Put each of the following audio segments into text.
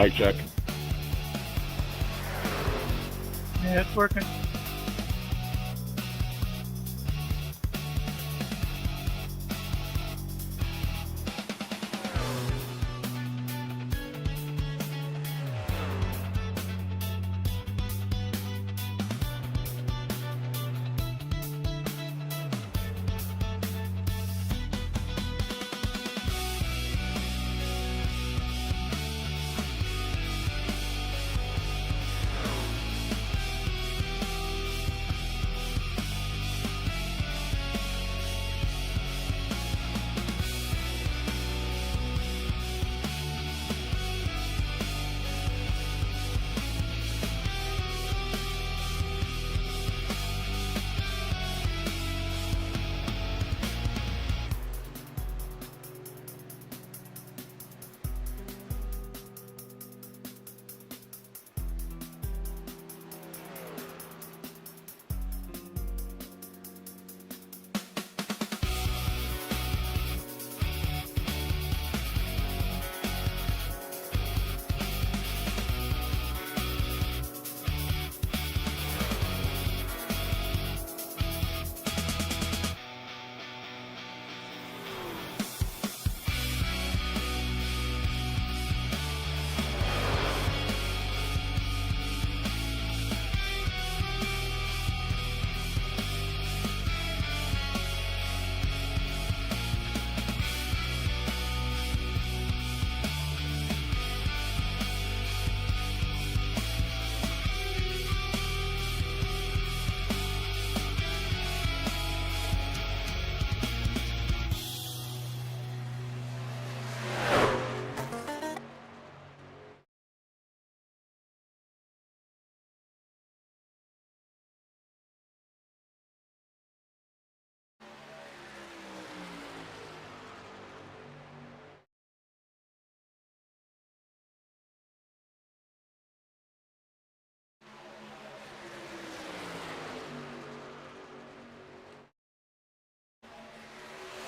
Mic check. Yeah, it's working.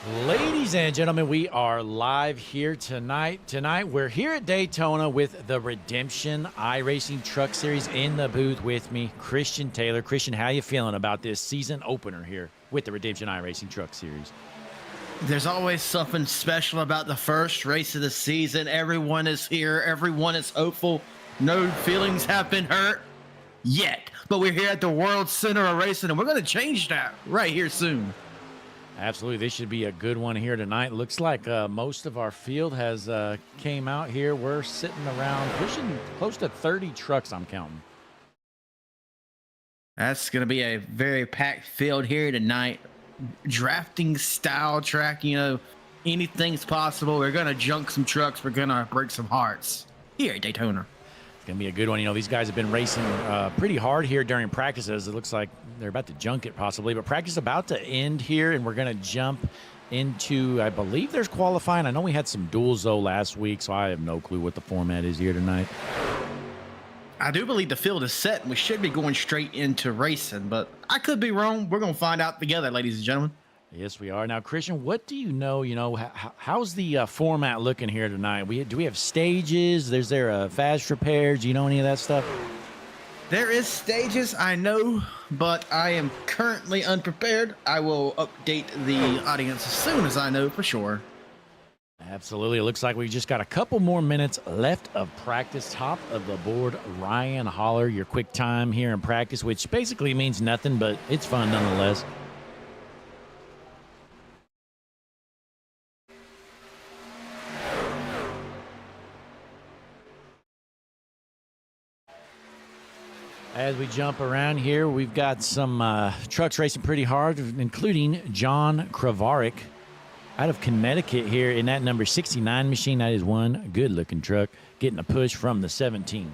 Ladies and gentlemen, we are live here tonight. We're here at Daytona with the Redemption iRacing Truck Series. In the booth with me, Christian Taylor. Christian, how you feeling about this season opener here with the Redemption iRacing Truck Series? There's always something special about the first race of the season. Everyone is here. Everyone is hopeful. No feelings have been hurt yet. But we're here at the World Center of Racing, and we're going to change that right here soon. Absolutely. This should be a good one here tonight. Looks like most of our field has came out here. We're sitting around pushing close to 30 trucks, I'm counting. That's going to be a very packed field here tonight. Drafting style track, anything's possible. We're going to junk some trucks. We're going to break some hearts here at Daytona. It's going to be a good one. These guys have been racing pretty hard here during practices. It looks like they're about to junk it possibly, but practice is about to end here, and we're going to jump into, I believe there's qualifying. I know we had some duels, though, last week, so I have no clue what the format is here tonight. I do believe the field is set, and we should be going straight into racing, but I could be wrong. We're going to find out together, ladies and gentlemen. Yes, we are. Now, Christian, what do you know? How's the format looking here tonight? Do we have stages? Is there fast repairs? Do you know any of that stuff? There is stages, I know, but I am currently unprepared. I will update the audience as soon as I know for sure. Absolutely. It looks like we just got a couple more minutes left of practice. Top of the board, Ryan Holler, your quick time here in practice, which basically means nothing, but it's fun nonetheless. As we jump around here, we've got some trucks racing pretty hard, including John Kravaric out of Connecticut here in that number 69 machine. That is one good-looking truck, getting a push from the 17.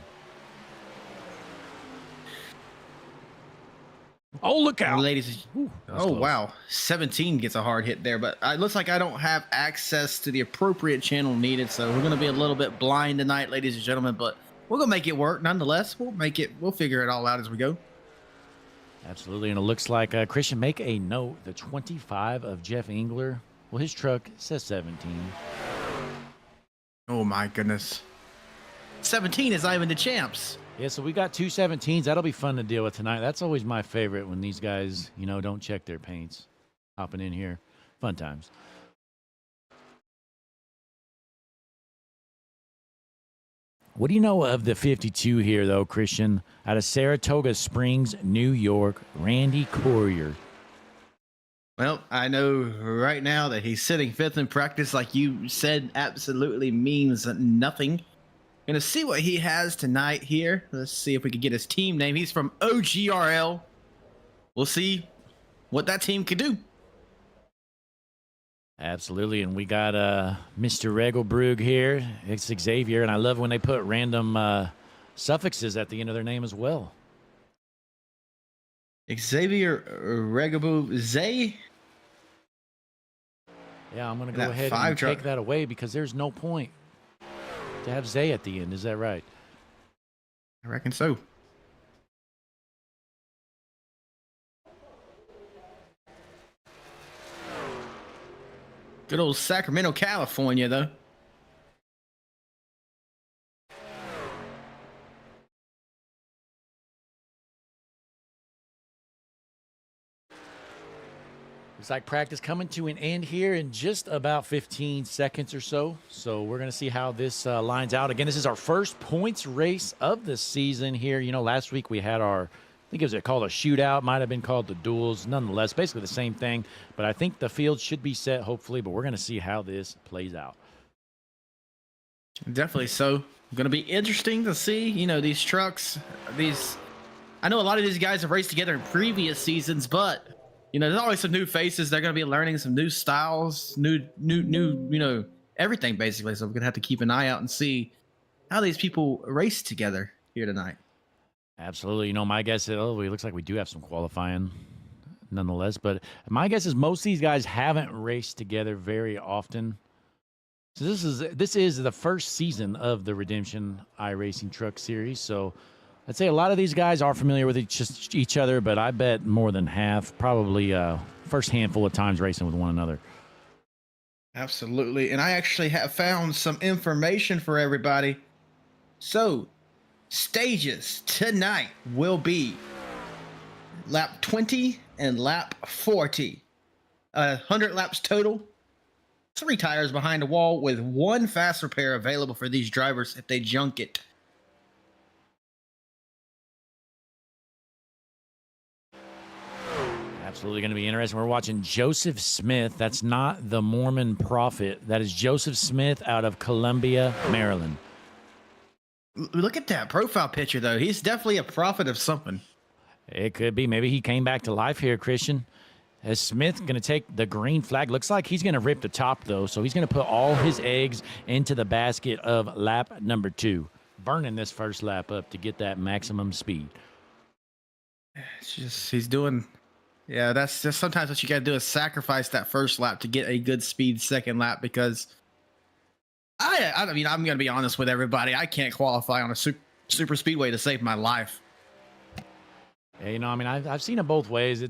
Oh, look out. Ladies. Oh, wow. 17 gets a hard hit there, but it looks like I don't have access to the appropriate channel needed, so we're going to be a little bit blind tonight, ladies and gentlemen, but we're going to make it work. Nonetheless, we'll figure it all out as we go. Absolutely, and it looks like, Christian, make a note, the 25 of Jeff Engler. Well, his truck says 17. Oh, my goodness. 17 is not even the champs. Yeah, so we got two 17s. That'll be fun to deal with tonight. That's always my favorite when these guys, don't check their paints. Hopping in here. Fun times. What do you know of the 52 here, though, Christian? Out of Saratoga Springs, New York, Randy Courier. Well, I know right now that he's sitting fifth in practice, like you said, absolutely means nothing. Gonna see what he has tonight here. Let's see if we can get his team name. He's from OGRL. We'll see what that team can do. Absolutely, and we got Mr. Regelbrug here. It's Xavier, and I love when they put random suffixes at the end of their name as well. Xavier Regelbrug, Zay. Yeah, I'm going to go ahead and take that away because there's no point to have Zay at the end. Is that right? I reckon so. Good old Sacramento, California, though. Looks like practice coming to an end here in just about 15 seconds or so. So we're going to see how this lines out. Again, this is our first points race of the season here. Last week we had our, I think it was called a shootout, might have been called the duels. Nonetheless, basically the same thing. But I think the field should be set, hopefully. But we're going to see how this plays out. Definitely so. Going to be interesting to see, these trucks. I know a lot of these guys have raced together in previous seasons, but there's always some new faces. They're going to be learning some new styles, new, everything basically. So we're going to have to keep an eye out and see how these people race together here tonight. Absolutely. My guess is, it looks like we do have some qualifying nonetheless. But my guess is most of these guys haven't raced together very often. So this is the first season of the Redemption iRacing Truck Series. So I'd say a lot of these guys are familiar with each other, but I bet more than half, probably first handful of times racing with one another. Absolutely. And I actually have found some information for everybody. So, stages tonight will be lap 20 and lap 40. 100 laps total. 3 tires behind the wall with 1 fast repair available for these drivers if they junk it. Absolutely going to be interesting. We're watching Joseph Smith. That's not the Mormon prophet. That is Joseph Smith out of Columbia, Maryland. Look at that profile picture, though. He's definitely a prophet of something. It could be. Maybe he came back to life here, Christian. Is Smith going to take the green flag? Looks like he's going to rip the top, though. So he's going to put all his eggs into the basket of lap number 2. Burning this first lap up to get that maximum speed. It's just, he's doing... Yeah, that's just sometimes what you got to do is sacrifice that first lap to get a good speed second lap, because I mean, I'm going to be honest with everybody. I can't qualify on a super speedway to save my life. Yeah, you know, I mean, I've seen it both ways.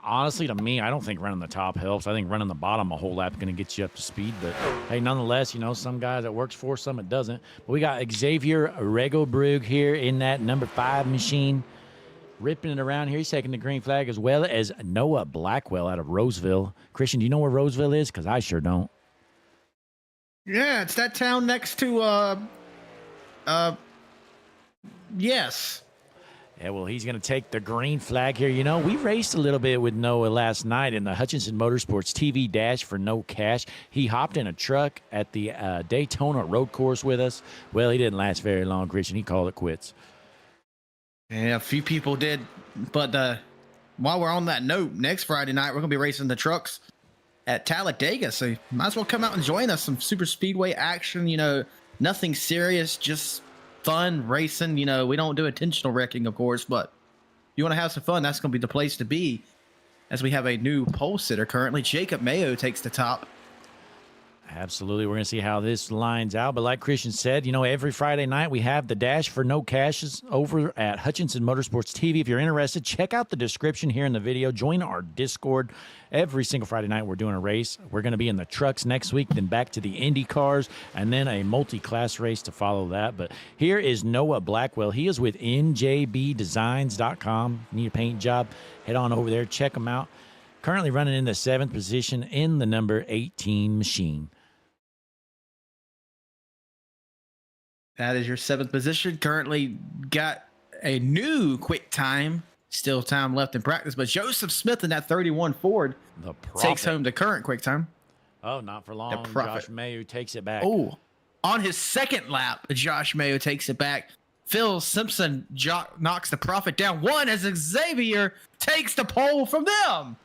Honestly, to me, I don't think running the top helps. I think running the bottom a whole lap is going to get you up to speed. But, hey, nonetheless, you know, some guys it works for, some it doesn't. But we got Xavier Regelbrug here in that number 5 machine. Ripping it around here. He's taking the green flag, as well as Noah Blackwell out of Roseville. Christian, do you know where Roseville is? Because I sure don't. Yeah, it's that town next to, yes. Yeah, well, he's going to take the green flag here. You know, we raced a little bit with Noah last night in the Hutchinson Motorsports TV Dash for no cash. He hopped in a truck at the Daytona road course with us. Well, he didn't last very long, Christian. He called it quits. Yeah, a few people did. But while we're on that note, next Friday night, we're going to be racing the trucks at Talladega. So you might as well come out and join us. Some super speedway action, you know, nothing serious, just fun racing. You know, we don't do intentional wrecking, of course, but if you want to have some fun, that's going to be the place to be, as we have a new pole sitter currently. Jacob Mayo takes the top. Absolutely. We're going to see how this lines out. But like Christian said, you know, every Friday night we have the dash for no cashes over at Hutchinson Motorsports TV. If you're interested, check out the description here in the video. Join our Discord. Every single Friday night we're doing a race. We're going to be in the trucks next week, then back to the Indy cars, and then a multi-class race to follow that. But here is Noah Blackwell. He is with njbdesigns.com. Need a paint job? Head on over there. Check him out. Currently running in the 7th position in the number 18 machine. That is your 7th position. Currently got a new quick time. Still time left in practice, but Joseph Smith in that 31 Ford takes home the current quick time. Oh, not for long. Josh Mayo takes it back. Oh, on his second lap, Josh Mayo takes it back. Phil Simpson knocks the Prophet down 1 as Xavier takes the pole from them.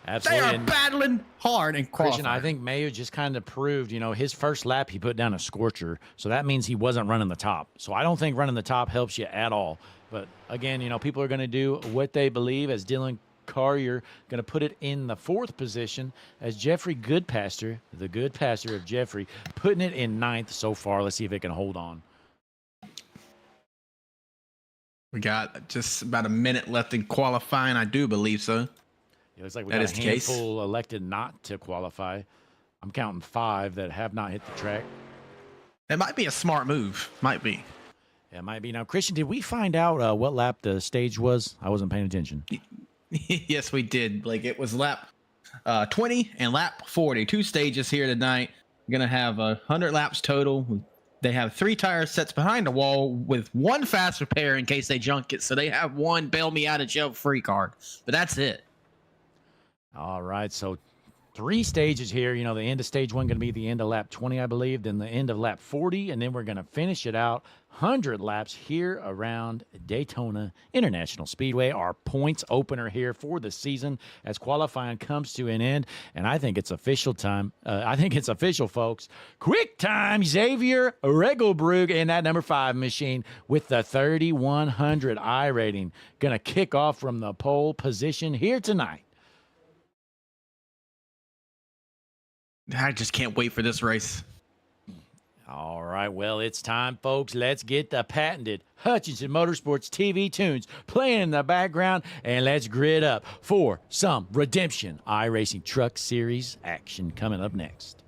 Absolutely. They are battling hard in qualifying. Christian, I think Mayo just kind of proved, you know, his first lap he put down a scorcher, so that means he wasn't running the top. So I don't think running the top helps you at all. But again, you know, people are going to do what they believe, as Dylan Carrier going to put it in the 4th position, as Jeffrey Goodpaster, the good pastor of Jeffrey, putting it in 9th so far. Let's see if it can hold on. We got just about a minute left in qualifying, I do believe so. It looks like we got a handful elected not to qualify. I'm counting 5 that have not hit the track. It might be a smart move. Might be. Yeah, it might be. Now, Christian, did we find out what lap the stage was? I wasn't paying attention. Yes, we did. Like, it was lap 20 and lap 40. 2 stages here tonight. We're going to have 100 laps total. They have 3 tire sets behind the wall with 1 fast repair in case they junk it. So they have 1 bail me out of jail free card. But that's it. All right, so 3 stages here. You know, the end of stage 1 going to be the end of lap 20, I believe, then the end of lap 40, and then we're going to finish it out 100 laps here around Daytona International Speedway. Our points opener here for the season as qualifying comes to an end, and I think it's official time. I think it's official, folks. Quick time, Xavier Regelbrug in that number 5 machine with the 3,100 I rating. Going to kick off from the pole position here tonight. I just can't wait for this race. All right, well, it's time, folks. Let's get the patented Hutchinson Motorsports TV tunes playing in the background, and let's grid up for some redemption iRacing Truck Series action coming up next.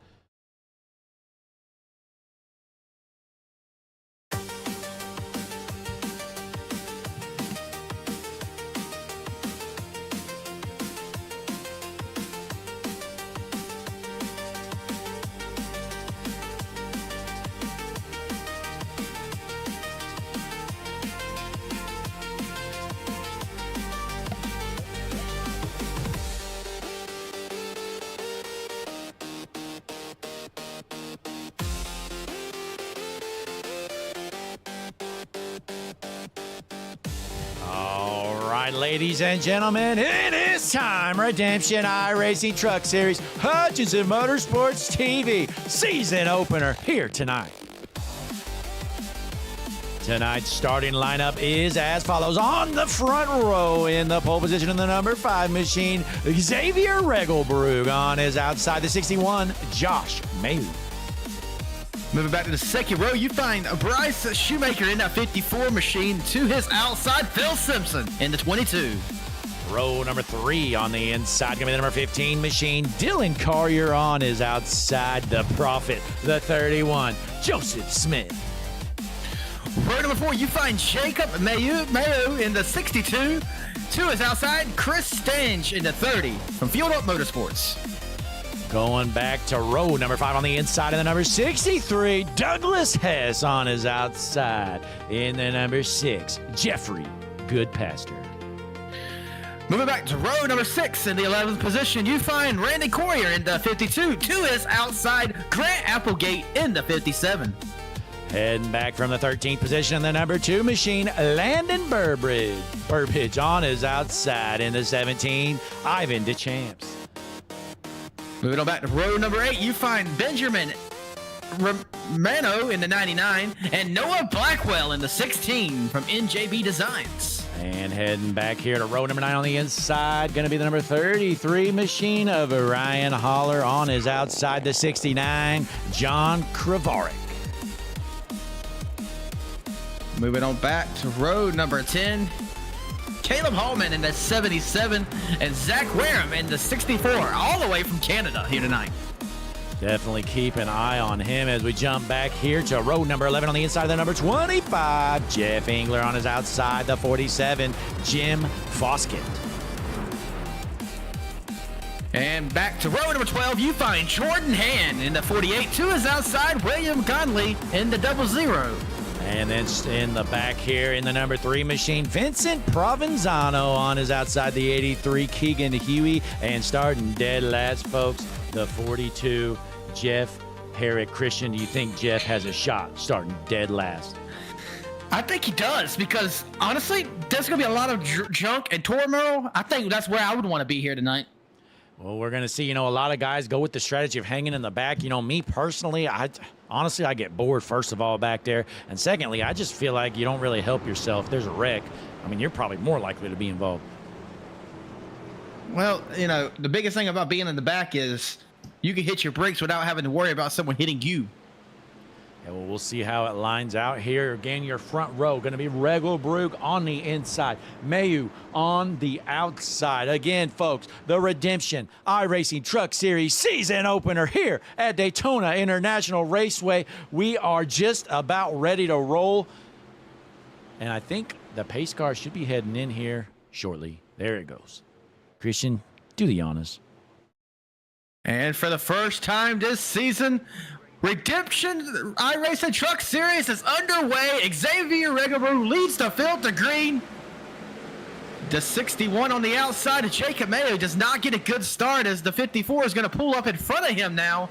right, ladies and gentlemen, it is time. Redemption iRacing Truck Series Hutchinson Motorsports TV season opener here tonight. Tonight's starting lineup is as follows. On the front row in the pole position in the number 5 machine, Xavier Regelbrug. On his outside, the 61, Josh Mayu. Moving back to the second row, you find Bryce Shoemaker in that 54 machine. To his outside, Phil Simpson in the 22. Row number 3 on the inside, gonna be the number 15 machine, Dylan Carrier. On his outside, the Prophet, the 31, Joseph Smith. Row number 4, you find Jacob Mayo in the 62. To his outside, Chris Stange in the 30 from Field Up Motorsports. Going back to row number 5 on the inside of the number 63, Douglas Hess. On his outside in the number 6, Jeffrey Goodpaster. Moving back to row number 6 in the 11th position, you find Randy Courier in the 52. To his outside, Grant Applegate in the 57. Heading back from the 13th position in the number 2 machine, Landon Burbridge. On his outside in the 17, Ivan DeChamps. Moving on back to row number 8, you find Benjamin Romano in the 99 and Noah Blackwell in the 16 from NJB Designs. And heading back here to row number 9 on the inside, going to be the number 33 machine of Ryan Holler. On his outside, the 69, John Kravarik. Moving on back to row number 10, Caleb Hallman in the 77 and Zach Wareham in the 64, all the way from Canada here tonight. Definitely keep an eye on him as we jump back here to row number 11 on the inside of the number 25, Jeff Engler. On his outside, the 47, Jim Foskett. And back to row number 12, you find Jordan Hand in the 48. To his outside, William Conley in the 00. And then in the back here in the number 3 machine, Vincent Provenzano. On his outside, the 83, Keegan Huey. And starting dead last, folks, the 42, Jeff Herrick. Christian, do you think Jeff has a shot starting dead last? I think he does, because honestly, there's going to be a lot of junk and turmoil. I think that's where I would want to be here tonight. Well, we're going to see, a lot of guys go with the strategy of hanging in the back. Me personally, honestly, I get bored, first of all, back there. And secondly, I just feel like you don't really help yourself. If there's a wreck, you're probably more likely to be involved. Well, the biggest thing about being in the back is you can hit your brakes without having to worry about someone hitting you. Yeah, well, we'll see how it lines out here. Again, your front row going to be Regelbrug on the inside, Mayu on the outside. Again, folks, the Redemption iRacing Truck Series season opener here at Daytona International Raceway. We are just about ready to roll, and I think the pace car should be heading in here shortly. There it goes. Christian, do the honors. And for the first time this season, Redemption iRacing Truck Series is underway. Xavier Regelbrug leads the field to green. The 61 on the outside of Jacob Mayo does not get a good start, as the 54 is going to pull up in front of him now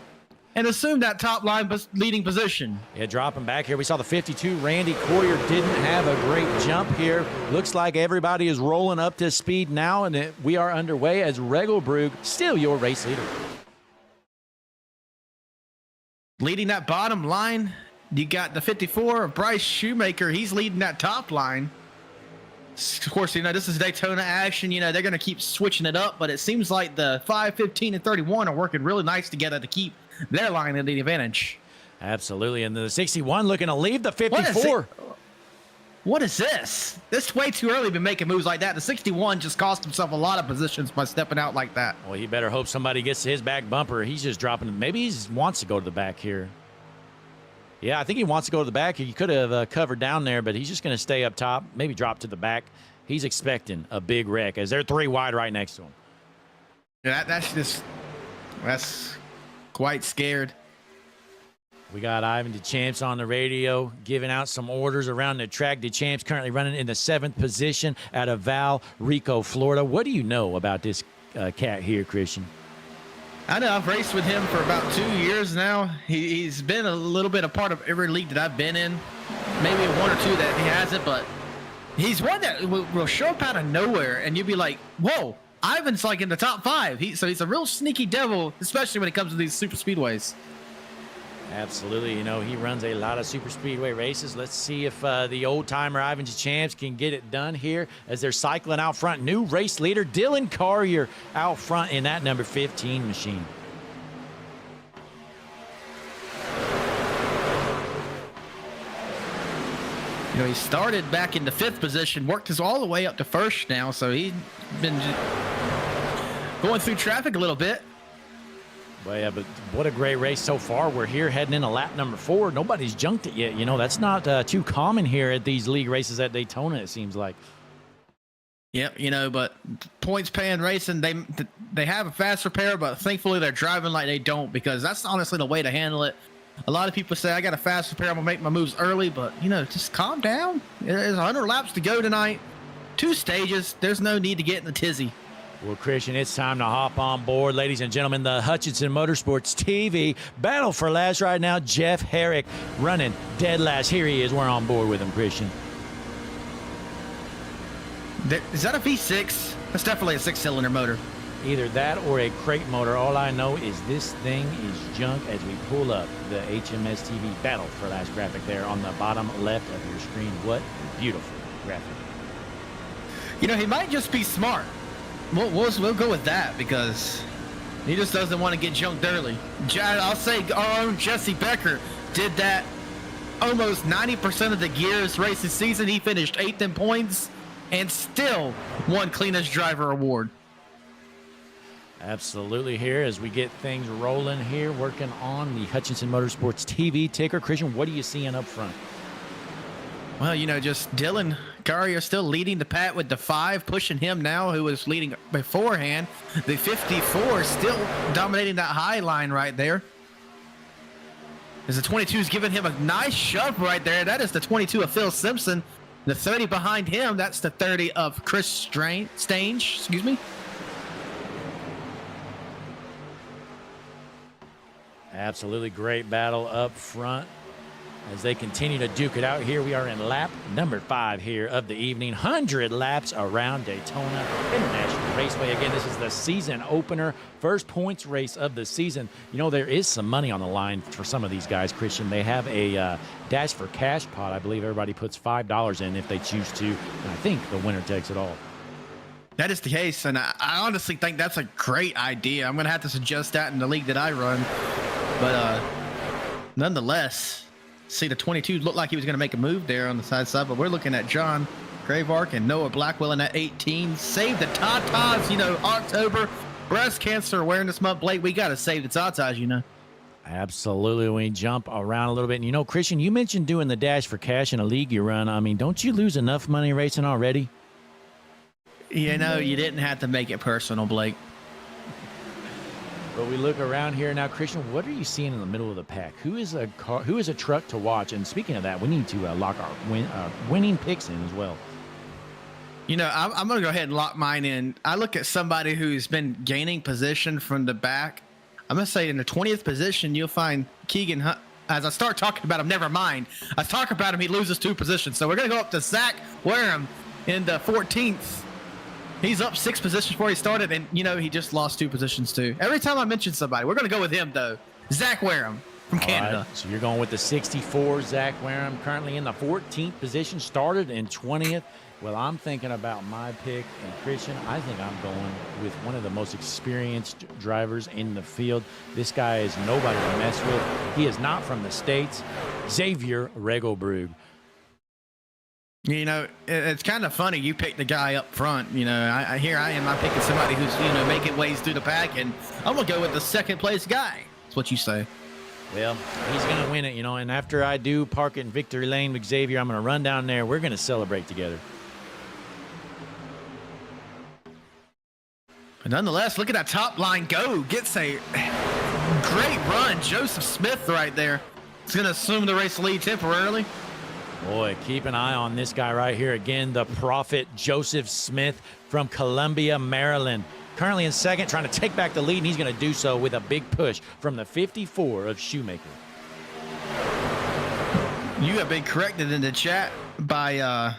and assume that top line leading position. Yeah, dropping back here. We saw the 52, Randy Courier, didn't have a great jump here. Looks like everybody is rolling up to speed now, and we are underway as Regelbrug, still your race leader. Leading that bottom line, you got the 54 of Bryce Shoemaker. He's leading that top line. Of course, this is Daytona action. They're going to keep switching it up, but it seems like the 5, 15, and 31 are working really nice together to keep their line in the advantage. Absolutely, and the 61 looking to leave the 54. What is this? This is way too early to be making moves like that. The 61 just cost himself a lot of positions by stepping out like that. Well, he better hope somebody gets to his back bumper. He's just dropping. Maybe he wants to go to the back here. Yeah, I think he wants to go to the back. He could have covered down there, but he's just going to stay up top, maybe drop to the back. He's expecting a big wreck as they're 3 wide right next to him. Yeah, that's quite scared. We got Ivan DeChamps on the radio giving out some orders around the track. DeChamps currently running in the 7th position out of Val Rico, Florida. What do you know about this cat here, Christian? I know I've raced with him for about 2 years now. He's been a little bit a part of every league that I've been in. Maybe 1 or 2 that he hasn't, but He's one that will show up out of nowhere, and you'll be like, "Whoa, Ivan's like in the top 5." So he's a real sneaky devil, especially when it comes to these super speedways. Absolutely. You know, he runs a lot of super speedway races. Let's see if the old-timer Ivan Champs can get it done here as they're cycling out front. New race leader Dylan Carrier out front in that number 15 machine. You know, he started back in the 5th position, worked his all the way up to 1st now, so he's been going through traffic a little bit. Well, yeah, but what a great race so far. We're here heading into lap number 4. Nobody's junked it yet. You know, that's not too common here at these league races at Daytona, it seems like. Yep, you know, but points paying racing, they have a faster pair, but thankfully they're driving like they don't, because that's honestly the way to handle it. A lot of people say, I got a faster pair, I'm going to make my moves early, but, you know, just calm down. There's 100 laps to go tonight. 2 stages. There's no need to get in the tizzy. Well, Christian, it's time to hop on board. Ladies and gentlemen, the Hutchinson Motorsports TV battle for last right now. Jeff Herrick running dead last. Here he is. We're on board with him, Christian. Is that a V6? That's definitely a 6-cylinder motor. Either that or a crate motor. All I know is this thing is junk as we pull up the HMS TV battle for last graphic there on the bottom left of your screen. What beautiful graphic. You know, he might just be smart. We'll go with that, because he just doesn't want to get junked early. I'll say our own Jesse Becker did that almost 90% of the Gears racing season. He finished 8th in points and still won cleanest driver award. Absolutely. Here as we get things rolling here, working on the Hutchinson Motorsports TV ticker. Christian, what are you seeing up front? Well, you know, just Dylan Carrier still leading the pack with the 5, pushing him now, who was leading beforehand. The 54 still dominating that high line right there. As the 22 is giving him a nice shove right there. That is the 22 of Phil Simpson. The 30 behind him, that's the 30 of Chris Stange, excuse me. Absolutely great battle up front as they continue to duke it out. Here we are in lap number 5 here of the evening. 100 laps around Daytona International Raceway. Again, this is the season opener, first points race of the season. You know, there is some money on the line for some of these guys, Christian. They have a Dash for Cash pot. I believe everybody puts $5 in if they choose to, and I think the winner takes it all. That is the case, and I honestly think that's a great idea. I'm going to have to suggest that in the league that I run. But nonetheless, see, the 22 looked like he was going to make a move there on the side, but we're looking at John Gravark and Noah Blackwell in that 18. Save the Tatas, you know, October, Breast Cancer Awareness Month. Blake, we got to save the Tatas, you know. Absolutely. We jump around a little bit. And, you know, Christian, you mentioned doing the Dash for Cash in a league you run. I mean, don't you lose enough money racing already? You know, you didn't have to make it personal, Blake. But we look around here now, Christian. What are you seeing in the middle of the pack? Who is a car? Who is a truck to watch? And speaking of that, we need to lock our winning picks in as well. You know, I'm going to go ahead and lock mine in. I look at somebody who's been gaining position from the back. I'm going to say in the 20th position, you'll find Keegan Hunt. As I start talking about him, never mind. I talk about him, he loses 2 positions. So we're going to go up to Zach Wareham in the 14th. He's up 6 positions before he started, and, you know, he just lost 2 positions, too. Every time I mention somebody, we're going to go with him, though. Zach Wareham from Canada. Right, so you're going with the 64, Zach Wareham, currently in the 14th position, started in 20th. Well, I'm thinking about my pick, and Christian, I think I'm going with one of the most experienced drivers in the field. This guy is nobody to mess with. He is not from the States. Xavier Regelbrug. You know, it's kind of funny. You picked the guy up front. You know, here I am. I'm picking somebody who's, you know, making ways through the pack, and I'm going to go with the second place guy. That's what you say. Well, he's going to win it, you know, and after I do park it in victory lane with Xavier, I'm going to run down there. We're going to celebrate together. But nonetheless, look at that top line go. Gets a great run. Joseph Smith right there. He's going to assume the race lead temporarily. Boy, keep an eye on this guy right here. Again, the prophet Joseph Smith from Columbia, Maryland. Currently in second, trying to take back the lead, and he's going to do so with a big push from the 54 of Shoemaker. You have been corrected in the chat by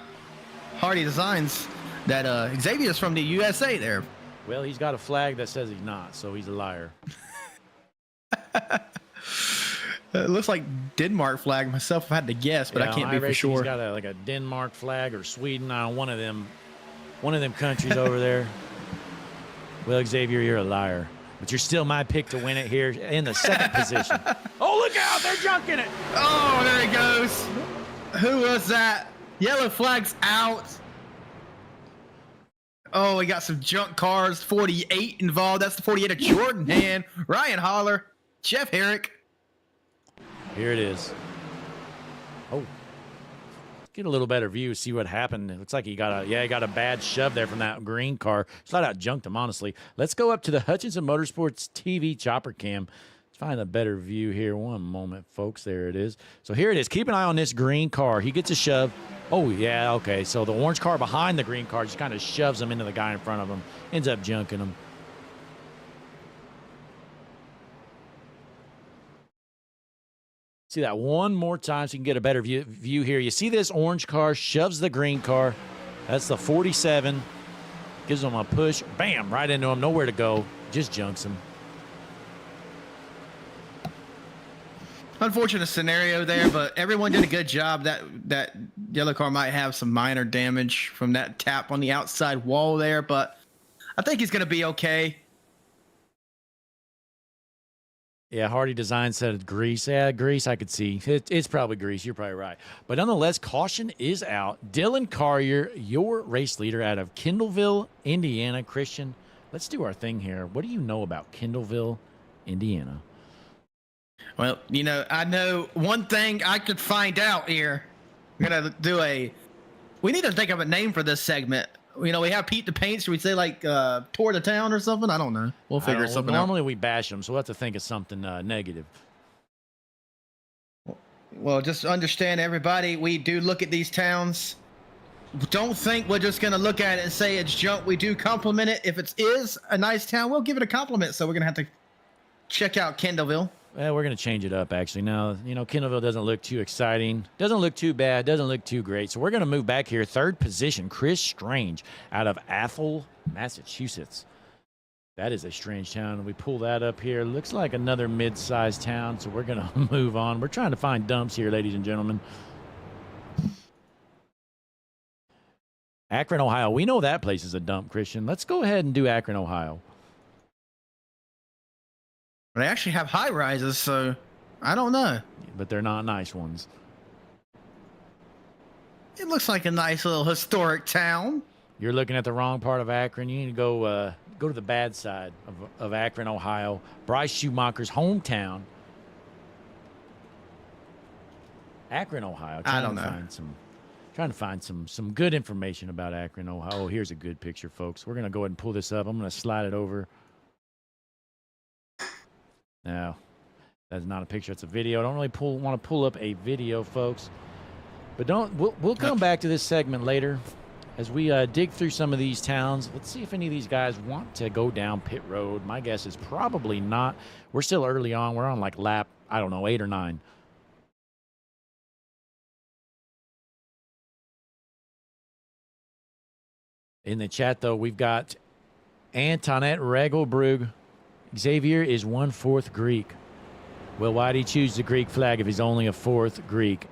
Hardy Designs that Xavier's from the USA there. Well, he's got a flag that says he's not, so he's a liar. It looks like Denmark flag myself, if I had to guess, but I can't be for sure. He's got like a Denmark flag or Sweden, one of them countries over there. Well, Xavier, you're a liar, but you're still my pick to win it here in the second position. Oh, look out! They're junking it. Oh, there he goes. Who was that? Yellow flag's out. Oh, we got some junk cars. 48 involved. That's the 48 of Jordan Hand, Ryan Holler, Jeff Herrick. Here it is. Oh, let's get a little better view, see what happened. It looks like he got a bad shove there from that green car. Flat out junked him, honestly. Let's go up to the Hutchinson Motorsports TV chopper cam. Let's find a better view here. One moment, folks. There it is. So here it is. Keep an eye on this green car. He gets a shove. Oh, yeah, okay. So the orange car behind the green car just kind of shoves him into the guy in front of him. Ends up junking him. See that one more time so you can get a better view here. You see this orange car shoves the green car. That's the 47. Gives him a push. Bam, right into him. Nowhere to go. Just junks him. Unfortunate scenario there, but everyone did a good job. That yellow car might have some minor damage from that tap on the outside wall there, but I think he's going to be okay. Yeah, Hardy Design said grease. Yeah, grease I could see. It's probably grease. You're probably right. But nonetheless, caution is out. Dylan Carrier, your race leader out of Kendallville, Indiana. Christian, let's do our thing here. What do you know about Kendallville, Indiana? Well, I know one thing I could find out here. We're going to do we need to think of a name for this segment. We have Pete the Paint. Should we say like tour the town or something? I don't know. We'll figure something out. Normally we bash them, so we'll have to think of something negative. Well, just understand, everybody, we do look at these towns. Don't think we're just going to look at it and say it's junk. We do compliment it. If it is a nice town, we'll give it a compliment. So we're going to have to check out Kendallville. Well, we're going to change it up, actually. Now, Kendallville doesn't look too exciting. Doesn't look too bad. Doesn't look too great. So we're going to move back here. Third position, Chris Strange out of Athol, Massachusetts. That is a strange town. We pull that up here. Looks like another mid-sized town, so we're going to move on. We're trying to find dumps here, ladies and gentlemen. Akron, Ohio. We know that place is a dump, Christian. Let's go ahead and do Akron, Ohio. They actually have high rises, so I don't know. But they're not nice ones. It looks like a nice little historic town. You're looking at the wrong part of Akron. You need to go to the bad side of Akron, Ohio. Bryce Schumacher's hometown. Akron, Ohio. I don't know. Trying to find some good information about Akron, Ohio. Oh, here's a good picture, folks. We're going to go ahead and pull this up. I'm going to slide it over. No, that's not a picture. It's a video. I don't really want to pull up a video, folks. But we'll come back to this segment later as we dig through some of these towns. Let's see if any of these guys want to go down pit road. My guess is probably not. We're still early on. We're on like lap, I don't know, 8 or 9. In the chat, though, we've got Antoinette Regelbrug. Xavier is 1/4 Greek. Well, why'd he choose the Greek flag if he's only a 4th Greek?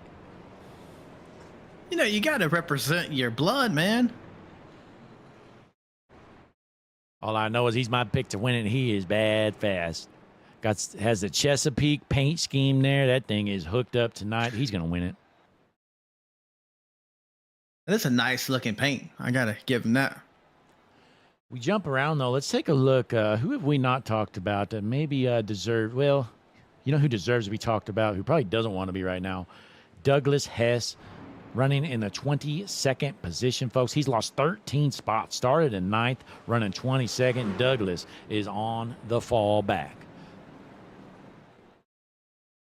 You got to represent your blood, man. All I know is he's my pick to win it, and he is bad fast. Has the Chesapeake paint scheme there. That thing is hooked up tonight. He's going to win it. That's a nice looking paint. I got to give him that. We jump around, though. Let's take a look. Who have we not talked about that maybe deserve? Well, you know who deserves to be talked about, who probably doesn't want to be right now? Douglas Hess, running in the 22nd position, folks. He's lost 13 spots. Started in 9th, running 22nd. Douglas is on the fall back.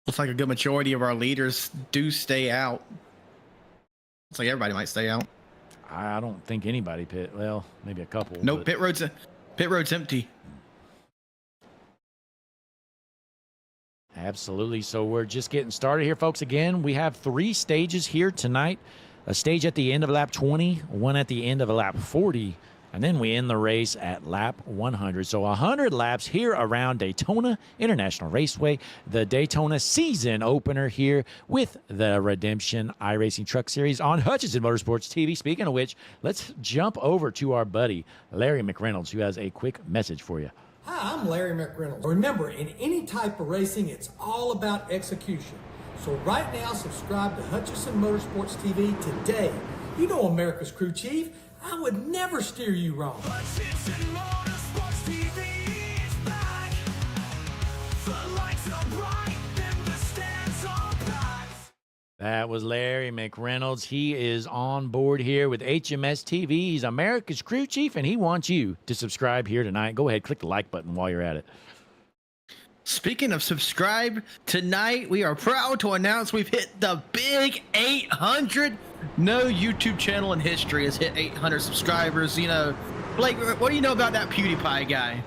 Looks like a good majority of our leaders do stay out. Looks like everybody might stay out. I don't think anybody pit. Well, maybe a couple. Nope, pit road's empty. Absolutely. So we're just getting started here, folks. Again, we have 3 stages here tonight. a stage at the end of lap 20, one at the end of lap 40, and then we end the race at lap 100. So 100 laps here around Daytona International Raceway, the Daytona season opener here with the Redemption iRacing Truck Series on Hutchinson Motorsports TV. Speaking of which, let's jump over to our buddy, Larry McReynolds, who has a quick message for you. Hi, I'm Larry McReynolds. Remember, in any type of racing, it's all about execution. So right now, subscribe to Hutchinson Motorsports TV today. You know America's crew chief. I would never steer you wrong. Hutchinson Motorsports TV is back. The lights are bright and the stands are packed. That was Larry McReynolds. He is on board here with HMS TV. He's America's crew chief, and he wants you to subscribe here tonight. Go ahead, click the like button while you're at it. Speaking of subscribe, tonight we are proud to announce we've hit the big 800. No YouTube channel in history has hit 800 subscribers. You know, Blake, what do you know about that PewDiePie guy?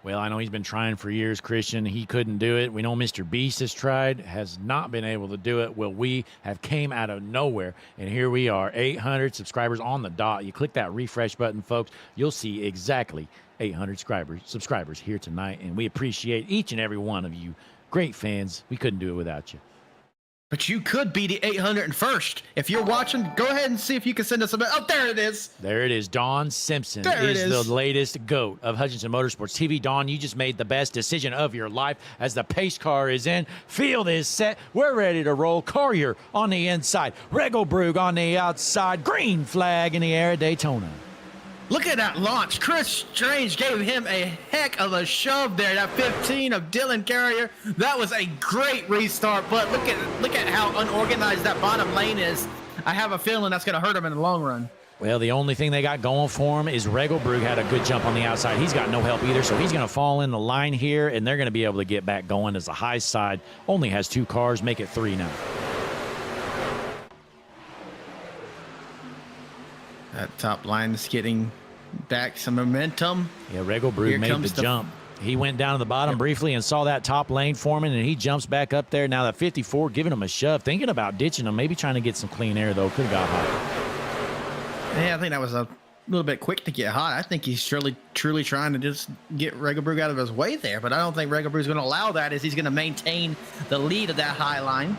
Well, I know he's been trying for years, Christian. He couldn't do it. We know Mr. Beast has tried, has not been able to do it. Well, we have came out of nowhere, and here we are, 800 subscribers on the dot. You click that refresh button, folks. You'll see exactly 800 subscribers here tonight, and we appreciate each and every one of you. Great fans. We couldn't do it without you. But you could be the 801st. If you're watching, go ahead and see if you can send us a... Oh, there it is. There it is. Dawn Simpson There it is is. the latest GOAT of Hutchinson Motorsports TV. Dawn, you just made the best decision of your life as the pace car is in. Field is set. We're ready to roll. Carrier on the inside. Regelbrug on the outside. Green flag in the air at Daytona. Look at that launch. Chris Strange gave him a heck of a shove there. That 15 of Dylan Carrier. That was a great restart, but look at how unorganized that bottom lane is. I have a feeling that's going to hurt him in the long run. Well, the only thing they got going for him is Regelbrug had a good jump on the outside. He's got no help either, so he's going to fall in the line here, and they're going to be able to get back going as the high side only has 2 cars, make it 3 now. That top line is getting back some momentum. Yeah, Regelbrug made the jump. He went down to the bottom briefly and saw that top lane forming, and he jumps back up there. Now that 54 giving him a shove, thinking about ditching him, maybe trying to get some clean air, though. Could have got hot. Yeah, I think that was a little bit quick to get hot. I think he's truly trying to just get Regelbrug out of his way there, but I don't think Regelbrug's going to allow that as he's going to maintain the lead of that high line.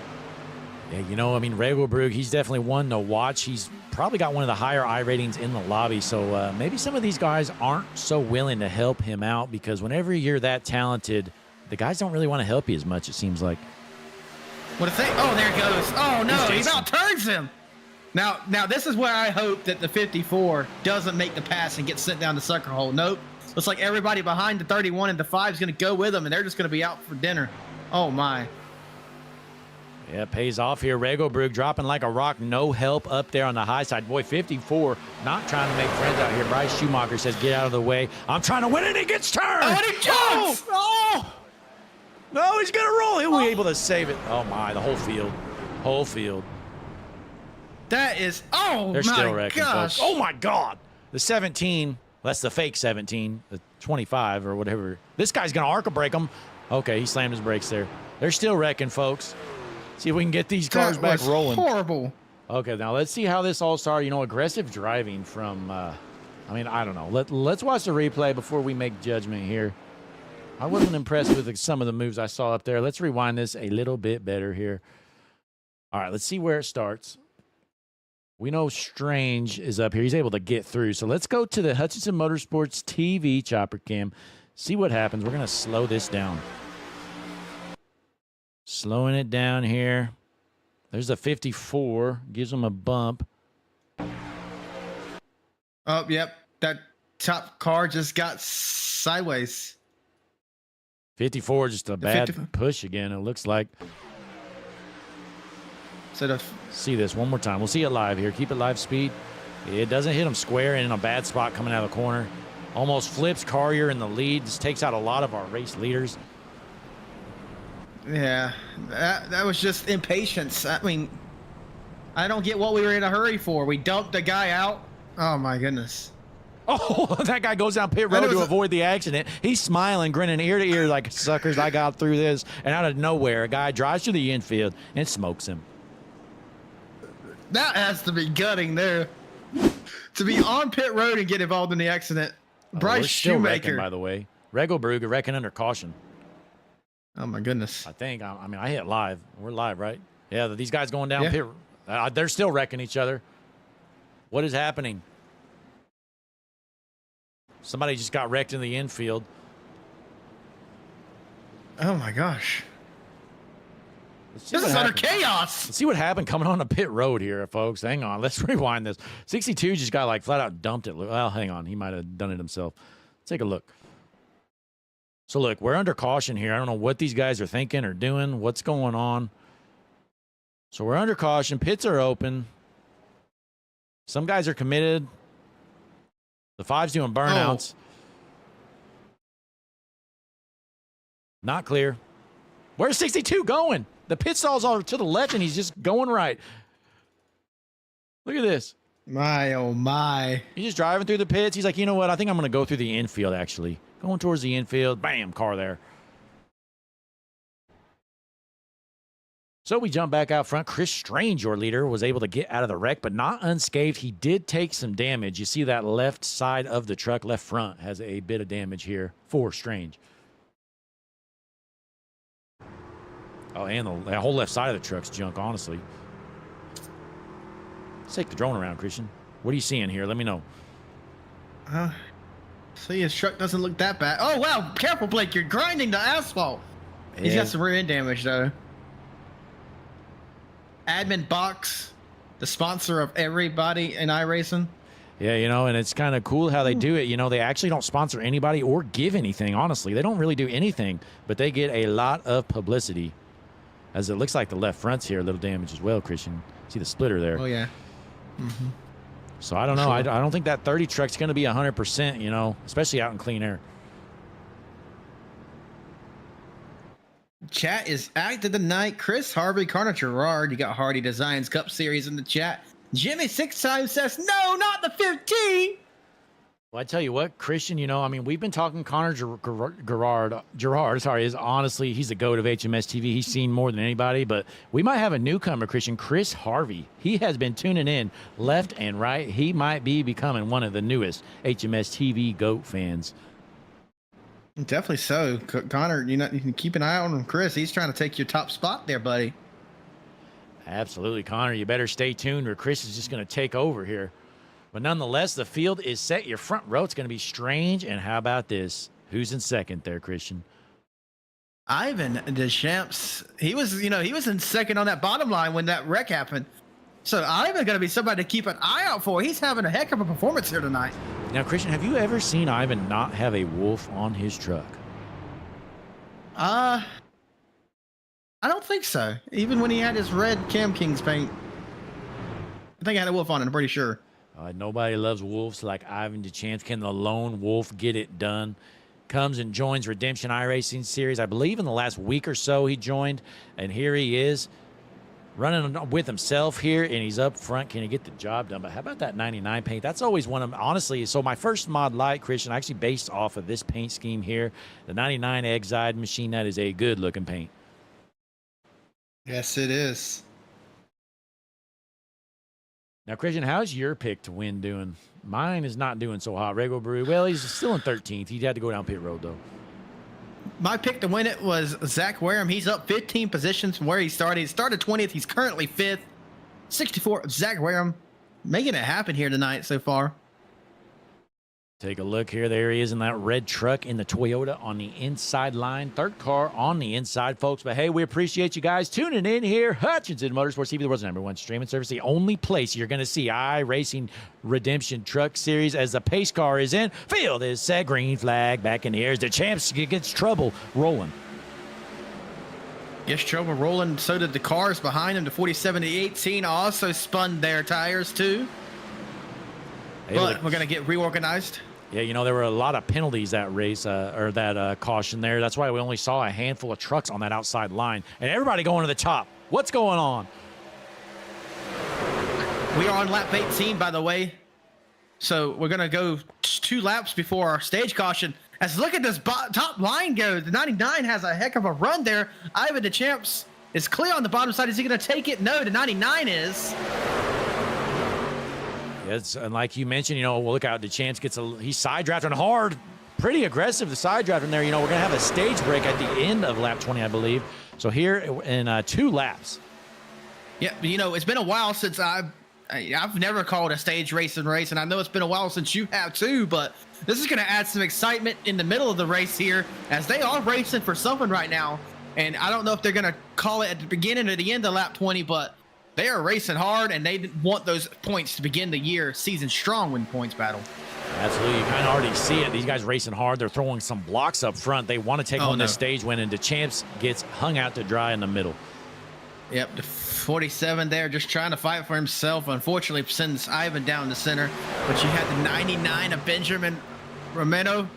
Yeah, you know, I mean, Regelbrug, he's definitely one to watch. He's probably got one of the higher I ratings in the lobby, so maybe some of these guys aren't so willing to help him out because whenever you're that talented, the guys don't really want to help you as much, it seems like. What if they... Oh, there it goes. Oh, no, he Jason. about turns him. Now, this is where I hope that the 54 doesn't make the pass and get sent down the sucker hole. Nope. Looks like everybody behind the 31 and the 5 is going to go with them, and they're just going to be out for dinner. Oh, my. Yeah, it pays off here. Regelbrug dropping like a rock. No help up there on the high side. Boy, 54 not trying to make friends out here. Bryce Schumacher says, get out of the way. I'm trying to win, and he gets turned. Oh, and he jumps! Oh! No, he's going to roll. He'll be able to save it. Oh, my, the whole field. Whole field. That is... Oh, They're my still wrecking, gosh. folks. Oh, my God. The 17, that's the fake 17, the 25 or whatever. This guy's going to arc brake him. Okay, he slammed his brakes there. They're still wrecking, folks. See if we can get these cars That back was rolling. Horrible. Okay, now let's see how this all started. You know, aggressive driving from, I mean, I don't know. Let's watch the replay before we make judgment here. I wasn't impressed with some of the moves I saw up there. Let's rewind this a little bit better here. All right, let's see where it starts. We know Strange is up here. He's able to get through. So let's go to the Hutchinson Motorsports TV chopper cam. See what happens. We're going to slow this down. Slowing it down here. There's a 54. Gives him a bump. Oh, yep. That top car just got sideways. 54, just a bad push again, it looks like. See this one more time. We'll see it live here. Keep it live speed. It doesn't hit him square and in a bad spot coming out of the corner. Almost flips Carrier in the lead. This takes out a lot of our race leaders. Yeah, that was just impatience. I mean, I don't get what we were in a hurry for. We dumped the guy out. Oh, my goodness. Oh, that guy goes down pit road to avoid the accident. He's smiling, grinning ear to ear like, suckers, I got through this. And out of nowhere, a guy drives to the infield and smokes him. That has to be gutting there. To be on pit road and get involved in the accident. Bryce We're still wrecking, Shoemaker. by the way. Regelbrugge wrecking under caution. Oh my goodness. I think. I mean, I hit live. We're live, right? Yeah, these guys going down Yeah. pit. They're still wrecking each other. What is happening? Somebody just got wrecked in the infield. Oh my gosh. Let's see This what is utter happened. chaos. Let's see what happened coming on the pit road here, folks. Hang on. Let's rewind this. 62 just got like flat out dumped it. Well, hang on. He might have done it himself. Let's take a look. So look, we're under caution here. I don't know what these guys are thinking or doing. What's going on? So we're under caution. Pits are open. Some guys are committed. The 5's doing burnouts. Not clear. Where's 62 going? The pit stalls are to the left, and he's just going right. Look at this. My, oh my. He's just driving through the pits. He's like, you know what? I think I'm going to go through the infield, actually. Going towards the infield. Bam, car there. So we jump back out front. Chris Strange, your leader, was able to get out of the wreck, but not unscathed. He did take some damage. You see that left side of the truck, left front, has a bit of damage here for Strange. Oh, and the whole left side of the truck's junk, honestly. Let's take the drone around, Christian. What are you seeing here? Let me know. See, his truck doesn't look that bad. Oh, wow. Careful, Blake. You're grinding the asphalt. He's Yeah. got some rear end damage, though. Admin Box, the sponsor of everybody in iRacing. Yeah, you know, and it's kind of cool how they do it. You know, they actually don't sponsor anybody or give anything, honestly. They don't really do anything, but they get a lot of publicity. As it looks like the left front's here, a little damage as well, Christian. See the splitter there. Oh, yeah. So I don't know. I don't think that 30 truck's going to be 100%, you know, especially out in clean air. Chat is active tonight. Chris Harvey, Connor Gerard. You got Hardy Designs Cup Series in the chat. Jimmy 6 times says, no, not the 15. Well, I tell you what, Christian, you know, I mean, we've been talking Connor Gerard, sorry, is honestly, he's the GOAT of HMS TV. He's seen more than anybody, but we might have a newcomer, Christian, Chris Harvey. He has been tuning in left and right. He might be becoming one of the newest HMS TV GOAT fans. Definitely so. Connor, you can keep an eye on Chris. He's trying to take your top spot there, buddy. Absolutely, Connor. You better stay tuned or Chris is just going to take over here. But nonetheless, the field is set. Your front row, it's going to be Strange. And how about this? Who's in second there, Christian? Ivan Deschamps. He was in second on that bottom line when that wreck happened. So Ivan's going to be somebody to keep an eye out for. He's having a heck of a performance here tonight. Now, Christian, have you ever seen Ivan not have a wolf on his truck? I don't think so. Even when he had his red Cam Kings paint. I think I had a wolf on it, I'm pretty sure. Nobody loves wolves like Ivan Deschamps. Can the lone wolf get it done? Comes and joins Redemption iRacing Series. I believe in the last week or so he joined, and here he is running with himself here, and he's up front. Can he get the job done? But how about that 99 paint? That's always one of them, honestly. So my first mod light, Christian, actually based off of this paint scheme here. The 99 Exide machine, that is a good-looking paint. Yes, it is. Now, Christian, how's your pick to win doing? Mine is not doing so hot. Rego Brewery, well, he's still in 13th. He had to go down pit road, though. My pick to win it was Zach Wareham. He's up 15 positions from where he started. He started 20th. He's currently 5th. 64, Zach Wareham making it happen here tonight so far. Take a look here. There he is in that red truck in the Toyota on the inside line. Third car on the inside, folks. But, hey, we appreciate you guys tuning in here. Hutchinson Motorsports TV, the world's #1 streaming service. The only place you're going to see iRacing Redemption Truck Series as the pace car is in. Field is set. Green flag back in the air as the champs gets trouble rolling. Yes, trouble rolling. So did the cars behind him. The 47 to 18 also spun their tires, too. Hey, But look. we're going to get reorganized. Yeah, you know, there were a lot of penalties that race, or that caution there. That's why we only saw a handful of trucks on that outside line. And everybody going to the top. What's going on? We are on lap 18, by the way. So we're going to go 2 laps before our stage caution. As look at this top line go. The 99 has a heck of a run there. Ivan Deschamps is clear on the bottom side. Is he going to take it? No, the 99 is. It's, and like you mentioned, well, look out. DeChamps gets he's side drafting hard. Pretty aggressive, the side drafting there. We're going to have a stage break at the end of lap 20, I believe. So here in 2 laps. Yeah, it's been a while since I've never called a stage racing race, and I know it's been a while since you have too, but this is going to add some excitement in the middle of the race here, as they are racing for something right now. And I don't know if they're going to call it at the beginning or the end of lap 20, but they are racing hard, and they want those points to begin the season strong with points battle. Absolutely. You kind of already see it. These guys racing hard. They're throwing some blocks up front. They want to take on this stage win, and DeChamps gets hung out to dry in the middle. Yep, the 47 there just trying to fight for himself. Unfortunately, sends Ivan down the center. But you had the 99 of Benjamin Romano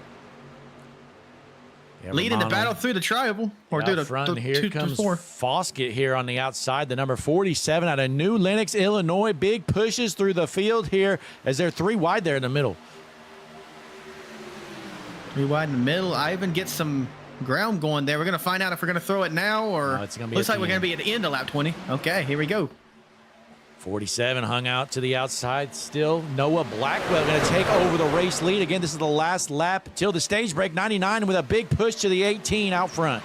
leading the battle through the tri-oval. Or through the front. Here comes 4. Foskett here on the outside. The number 47 out of New Lenox, Illinois. Big pushes through the field here as they're 3 wide there in the middle. 3 wide in the middle. Ivan gets some ground going there. We're going to find out if we're going to throw it now or no, it's gonna be looks like we're going to be at the end of lap 20. Okay, here we go. 47 hung out to the outside still. Noah Blackwell going to take over the race lead. Again, this is the last lap till the stage break. 99 with a big push to the 18 out front.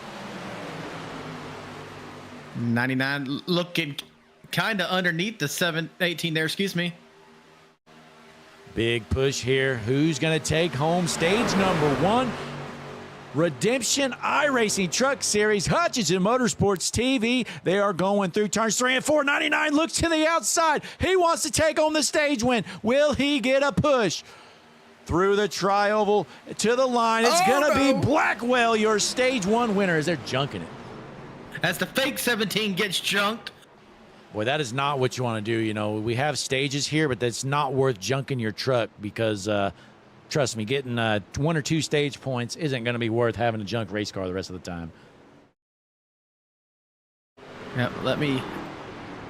99 looking kind of underneath the 18 there, excuse me. Big push here. Who's going to take home stage number 1? Redemption iRacing Truck Series, Hutchinson Motorsports TV. They are going through turns 3 and 4. 99 looks to the outside. He wants to take on the stage win. Will he get a push? Through the tri-oval to the line. It's going to be Blackwell, your stage 1 winner, as they're junking it. As the fake 17 gets junked. Boy, that is not what you want to do. We have stages here, but that's not worth junking your truck because trust me, getting 1 or 2 stage points isn't going to be worth having a junk race car the rest of the time. Yeah, let me,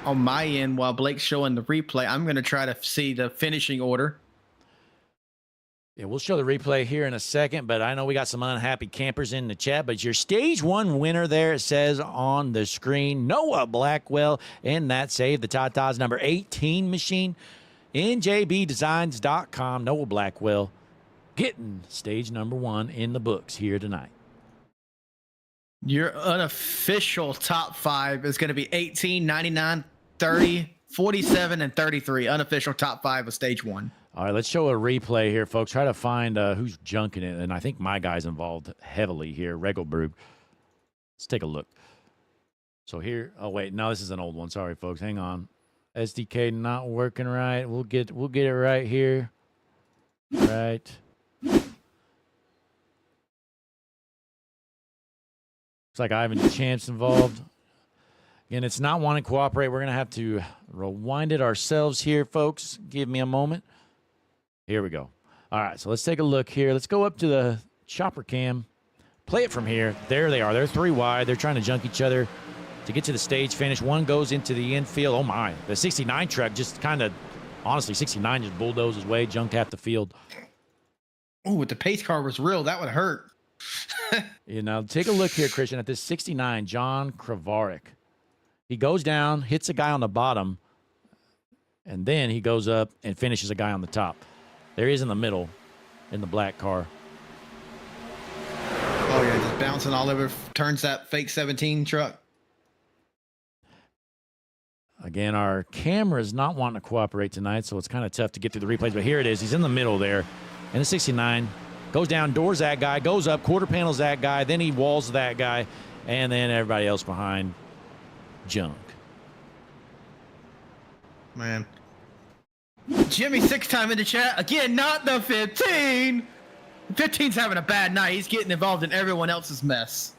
on my end, while Blake's showing the replay, I'm going to try to see the finishing order. Yeah, we'll show the replay here in a second, but I know we got some unhappy campers in the chat. But your stage 1 winner there, it says on the screen, Noah Blackwell, and that saved the Tata's number 18 machine. NJBDesigns.com, Noah Blackwell getting stage number 1 in the books here tonight. Your unofficial top 5 is going to be 18, 99, 30, 47, and 33. Unofficial top 5 of stage 1. All right, let's show a replay here, folks. Try to find who's junking it, and I think my guy's involved heavily here, Regelberg. Let's take a look. So here, oh wait, no, this is an old one. Sorry, folks. Hang on. SDK not working right. We'll get it right here. Right. Looks like Ivan DeChamps involved. Again, it's not wanting to cooperate. We're going to have to rewind it ourselves here, folks. Give me a moment. Here we go. All right, so let's take a look here. Let's go up to the chopper cam. Play it from here. There they are. They're 3 wide. They're trying to junk each other to get to the stage finish. One goes into the infield. Oh, my. The 69 truck just kind of, honestly, 69 just bulldozed his way, junked half the field. Oh, if the pace car was real, that would hurt. Take a look here, Christian, at this 69, John Kravarik. He goes down, hits a guy on the bottom, and then he goes up and finishes a guy on the top. There he is in the middle in the black car. Oh, yeah, just bouncing all over, turns that fake 17 truck. Again, our camera is not wanting to cooperate tonight, so it's kind of tough to get through the replays, but here it is. He's in the middle there, and the 69 goes down, doors that guy, goes up, quarter panels that guy, then he walls that guy, and then everybody else behind junk. Man. Jimmy 6-time in the chat. Again, not the 15. 15's having a bad night. He's getting involved in everyone else's mess.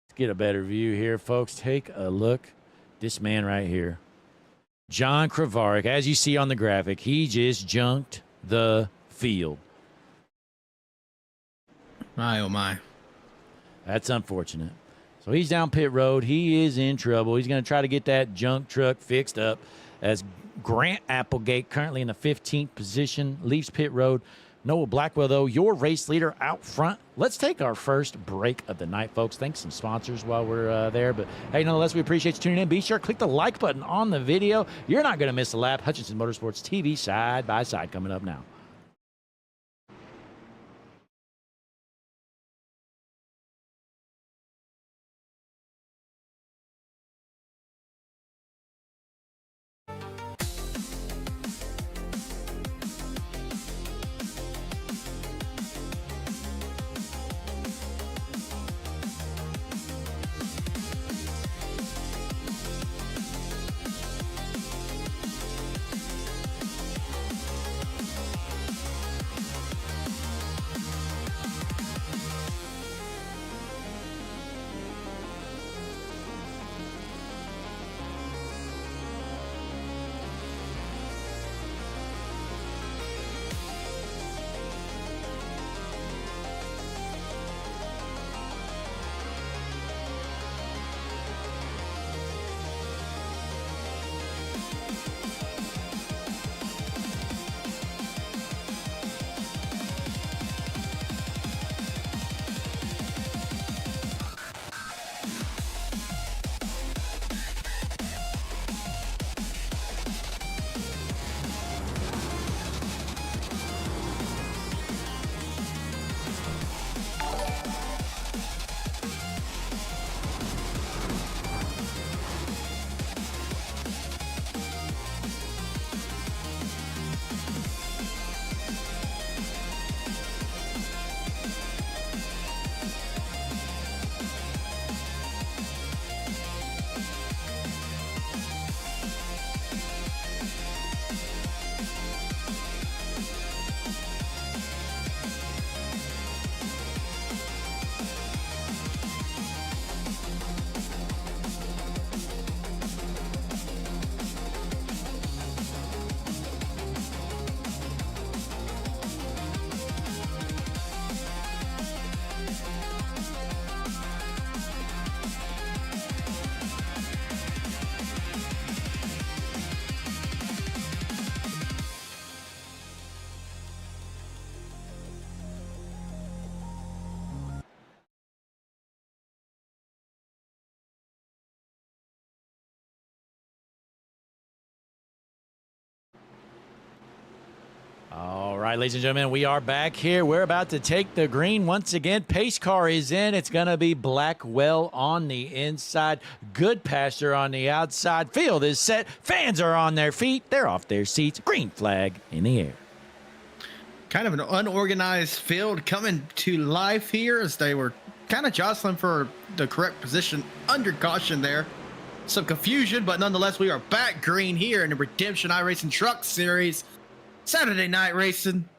Let's get a better view here, folks. Take a look. This man right here, John Kravarik, as you see on the graphic, he just junked the field. My, oh, my. That's unfortunate. So he's down pit road. He is in trouble. He's going to try to get that junk truck fixed up as Grant Applegate, currently in the 15th position, leaves pit road. Noah Blackwell, though, your race leader out front. Let's take our first break of the night, folks. Thanks some sponsors while we're there. But, hey, nonetheless, we appreciate you tuning in. Be sure to click the like button on the video. You're not going to miss a lap. Hutchinson Motorsports TV side by side coming up now. All right, ladies and gentlemen, we are back here. We're about to take the green once again. Pace car is in. It's going to be Blackwell on the inside. Goodpasture on the outside. Field is set. Fans are on their feet. They're off their seats. Green flag in the air. Kind of an unorganized field coming to life here as they were kind of jostling for the correct position under caution there. Some confusion, but nonetheless, we are back green here in the Redemption iRacing Truck Series. Saturday night racing.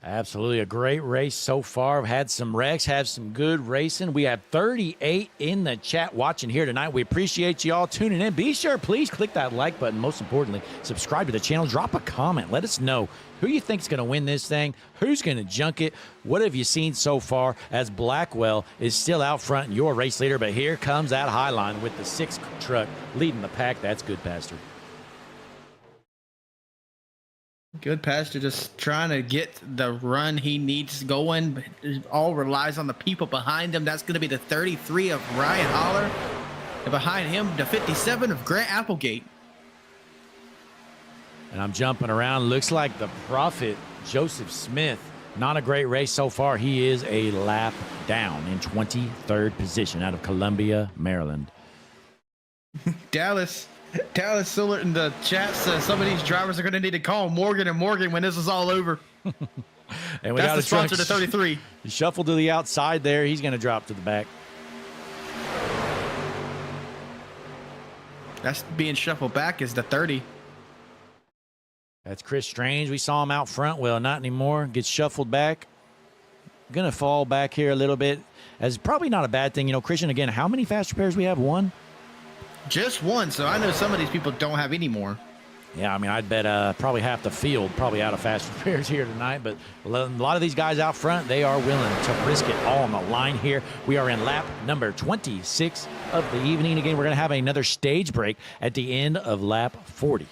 Absolutely a great race so far. We've had some wrecks, have some good racing. We have 38 in the chat watching here tonight. We appreciate you all tuning in. Be sure, please click that like button. Most importantly, subscribe to the channel. Drop a comment. Let us know who you think is going to win this thing, who's going to junk it. What have you seen so far as Blackwell is still out front, your race leader. But here comes that high line with the 6 truck leading the pack. That's Goodpasture. Goodpasture just trying to get the run he needs going, but it all relies on the people behind him. That's going to be the 33 of Ryan Holler, and behind him, the 57 of Grant Applegate. And I'm jumping around. Looks like the Prophet, Joseph Smith. Not a great race so far. He is a lap down in 23rd position out of Columbia, Maryland. Dallas Sillert in the chat says some of these drivers are going to need to call Morgan and Morgan when this is all over. And we that's got the sponsor to 33. He shuffled to the outside there. He's going to drop to the back. That's being shuffled back is the 30. That's Chris Strange. We saw him out front. Well, not anymore. Gets shuffled back. Going to fall back here a little bit. As probably not a bad thing. You know, Christian, again, how many fast repairs we have? One? Just one, so I know some of these people don't have any more. Yeah, I mean, I'd bet probably half the field probably out of fast repairs here tonight. But a lot of these guys out front, they are willing to risk it all on the line here. We are in lap number 26 of the evening. Again, we're going to have another stage break at the end of lap 40.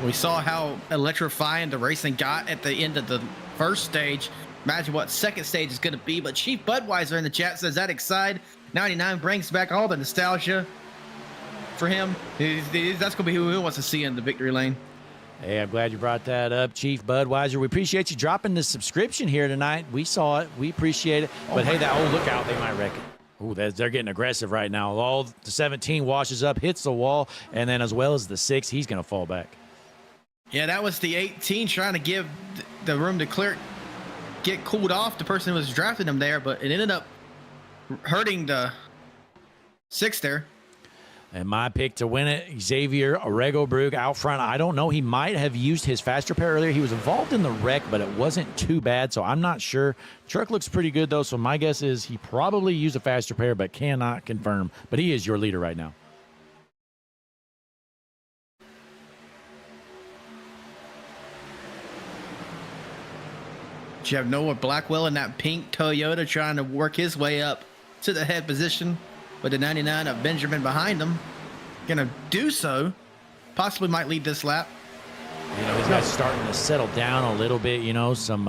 We saw how electrifying the racing got at the end of the first stage. Imagine what second stage is going to be. But Chief Budweiser in the chat says that excited 99 brings back all the nostalgia for him. That's going to be who he wants to see in the victory lane. Hey, I'm glad you brought that up, Chief Budweiser. We appreciate you dropping the subscription here tonight. We saw it. We appreciate it. But, hey, look out. They might wreck it. Ooh, they're getting aggressive right now. All the 17 washes up, hits the wall, and then as well as the 6, he's going to fall back. Yeah, that was the 18 trying to give the room to get cooled off. The person who was drafting him there, but it ended up hurting the 6 there. And my pick to win it, Xavier Regobrug out front. I don't know. He might have used his fast repair earlier. He was involved in the wreck, but it wasn't too bad, so I'm not sure. Truck looks pretty good, though, so my guess is he probably used a fast repair, but cannot confirm. But he is your leader right now. You have Noah Blackwell in that pink Toyota trying to work his way up to the head position with the 99 of Benjamin behind him. Gonna do so. Possibly might lead this lap. You know, these guys starting to settle down a little bit, you know, some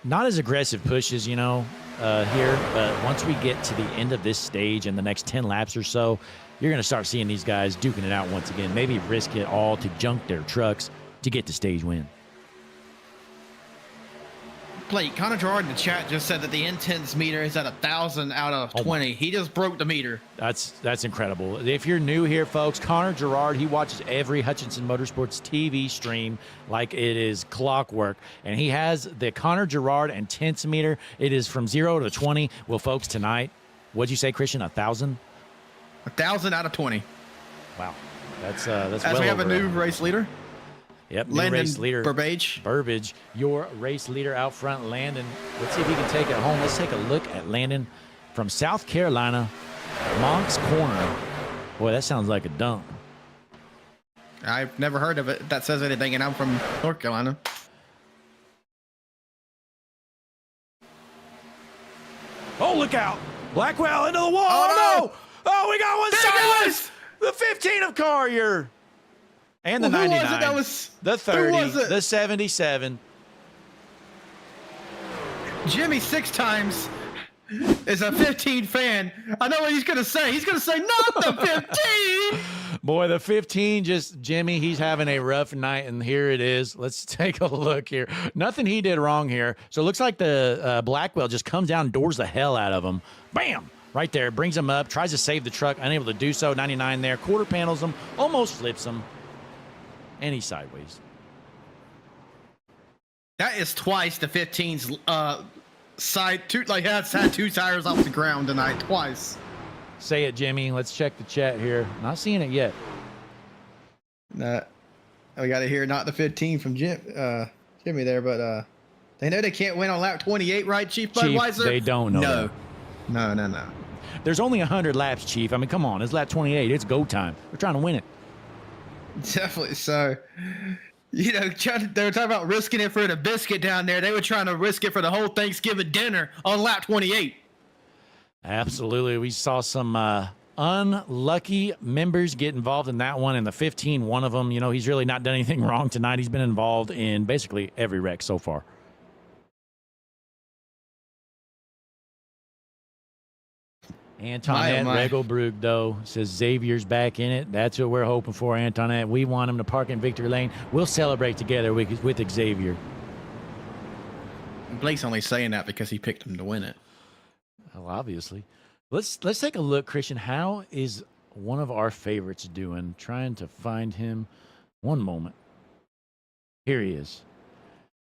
not as aggressive pushes, you know, here. But once we get to the end of this stage in the next 10 laps or so, you're going to start seeing these guys duking it out once again. Maybe risk it all to junk their trucks to get the stage win. Blake, Connor Gerard in the chat just said that the intense meter is at 1,000 out of 20. He just broke the meter. That's incredible. If you're new here, folks, Connor Gerard, he watches every Hutchinson Motorsports TV stream like it is clockwork. And he has the Connor Gerard intense meter. It is from 0 to 20. Well, folks, tonight, what'd you say, Christian, 1,000? 1,000 out of 20. Wow. That's well As we have a over new race leader. Yep, new Landon race leader. Burbage, your race leader out front, Landon. Let's see if he can take it home. Let's take a look at Landon from South Carolina, Monk's Corner. Boy, that sounds like a dump. I've never heard of it. That says anything, and I'm from North Carolina. Oh, look out. Blackwell into the wall. Oh, no. Oh, we got one There it sideways. The 15 of Carrier. And the Well, who 99. was it? That was the who 30. was it? The 77. Jimmy 6 times is a 15 fan. I know what he's going to say. He's going to say, not the 15. Boy, the 15, just Jimmy, he's having a rough night, and here it is. Let's take a look here. Nothing he did wrong here. So it looks like the Blackwell just comes down and doors the hell out of him. Bam! Right there. Brings him up. Tries to save the truck. Unable to do so. 99 there. Quarter panels him. Almost flips him. And he's sideways. That is twice the 15's side two, like that's had 2 tires off the ground tonight. Twice. Say it, Jimmy. Let's check the chat here. Not seeing it yet. We got to hear not the 15 from Jimmy there, but they know they can't win on lap 28, right, Chief Budweiser? They don't know. No. There's only 100 laps, Chief. I mean, come on. It's lap 28. It's go time. We're trying to win it. Definitely so. You know, they were talking about risking it for the biscuit down there. They were trying to risk it for the whole Thanksgiving dinner on lap 28. Absolutely. We saw some unlucky members get involved in that one. And the 15, one of them, you know, he's really not done anything wrong tonight. He's been involved in basically every wreck so far. Antoinette Regobrug, though, says Xavier's back in it. That's what we're hoping for, Antoinette. We want him to park in victory lane. We'll celebrate together with Xavier. Blake's only saying that because he picked him to win it. Well, obviously. Let's take a look, Christian. How is one of our favorites doing? Trying to find him. One moment. Here he is.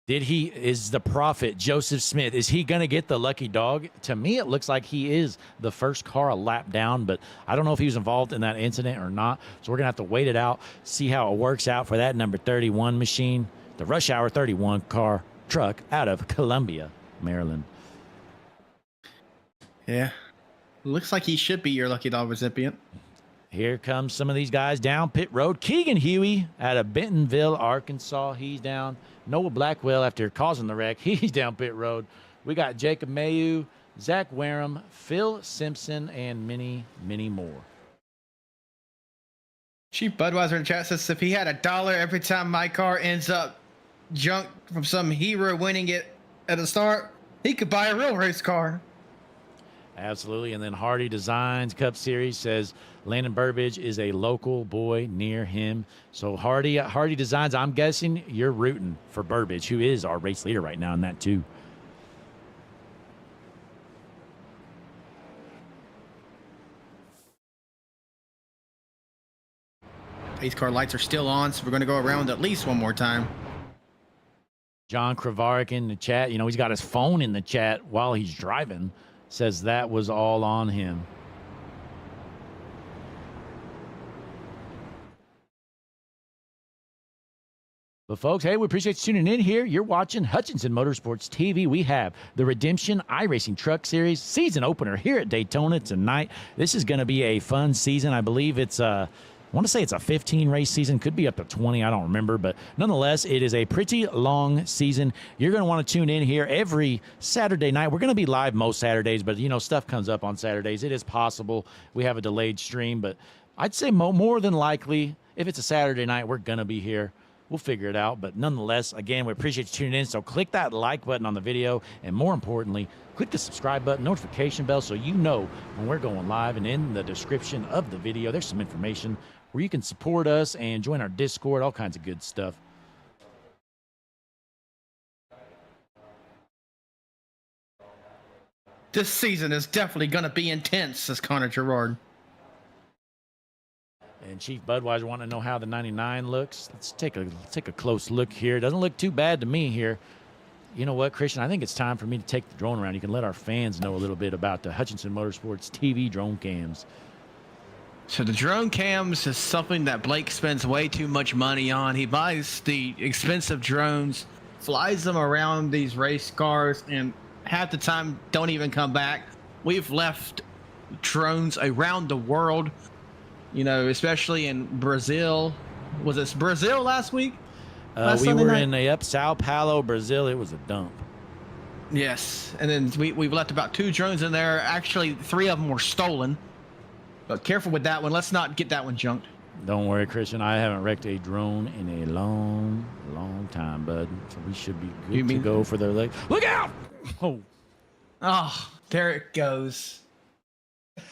Is the prophet Joseph Smith, is he going to get the lucky dog? To me, it looks like he is the first car a lap down, but I don't know if he was involved in that incident or not. So we're going to have to wait it out, see how it works out for that number 31 machine, the Rush Hour 31 truck out of Columbia, Maryland. Yeah. Looks like he should be your lucky dog recipient. Here comes some of these guys down pit road. Keegan Huey out of Bentonville, Arkansas. He's down. Noah Blackwell, after causing the wreck, he's down pit road. We got Jacob Mayu, Zach Wareham, Phil Simpson, and many, many more. Chief Budweiser in the chat says if he had $1 every time my car ends up junk from some hero winning it at the start, he could buy a real race car. Absolutely. And then Hardy Designs Cup Series says Landon Burbidge is a local boy near him. So Hardy Designs, I'm guessing you're rooting for Burbidge, who is our race leader right now in that too. Pace car lights are still on, so we're going to go around at least one more time. John Kravarik in the chat, you know, he's got his phone in the chat while he's driving, says that was all on him. But folks, hey, we appreciate you tuning in here. You're watching Hutchinson Motorsports TV. We have the Redemption iRacing Truck Series season opener here at Daytona tonight. This is going to be a fun season. I believe it's I want to say it's a 15 race season, could be up to 20, I don't remember, but nonetheless, it is a pretty long season. You're going to want to tune in here every Saturday night. We're going to be live most Saturdays, but you know, stuff comes up on Saturdays. It is possible we have a delayed stream, but I'd say more than likely, if it's a Saturday night, we're going to be here. We'll figure it out, but nonetheless, again, we appreciate you tuning in. So click that like button on the video, and more importantly, click the subscribe button, notification bell, so you know when we're going live. And in the description of the video, there's some information where you can support us and join our Discord, all kinds of good stuff. This season is definitely going to be intense, says Connor Gerard. And Chief Budweiser wanting to know how the 99 looks. Let's take a close look here. It doesn't look too bad to me here. You know what, Christian? I think it's time for me to take the drone around. You can let our fans know a little bit about the Hutchinson Motorsports TV drone cams. So the drone cams is something that Blake spends way too much money on. He buys the expensive drones, flies them around these race cars, and half the time don't even come back. We've left drones around the world, you know, especially in Brazil. Was it Brazil last week? We were in Sao Paulo, Brazil. It was a dump. Yes, and then we've left about 2 drones in there. Actually, 3 of them were stolen. But careful with that one. Let's not get that one junked. Don't worry, Christian. I haven't wrecked a drone in a long, long time, bud. So we should be good to go for their leg. Look out! Oh, there it goes.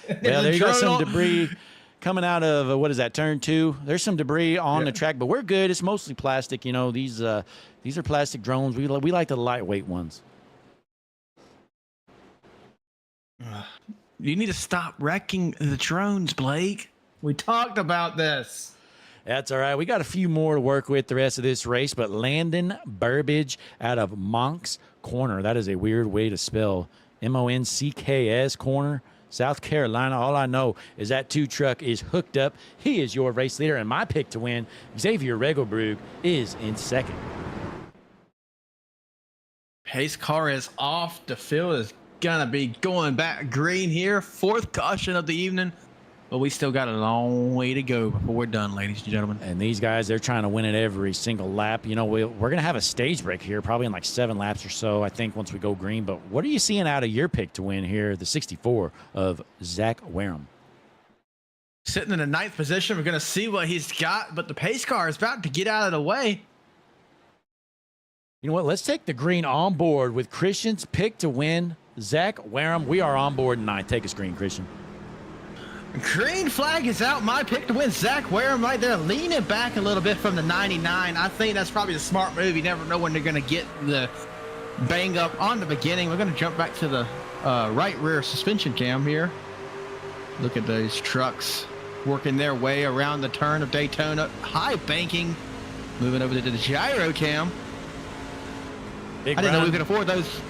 Well, there you go. Some debris coming out of, what is that, turn 2? There's some debris on the track, but we're good. It's mostly plastic. You know, these are plastic drones. We like the lightweight ones. You need to stop wrecking the drones, Blake. We talked about this. That's all right. We got a few more to work with the rest of this race, but Landon Burbidge out of Moncks Corner. That is a weird way to spell Moncks Corner, South Carolina. All I know is that 2 truck is hooked up. He is your race leader, and my pick to win, Xavier Regelbrug, is in second. Pace car is off. The field is gonna be going back green here. 4th caution of the evening, but we still got a long way to go before we're done, ladies and gentlemen. And these guys, they're trying to win it every single lap. You know, we're gonna have a stage break here, probably in like 7 laps or so, I think, once we go green. But what are you seeing out of your pick to win here, the 64 of Zach Wareham? Sitting in the 9th position, we're gonna see what he's got, but the pace car is about to get out of the way. You know what? Let's take the green on board with Christian's pick to win. Zach Wareham, we are on board tonight. Take us green, Christian. Green flag is out. My pick to win. Zach Wareham right there, leaning back a little bit from the 99. I think that's probably the smart move. You never know when they're going to get the bang up on the beginning. We're going to jump back to the right rear suspension cam here. Look at those trucks working their way around the turn of Daytona. High banking. Moving over to the gyro cam. Big I didn't know run. we could afford those.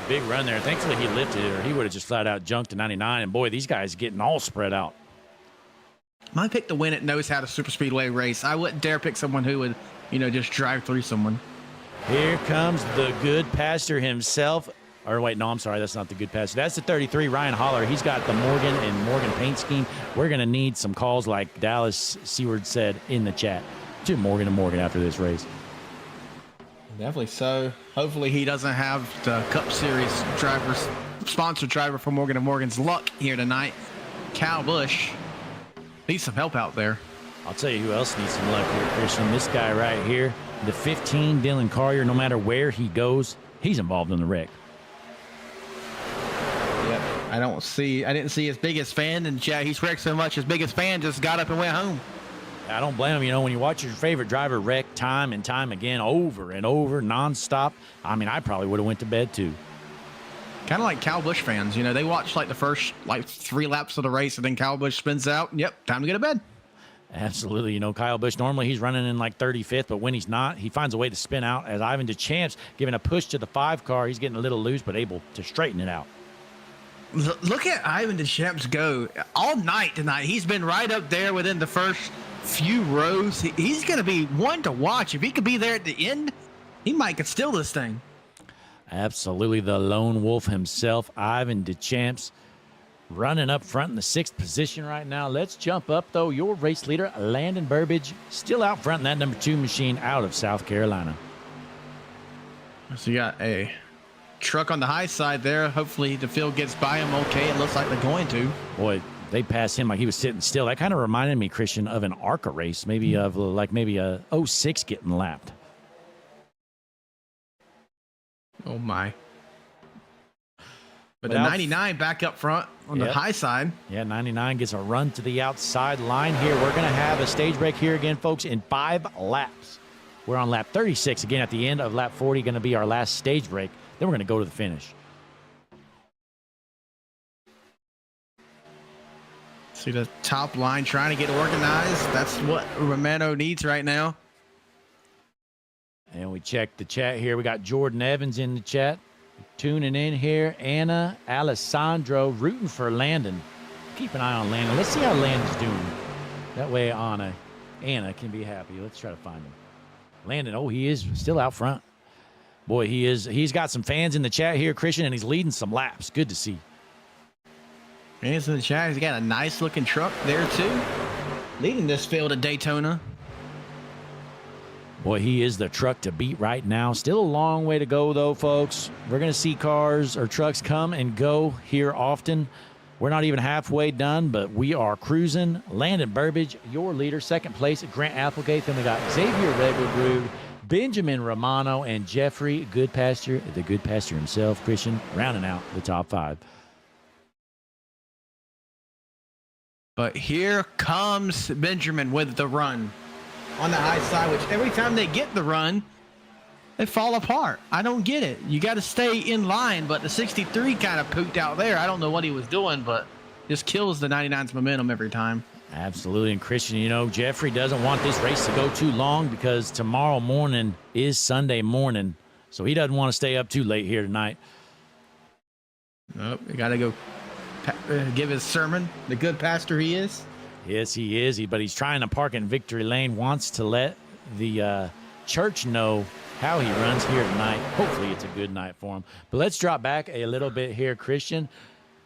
Big run there. Thankfully, he lifted it, or he would have just flat out junked to 99. And boy, these guys getting all spread out. My pick to win it knows how to super speedway race. I wouldn't dare pick someone who would, you know, just drive through someone. Here comes the good pastor himself. Or wait, no, I'm sorry. That's not the good pastor. That's the 33, Ryan Holler. He's got the Morgan and Morgan paint scheme. We're going to need some calls like Dallas Seward said in the chat to Morgan and Morgan after this race. Definitely so. Hopefully he doesn't have the Cup Series sponsored driver for Morgan & Morgan's luck here tonight. Cal Busch. Needs some help out there. I'll tell you who else needs some luck here, Christian. This guy right here, the 15, Dylan Collier, no matter where he goes, he's involved in the wreck. Yep. I didn't see his biggest fan, and he's wrecked so much, his biggest fan just got up and went home. I don't blame him. You know, when you watch your favorite driver wreck time and time again, over and over, nonstop, I mean, I probably would have went to bed too. Kind of like Kyle Busch fans. You know, they watch like the first 3 laps of the race, and then Kyle Busch spins out. Yep, time to go to bed. Absolutely. You know, Kyle Busch, normally he's running in like 35th, but when he's not, he finds a way to spin out. As Ivan DeChamps giving a push to the 5 car, he's getting a little loose, but able to straighten it out. Look at Ivan DeChamps go all night tonight. He's been right up there within the first few rows. He's going to be one to watch. If he could be there at the end, he might could steal this thing. Absolutely. The lone wolf himself, Ivan DeChamps, running up front in the 6th position right now. Let's jump up, though. Your race leader, Landon Burbage, still out front in that number 2 machine out of South Carolina. So you got a truck on the high side there. Hopefully the field gets by him okay. It looks like they're going to. Boy, they passed him like he was sitting still. That kind of reminded me, Christian, of an ARCA race, maybe of like maybe a 06 getting lapped. Oh, my. But the 99 back up front on the high side. Yeah, 99 gets a run to the outside line here. We're going to have a stage break here again, folks, in 5 laps. We're on lap 36. Again, at the end of lap 40, going to be our last stage break. Then we're going to go to the finish. See the top line trying to get organized. That's what Romano needs right now. And we check the chat here. We got Jordan Evans in the chat. Tuning in here. Anna Alessandro rooting for Landon. Keep an eye on Landon. Let's see how Landon's doing. That way Anna can be happy. Let's try to find him. Landon, oh, he is still out front. Boy, he is. He's got some fans in the chat here, Christian, and he's leading some laps. Good to see. Fans in the chat. He's got a nice looking truck there too. Leading this field at Daytona. Boy, he is the truck to beat right now. Still a long way to go, though, folks. We're going to see cars or trucks come and go here often. We're not even halfway done, but we are cruising. Landon Burbage, your leader. 2nd place, Grant Applegate. Then we got Xavier Regelbrud, Benjamin Romano, and Jeffrey Goodpasture, the Goodpasture himself, Christian, rounding out the top 5. But here comes Benjamin with the run on the high side, which every time they get the run, they fall apart. I don't get it. You got to stay in line, but the 63 kind of pooped out there. I don't know what he was doing, but just kills the 99's momentum every time. Absolutely. And Christian, you know, Jeffrey doesn't want this race to go too long because tomorrow morning is Sunday morning. So he doesn't want to stay up too late here tonight. Nope. You got to go give his sermon, the good pastor he is. Yes, he is. But he's trying to park in victory lane, wants to let the church know how he runs here tonight. Hopefully it's a good night for him. But let's drop back a little bit here, Christian.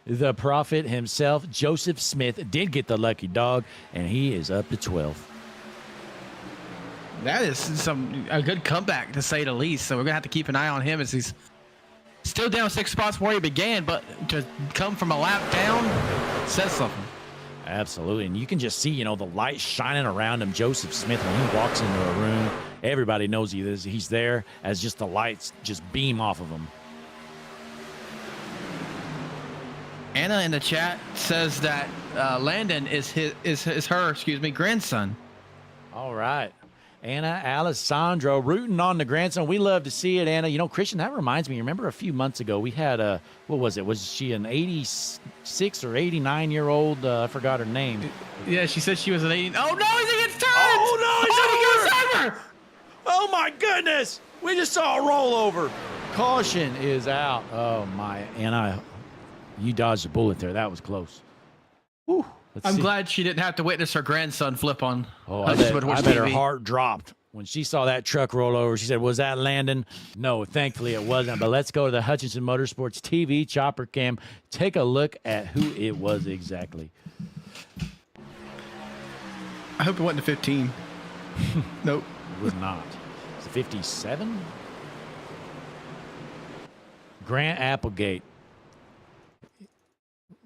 The prophet himself, Joseph Smith, did get the lucky dog, and he is up to 12. That is a good comeback, to say the least. So we're going to have to keep an eye on him as he's still down 6 spots where he began, but to come from a lap down says something. Absolutely. And you can just see, you know, the light shining around him. Joseph Smith, when he walks into a room, everybody knows he's there as just the lights just beam off of him. Anna in the chat says that Landon is her grandson. All right. Anna Alessandro rooting on the grandson. We love to see it, Anna. You know, Christian, that reminds me. Remember a few months ago we had what was it? Was she an 86 or 89-year-old? I forgot her name. Yeah, she said she was an 80. Oh no, he gets turned! Oh no, he goes over! Oh my goodness! We just saw a rollover. Caution is out. Oh my, Anna, you dodged a bullet there. That was close. Whew. I'm glad she didn't have to witness her grandson flip on. Oh, I bet her heart dropped when she saw that truck roll over. She said, was that Landon? No, thankfully it wasn't. But let's go to the Hutchinson Motorsports TV chopper cam. Take a look at who it was exactly. I hope it wasn't a 15. Nope. It was not. It's a 57? Grant Applegate.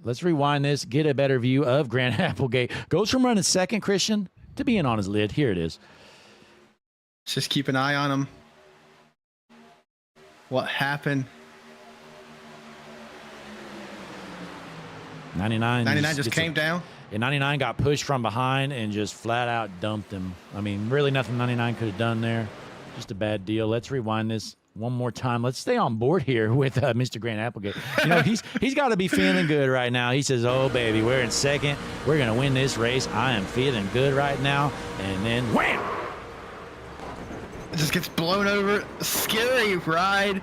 Let's rewind this, get a better view of Grant Applegate. Goes from running second, Christian, to being on his lid. Here it is. Let's just keep an eye on him. What happened? 99 just came down. And 99 got pushed from behind and just flat out dumped him. I mean, really nothing 99 could have done there. Just a bad deal. Let's rewind this one more time. Let's stay on board here with Mr. Grant Applegate. You know, he's got to be feeling good right now. He says, "Oh, baby, we're in second. We're going to win this race. I am feeling good right now." And then, wham! It just gets blown over. Scary ride.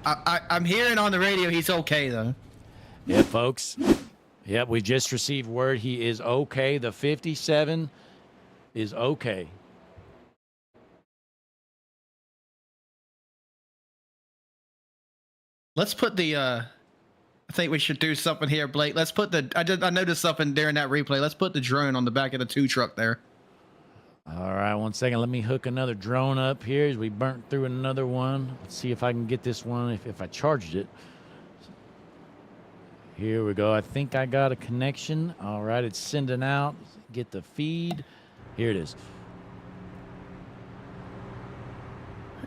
I'm hearing on the radio he's okay, though. Yeah, folks. Yep, we just received word he is okay. The 57 is okay. Let's put the I think we should do something here, Blake. Let's put the I noticed something during that replay. Let's put the drone on the back of the 2 truck there. All right, one second. Let me hook another drone up here as we burnt through another one. Let's see if I can get this one if I charged it. Here we go. I think I got a connection. All right, it's sending out. Get the feed. Here it is.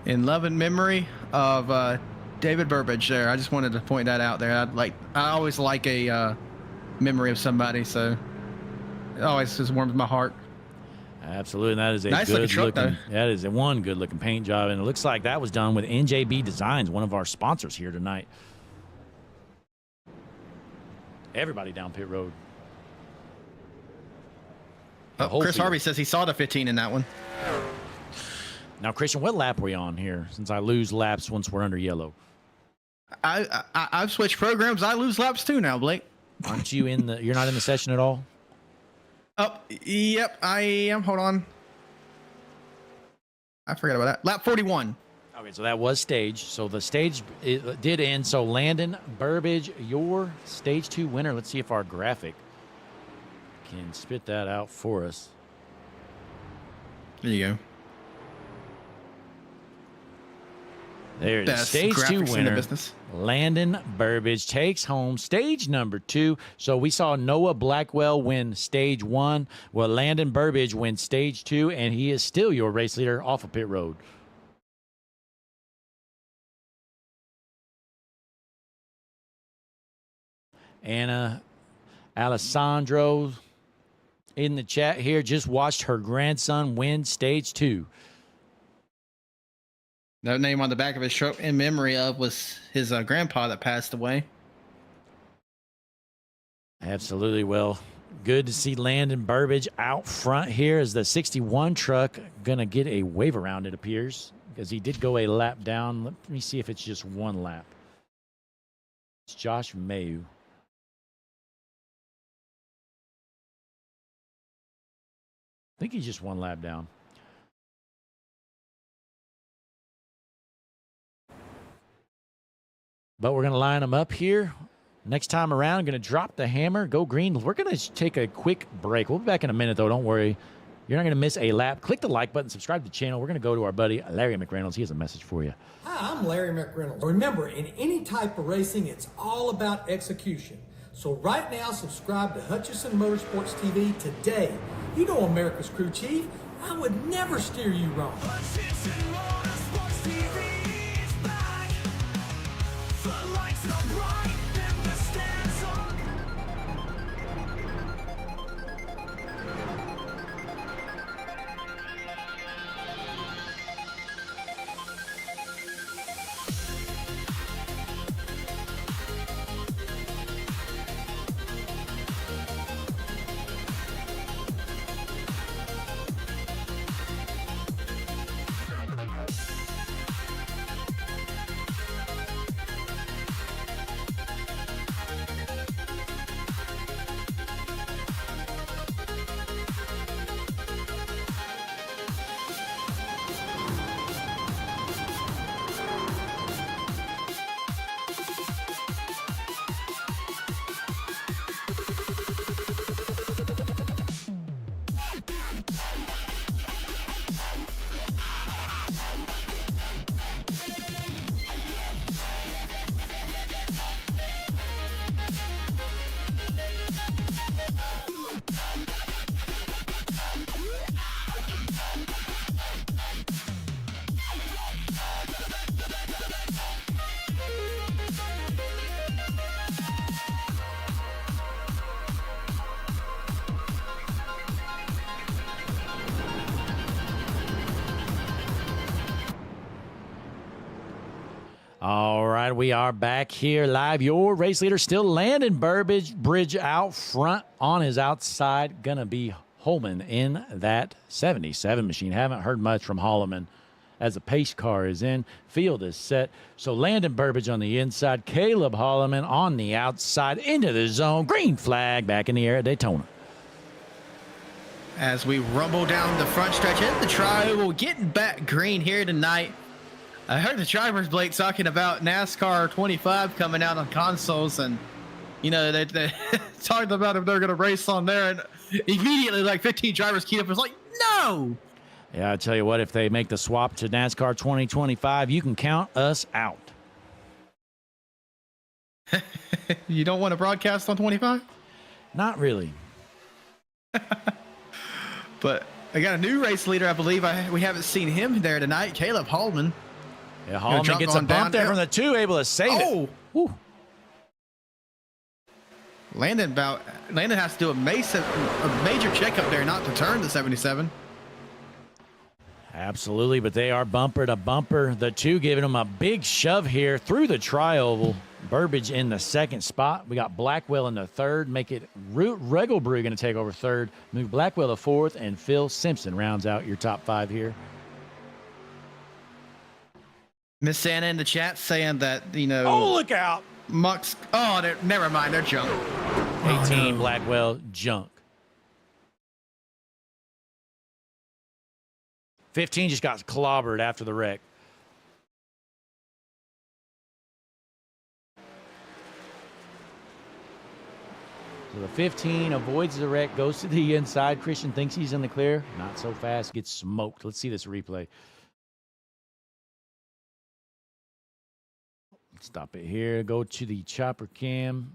In love and memory of David Burbage there. I just wanted to point that out there. I always like a memory of somebody, so it always just warms my heart. Absolutely, and that is a Nice looking truck, though. That is a one good looking paint job, and it looks like that was done with NJB Designs, one of our sponsors here tonight. Everybody down pit road. Chris Harvey says he saw the 15 in that one. Now, Christian, what lap are we on here? Since I lose laps once we're under yellow. I've switched programs. I lose laps too now, Blake. Aren't you in the? You're not in the session at all. Oh, yep, I am. Hold on. I forgot about that. Lap 41. Okay, so that was stage. So the stage did end. So Landon Burbage, your stage 2 winner. Let's see if our graphic can spit that out for us. There you go. There it is. Best Stage 2 graphics in the winner. business. Landon Burbage takes home stage number 2. So we saw Noah Blackwell win stage 1. Well, Landon Burbage wins stage 2, and he is still your race leader off of pit road. Anna Alessandro in the chat here just watched her grandson win stage 2. That name on the back of his truck in memory of was his grandpa that passed away. Absolutely. Well, good to see Landon Burbage out front here as the 61 truck going to get a wave around, it appears, because he did go a lap down. Let me see if it's just one lap. It's Josh Mayu. I think he's just one lap down. But we're going to line them up here. Next time around, going to drop the hammer, go green. We're going to take a quick break. We'll be back in a minute, though. Don't worry. You're not going to miss a lap. Click the like button, subscribe to the channel. We're going to go to our buddy, Larry McReynolds. He has a message for you. Hi, I'm Larry McReynolds. Remember, in any type of racing, it's all about execution. So right now, subscribe to Hutchison Motorsports TV today. You know America's crew chief. I would never steer you wrong. Hutchison Motorsports TV is back. The lights are bright and the stands on. All right, we are back here live. Your race leader still Landon Burbridge out front on his outside. Gonna be Holman in that 77 machine. Haven't heard much from Holloman as the pace car is in. Field is set. So Landon Burbridge on the inside, Caleb Holloman on the outside into the zone. Green flag back in the air at Daytona. As we rumble down the front stretch in the tri-oval, getting back green here tonight. I heard the drivers, Blake, talking about NASCAR 25 coming out on consoles, and they talked about if they're going to race on there, and immediately like 15 drivers keyed up. It was like, no. Yeah, I tell you what, if they make the swap to NASCAR 2025, you can count us out. You don't want to broadcast on 25? Not really. But I got a new race leader, I believe. We haven't seen him there tonight, Caleb Holman. Yeah, Holman gets a bump there from the 2, able to save it. Woo. Landon has to do a major checkup there not to turn the 77. Absolutely, but they are bumper to bumper. The 2 giving them a big shove here through the tri-oval. Burbridge in the second spot. We got Blackwell in the third. Make it Regalbrew going to take over third. Move Blackwell to fourth, and Phil Simpson rounds out your top 5 here. Miss Santa in the chat saying that, Oh, look out. Mucks. Oh, never mind. They're junk. 18, Blackwell, junk. 15 just got clobbered after the wreck. So the 15 avoids the wreck, goes to the inside. Christian thinks he's in the clear. Not so fast, gets smoked. Let's see this replay. Stop it here. Go to the chopper cam.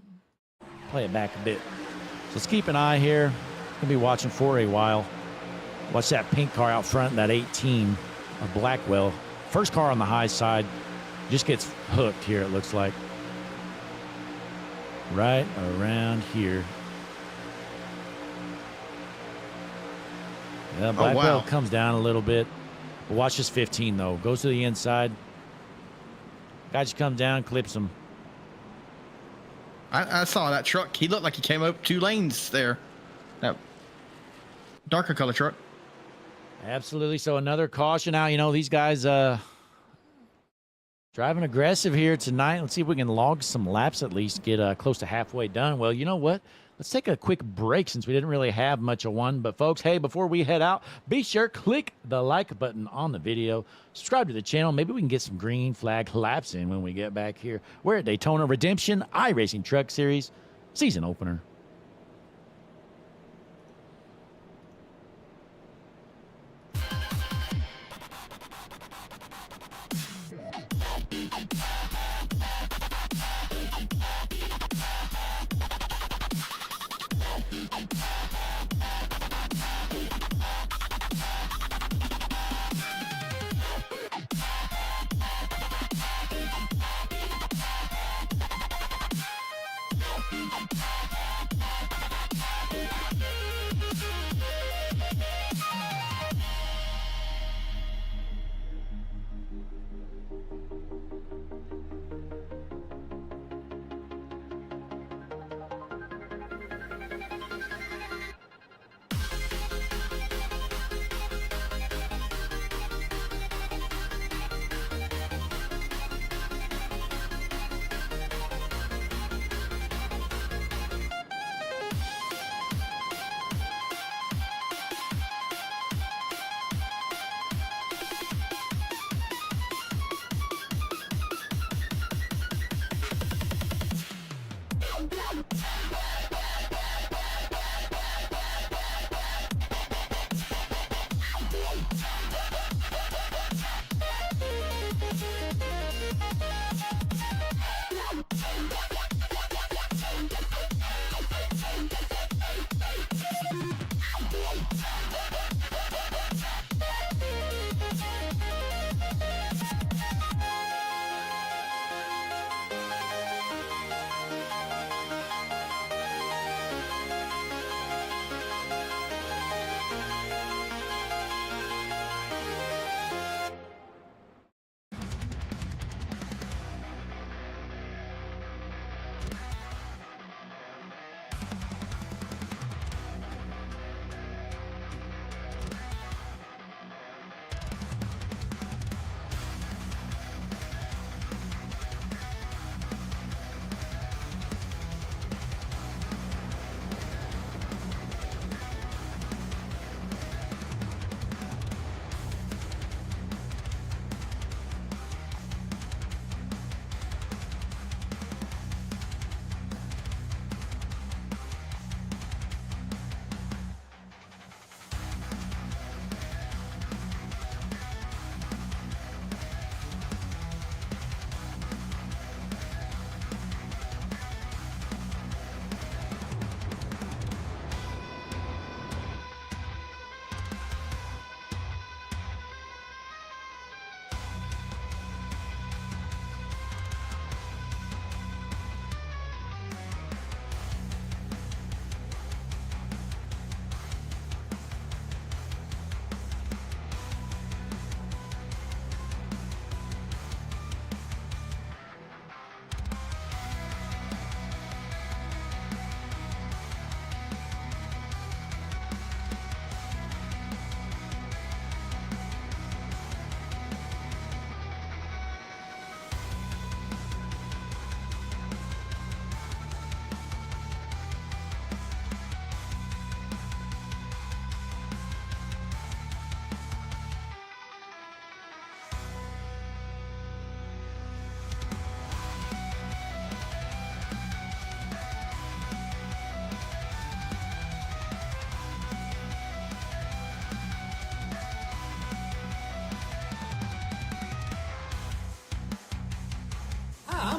Play it back a bit. So let's keep an eye here. Gonna be watching for a while. Watch that pink car out front, that 18 of Blackwell. First car on the high side. Just gets hooked here, it looks like. Right around here. Yeah, Blackwell comes down a little bit. But watch this 15, though. Goes to the inside. Guy just comes down, clips him. I saw that truck. He looked like he came up 2 lanes there. That darker color truck. Absolutely. So another caution out. These guys driving aggressive here tonight. Let's see if we can log some laps at least, get close to halfway done. Well, you know what? Let's take a quick break since we didn't really have much of one. But, folks, hey, before we head out, be sure click the like button on the video. Subscribe to the channel. Maybe we can get some green flag laps in when we get back here. We're at Daytona Redemption iRacing Truck Series season opener.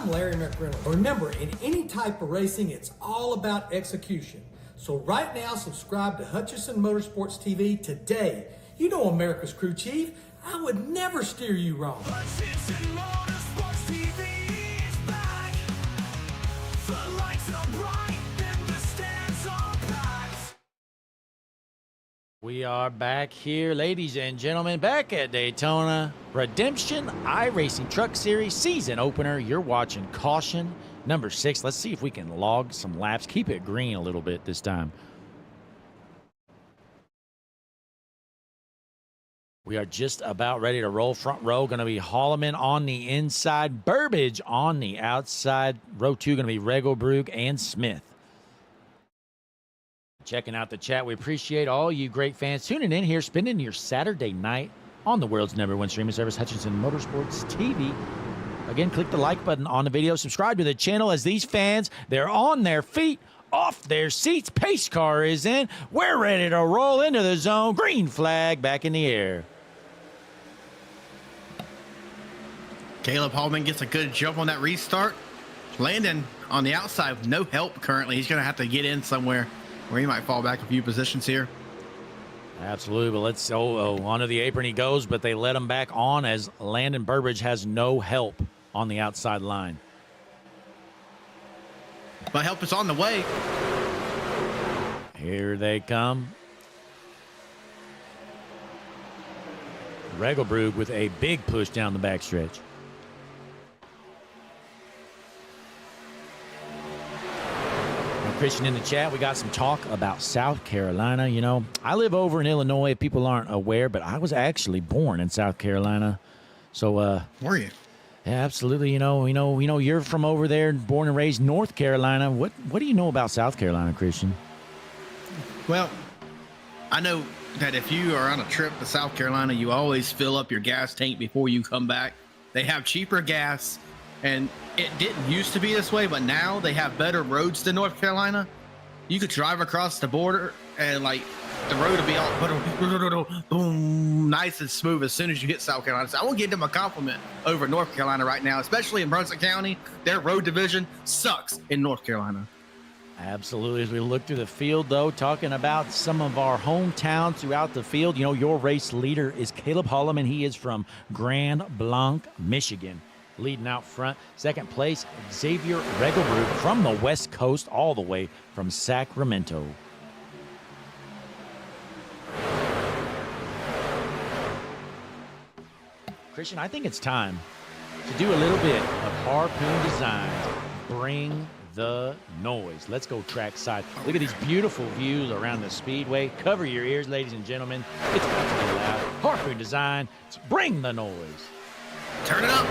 I'm Larry McReynolds. Remember, in any type of racing, it's all about execution. So right now, subscribe to Hutchison Motorsports TV today. You know America's crew chief. I would never steer you wrong. Hutchison Motorsports TV is back. The lights are bright and the stands are packed. We are back here, ladies and gentlemen, back at Daytona. Redemption iRacing Truck Series season opener. You're watching caution number 6. Let's see if we can log some laps. Keep it green a little bit this time. We are just about ready to roll. Front row going to be Holloman on the inside, Burbage on the outside. Row 2 going to be Regelbrug and Smith. Checking out the chat. We appreciate all you great fans tuning in here, spending your Saturday night on the world's #1 streaming service, Hutchison Motorsports TV. Again, click the like button on the video. Subscribe to the channel as these fans, they're on their feet, off their seats. Pace car is in. We're ready to roll into the zone. Green flag back in the air. Caleb Hallman gets a good jump on that restart. Landon on the outside with no help currently. He's going to have to get in somewhere where he might fall back a few positions here. Absolutely, but let's onto the apron he goes, but they let him back on as Landon Burbridge has no help on the outside line. But help is on the way. Here they come. Regelbrug with a big push down the backstretch. Christian in the chat, we got some talk about South Carolina. You know, I live over in Illinois. People aren't aware, but I was actually born in South Carolina. So, were you? Yeah, absolutely. You know, you're from over there, born and raised North Carolina. What do you know about South Carolina, Christian? Well, I know that if you are on a trip to South Carolina, you always fill up your gas tank before you come back. They have cheaper gas. And it didn't used to be this way, but now they have better roads than North Carolina. You could drive across the border and like the road will be all boom, nice and smooth as soon as you hit South Carolina. So I want to give them a compliment over North Carolina right now, especially in Brunswick County. Their road division sucks in North Carolina. Absolutely. As we look through the field, though, talking about some of our hometowns throughout the field, you know, your race leader is Caleb Holloman. He is from Grand Blanc, Michigan. Leading out front. Second place, Xavier Regelbrug from the West Coast, all the way from Sacramento. Christian, I think it's time to do a little bit of Harpoon Designs. Bring the noise. Let's go trackside. Look at these beautiful views around the speedway. Cover your ears, ladies and gentlemen. It's about to be loud. Harpoon Design. Bring the noise. Turn it up.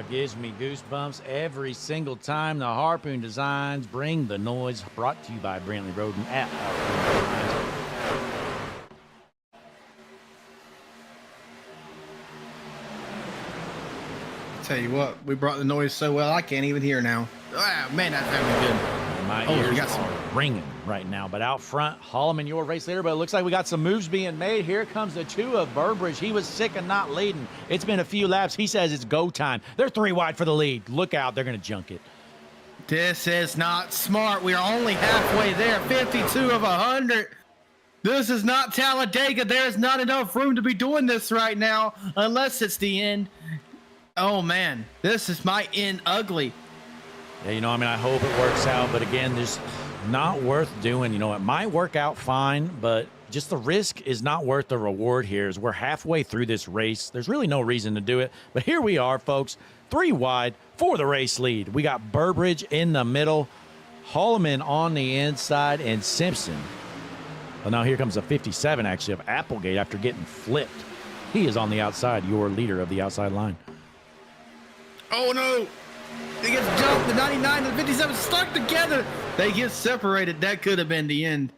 Gives me goosebumps every single time the Harpoon Designs bring the noise. Brought to you by Brantley Roden at Harpoon Designs. Tell you what, we brought the noise so well I can't even hear now. Ah, man, that's having good. My ears are ringing right now. But out front, Holloman, your race leader. But it looks like we got some moves being made. Here comes the 2 of Burbridge. He was sick of not leading. It's been a few laps. He says it's go time. They're 3 wide for the lead. Look out. They're going to junk it. This is not smart. We are only halfway there. 52 of 100. This is not Talladega. There's not enough room to be doing this right now unless it's the end. Oh, man. This is my end ugly. Yeah, you know, I mean, I hope it works out. But again, there's not worth doing. You know, it might work out fine, but just the risk is not worth the reward here. As we're halfway through this race, there's really no reason to do it. But here we are, folks, 3 wide for the race lead. We got Burbridge in the middle, Holloman on the inside, and Simpson. Well, now here comes a 57, actually, of Applegate after getting flipped. He is on the outside, your leader of the outside line. Oh, no. He gets jumped. The 99 and the 57 stuck together. They get separated. That could have been the end.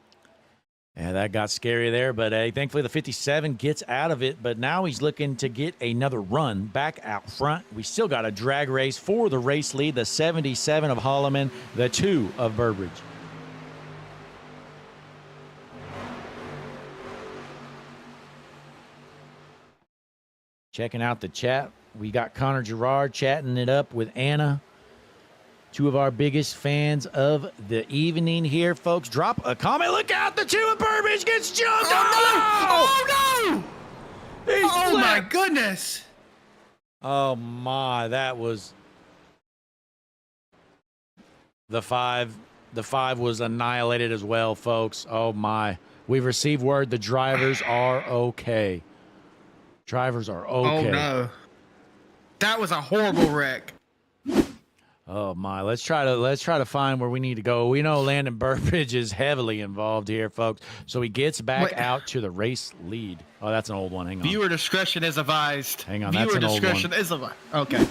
Yeah, that got scary there, but thankfully the 57 gets out of it, but now he's looking to get another run back out front. We still got a drag race for the race lead, the 77 of Holloman, the 2 of Burbridge. Checking out the chat, we got Connor Gerard chatting it up with Anna. 2 of our biggest fans of the evening here, folks. Drop a comment. Look out, the 2 of Burbridge gets jumped. Oh, no! He's Oh, my flipped. goodness. Oh, my. That was the 5. The 5 was annihilated as well, folks. Oh, my. We've received word the drivers are okay. Drivers are okay. Oh, no. That was a horrible wreck. Oh my! Let's try to find where we need to go. We know Landon Burbridge is heavily involved here, folks. So he gets back out to the race lead. Oh, that's an old one. Hang on. Viewer discretion is advised. Hang on, Viewer that's an old one. discretion is advised. Okay.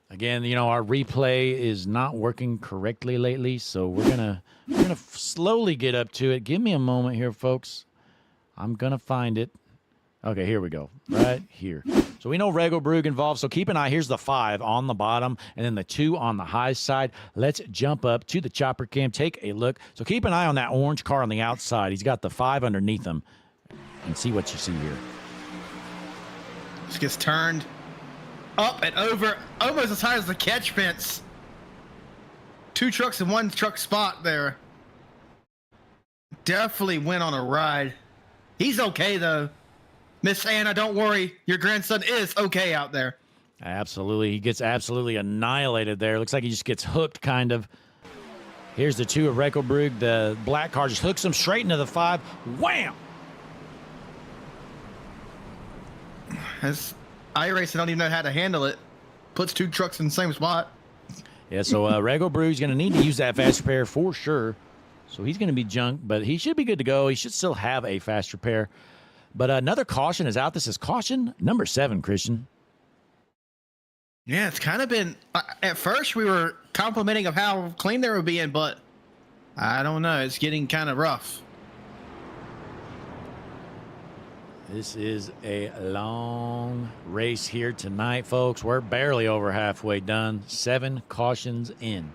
Again, you know, our replay is not working correctly lately, so we're gonna slowly get up to it. Give me a moment here, folks. I'm gonna find it. Okay, here we go. Right here. So we know Regelbrug involved, so keep an eye. Here's the 5 on the bottom, and then the 2 on the high side. Let's jump up to the chopper cam, take a look. So keep an eye on that orange car on the outside. He's got the 5 underneath him. And see what you see here. This gets turned up and over, almost as high as the catch fence. 2 trucks in 1 truck spot there. Definitely went on a ride. He's okay, though. Miss Anna, don't worry. Your grandson is okay out there. Absolutely. He gets absolutely annihilated there. Looks like he just gets hooked, kind of. Here's the 2 of Regelbrug. The black car just hooks him straight into the 5. Wham! As iRacing don't even know how to handle it. Puts 2 trucks in the same spot. Yeah, so Regelbrug's going to need to use that fast repair for sure. So he's going to be junked, but he should be good to go. He should still have a fast repair. But another caution is out. This is caution number 7, Christian. Yeah, it's kind of been... at first, we were complimenting of how clean they were being, but I don't know. It's getting kind of rough. This is a long race here tonight, folks. We're barely over halfway done. 7 cautions in.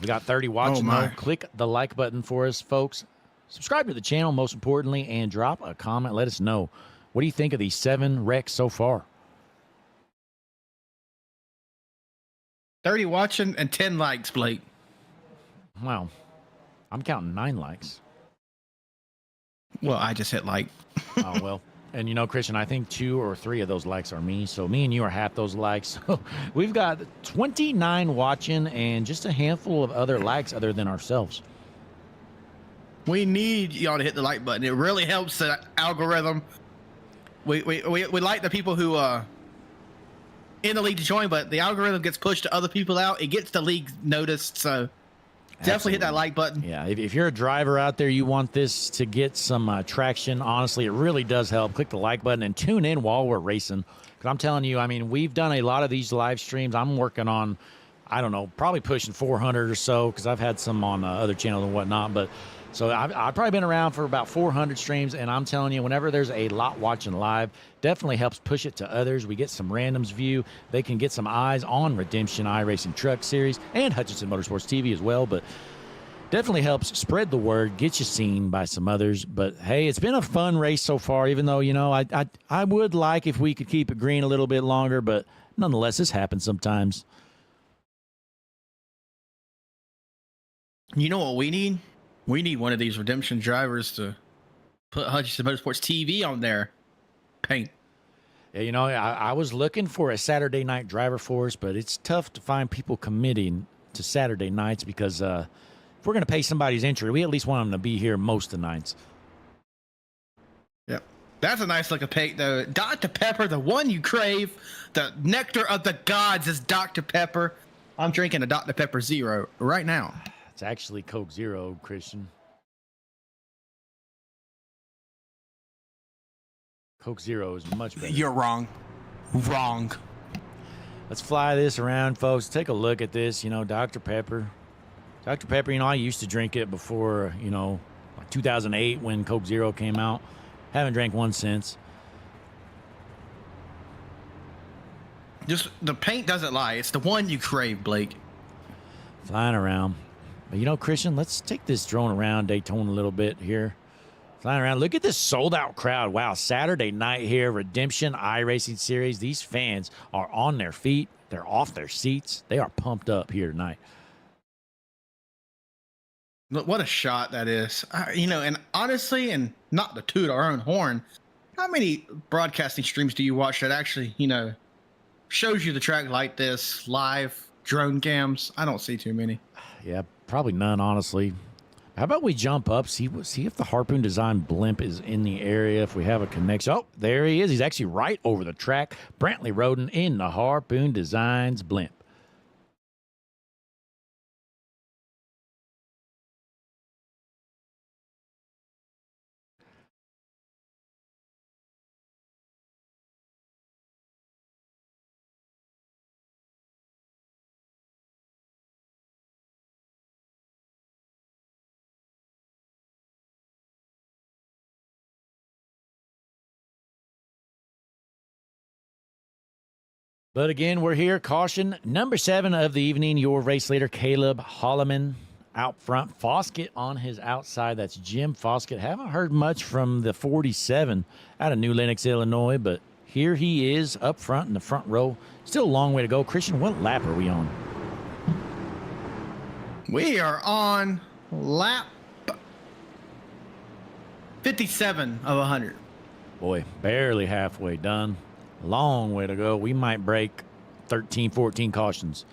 We got 30 watching, though. Click the like button for us, folks. Subscribe to the channel, most importantly, and drop a comment. Let us know. What do you think of these 7 wrecks so far? 30 watching and 10 likes, Blake. Wow. I'm counting 9 likes. Well, I just hit like. Oh, well. And, you know, Christian, I think 2 or 3 of those likes are me. So me and you are half those likes. So we've got 29 watching and just a handful of other likes other than ourselves. We need y'all to hit the like button. It really helps the algorithm. We like the people who in the league to join, but the algorithm gets pushed to other people out. It gets the league noticed. So definitely hit that like button. Yeah, if you're a driver out there, you want this to get some traction. Honestly, it really does help. Click the like button and tune in while we're racing. Because I'm telling you, I mean, we've done a lot of these live streams. I'm working on, I don't know, probably pushing 400 or so because I've had some on other channels and whatnot. But so I've probably been around for about 400 streams. And I'm telling you, whenever there's a lot watching live, definitely helps push it to others. We get some randoms view. They can get some eyes on Redemption iRacing Truck Series and Hutchinson Motorsports TV as well. But definitely helps spread the word, get you seen by some others. But hey, it's been a fun race so far, even though, you know, I would like if we could keep it green a little bit longer, but nonetheless, this happens sometimes. You know what we need? We need one of these redemption drivers to put Hutchinson Motorsports TV on their paint. Yeah, you know, I was looking for a Saturday night driver for us, but it's tough to find people committing to Saturday nights because if we're going to pay somebody's entry, we at least want them to be here most of the nights. Yep. That's a nice looking paint, though. Dr. Pepper, the one you crave. The nectar of the gods is Dr. Pepper. I'm drinking a Dr. Pepper Zero right now. It's actually Coke Zero, Christian. Coke Zero is much better. You're wrong. Wrong. Let's fly this around, folks. Take a look at this. You know, Dr. Pepper. Dr. Pepper, you know, I used to drink it before, you know, like 2008 when Coke Zero came out. Haven't drank one since. Just the paint doesn't lie. It's the one you crave, Blake. Flying around. But, you know, Christian, let's take this drone around Daytona a little bit here. Flying around. Look at this sold-out crowd. Wow, Saturday night here, Redemption iRacing Series. These fans are on their feet. They're off their seats. They are pumped up here tonight. Look, what a shot that is. You know, and honestly, and not to toot our own horn, how many broadcasting streams do you watch that actually, you know, shows you the track like this, live, drone cams? I don't see too many. Yeah, probably none, honestly. How about we jump up, see if the Harpoon Design blimp is in the area, if we have a connection. Oh, there he is. He's actually right over the track. Brantley Roden in the Harpoon Designs blimp. But again, we're here. Caution, number 7 of the evening, your race leader, Caleb Holloman, out front. Foskett on his outside. That's Jim Foskett. Haven't heard much from the 47 out of New Lenox, Illinois, but here he is up front in the front row. Still a long way to go. Christian, what lap are we on? We are on lap 57 of 100. Boy, barely halfway done. Long way to go. We might break 13, 14 cautions.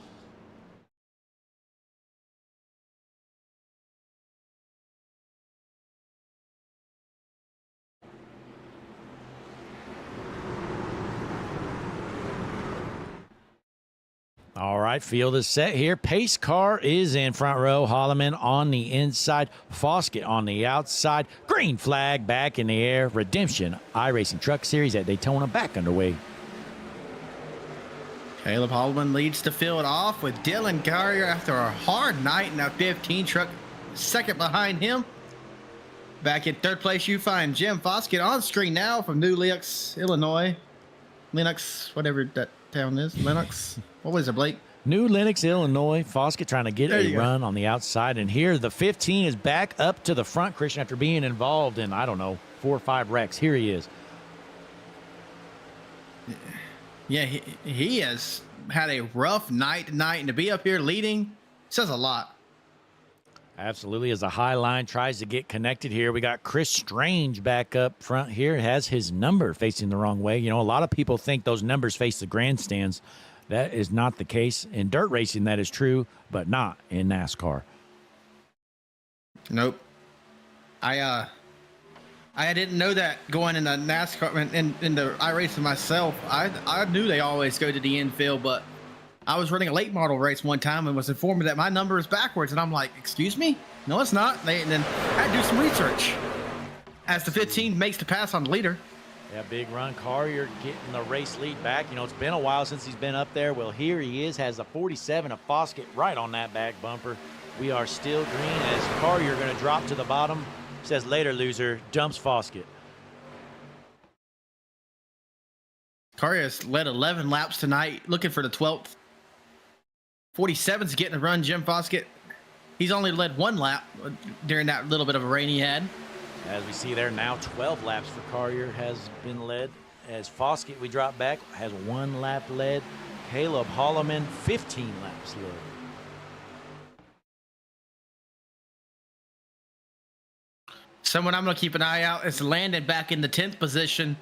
All right, field is set here. Pace car is in front row. Holloman on the inside. Foskett on the outside. Green flag back in the air. Redemption iRacing Truck Series at Daytona back underway. Caleb Holloman leads the field off with Dylan Carrier after a hard night in that 15 truck. Second behind him. Back in third place, you find Jim Foskett on screen now from New Lenox, Illinois. Lenox, whatever that town is. Lenox. What was it, Blake? New Lenox, Illinois. Foskett trying to get a run on the outside. And here the 15 is back up to the front, Christian, after being involved in, I don't know, 4 or 5 wrecks. Here he is. Yeah, he has had a rough night tonight, and to be up here leading says a lot. Absolutely. As the high line tries to get connected here, we got Chris Strange back up front here. Has his number facing the wrong way. You know, a lot of people think those numbers face the grandstands. That is not the case. In dirt racing, that is true, but not in NASCAR. Nope. I didn't know that going into NASCAR and into iRacing myself. I knew they always go to the infield, but I was running a late model race one time and was informed that my number is backwards, and I'm like, excuse me? No, it's not. And then I had to do some research as the 15 makes the pass on the leader. Yeah, big run. Carrier getting the race lead back. You know, it's been a while since he's been up there. Well, here he is, has the 47 of Foskett right on that back bumper. We are still green as Carrier going to drop to the bottom. Says later, loser, dumps Foskett. Carrier has led 11 laps tonight, looking for the 12th. 47's getting a run, Jim Foskett. He's only led 1 lap during that little bit of a rain he had. As we see there now, 12 laps for Carrier has been led. As Foskett, we drop back, has 1 lap led. Caleb Holloman, 15 laps led. Someone I'm going to keep an eye out is Landon back in the 10th position.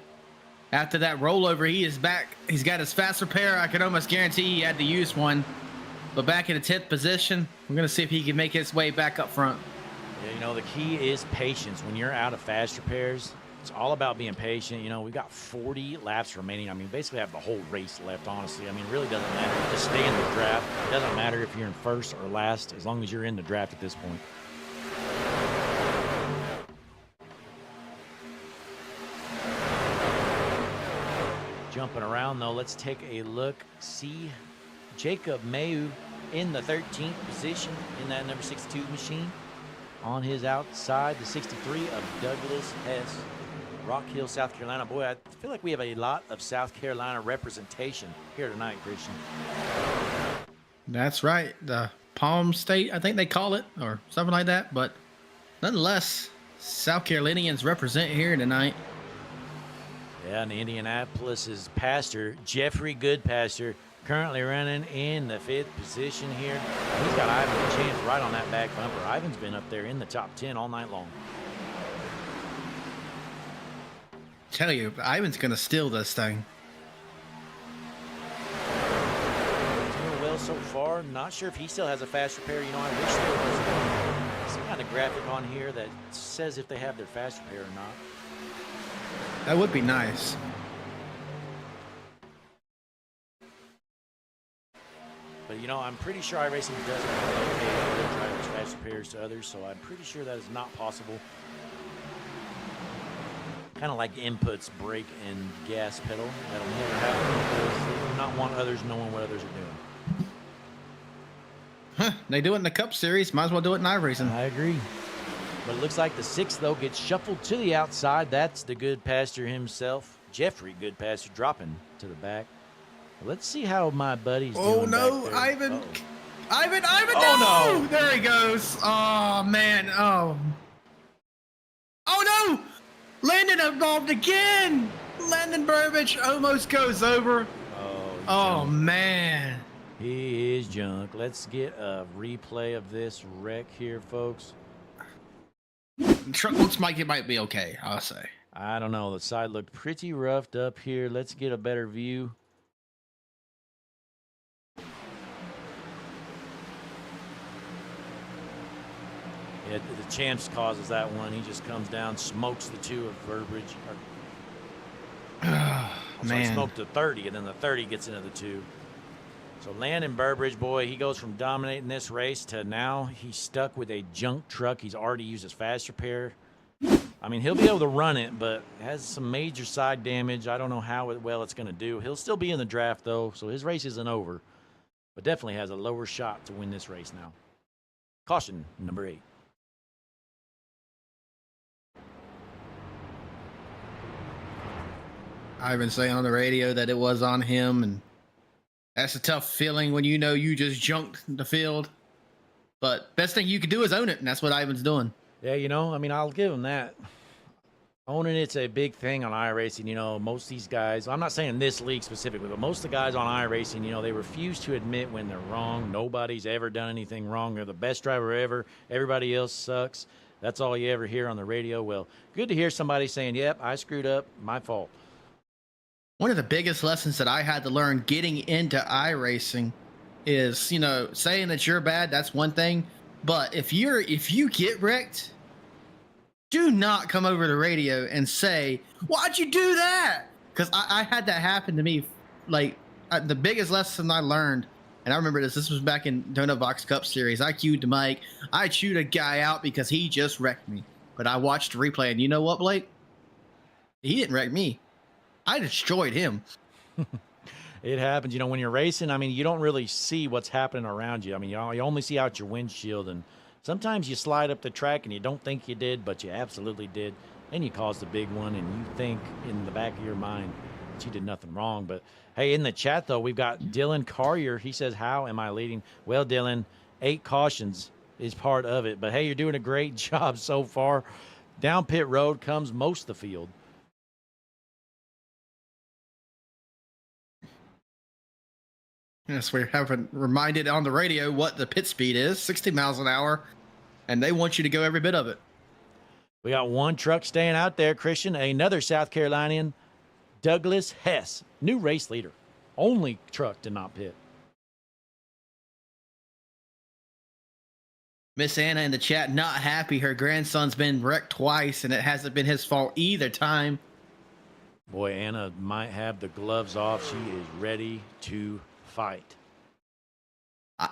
After that rollover, he is back. He's got his fast repair. I can almost guarantee he had to use one. But back in the 10th position, we're going to see if he can make his way back up front. Yeah, you know, the key is patience. When you're out of fast repairs, it's all about being patient. You know, we've got 40 laps remaining. I mean, basically have the whole race left, honestly. I mean, it really doesn't matter. Just stay in the draft. It doesn't matter if you're in first or last, as long as you're in the draft at this point. Jumping around, though, let's take a look. See Jacob Mayu in the 13th position in that number 62 machine. On his outside, the 63 of Douglas Hess, Rock Hill, South Carolina. Boy, I feel like we have a lot of South Carolina representation here tonight, Christian. That's right. The Palm State, I think they call it, or something like that. But nonetheless, South Carolinians represent here tonight. Yeah, and Indianapolis's pastor, Jeffrey Goodpasture, currently running in the 5th position here. He's got Ivan a chance right on that back bumper. Ivan's been up there in the top 10 all night long. Tell you, Ivan's going to steal this thing. Doing well so far. Not sure if he still has a fast repair. You know, I wish there was some kind of graphic on here that says if they have their fast repair or not. That would be nice. But, you know, I'm pretty sure iRacing doesn't allocate drivers fast repairs to others, so I'm pretty sure that is not possible. Kind of like inputs, brake, and gas pedal. That'll never happen because they do not want others knowing what others are doing. Huh, they do it in the Cup Series. Might as well do it in iRacing. I agree. But it looks like the 6th, though, gets shuffled to the outside. That's the Goodpasture himself, Jeffrey Goodpasture, dropping to the back. Let's see how my buddy's doing. Oh, no, back there. Ivan. Uh-oh. Ivan, Oh, no! There he goes. Oh, man. Oh. Oh, no! Landon involved again. Landon Burbage almost goes over. Oh, man. He is junk. Let's get a replay of this wreck here, folks. The truck looks like it might be okay, I'll say. I don't know. The side looked pretty roughed up here. Let's get a better view. Yeah, the Champs causes that one. He just comes down, smokes the 2 of Burbridge. He smoked the 30, and then the 30 gets into the 2. So Landon Burbridge, boy, he goes from dominating this race to now he's stuck with a junk truck. He's already used his fast repair. I mean, he'll be able to run it, but has some major side damage. I don't know how well it's going to do. He'll still be in the draft, though, so his race isn't over. But definitely has a lower shot to win this race now. Caution, number 8. Ivan saying on the radio that it was on him, and that's a tough feeling when you know you just junked the field. But best thing you could do is own it, and that's what Ivan's doing. Yeah, you know, I mean, I'll give him that. Owning it's a big thing on iRacing. You know, most of these guys, I'm not saying this league specifically, but most of the guys on iRacing, you know, they refuse to admit when they're wrong. Nobody's ever done anything wrong. They're the best driver ever. Everybody else sucks. That's all you ever hear on the radio. Well, good to hear somebody saying, yep, I screwed up, my fault. One of the biggest lessons that I had to learn getting into iRacing is, you know, saying that you're bad, that's one thing. But if you get wrecked, do not come over the radio and say, why'd you do that? Because I had that happen to me. Like, the biggest lesson I learned, and I remember this was back in Donut Box Cup Series. I queued the mic. I chewed a guy out because he just wrecked me. But I watched the replay, and you know what, Blake? He didn't wreck me. I destroyed him. It happens. You know, when you're racing, I mean, you don't really see what's happening around you. I mean, you only see out your windshield, and sometimes you slide up the track and you don't think you did, but you absolutely did, and you caused a big one, and you think in the back of your mind that you did nothing wrong. But, hey, in the chat, though, we've got Dylan Carrier. He says, how am I leading? Well, Dylan, 8 cautions is part of it. But, hey, you're doing a great job so far. Down pit road comes most of the field. Yes, we're having reminded on the radio what the pit speed is, 60 miles an hour, and they want you to go every bit of it. We got one truck staying out there, Christian, another South Carolinian, Douglas Hess, new race leader. Only truck to not pit. Miss Anna in the chat, not happy. Her grandson's been wrecked twice, and it hasn't been his fault either time. Boy, Anna might have the gloves off. She is ready to fight.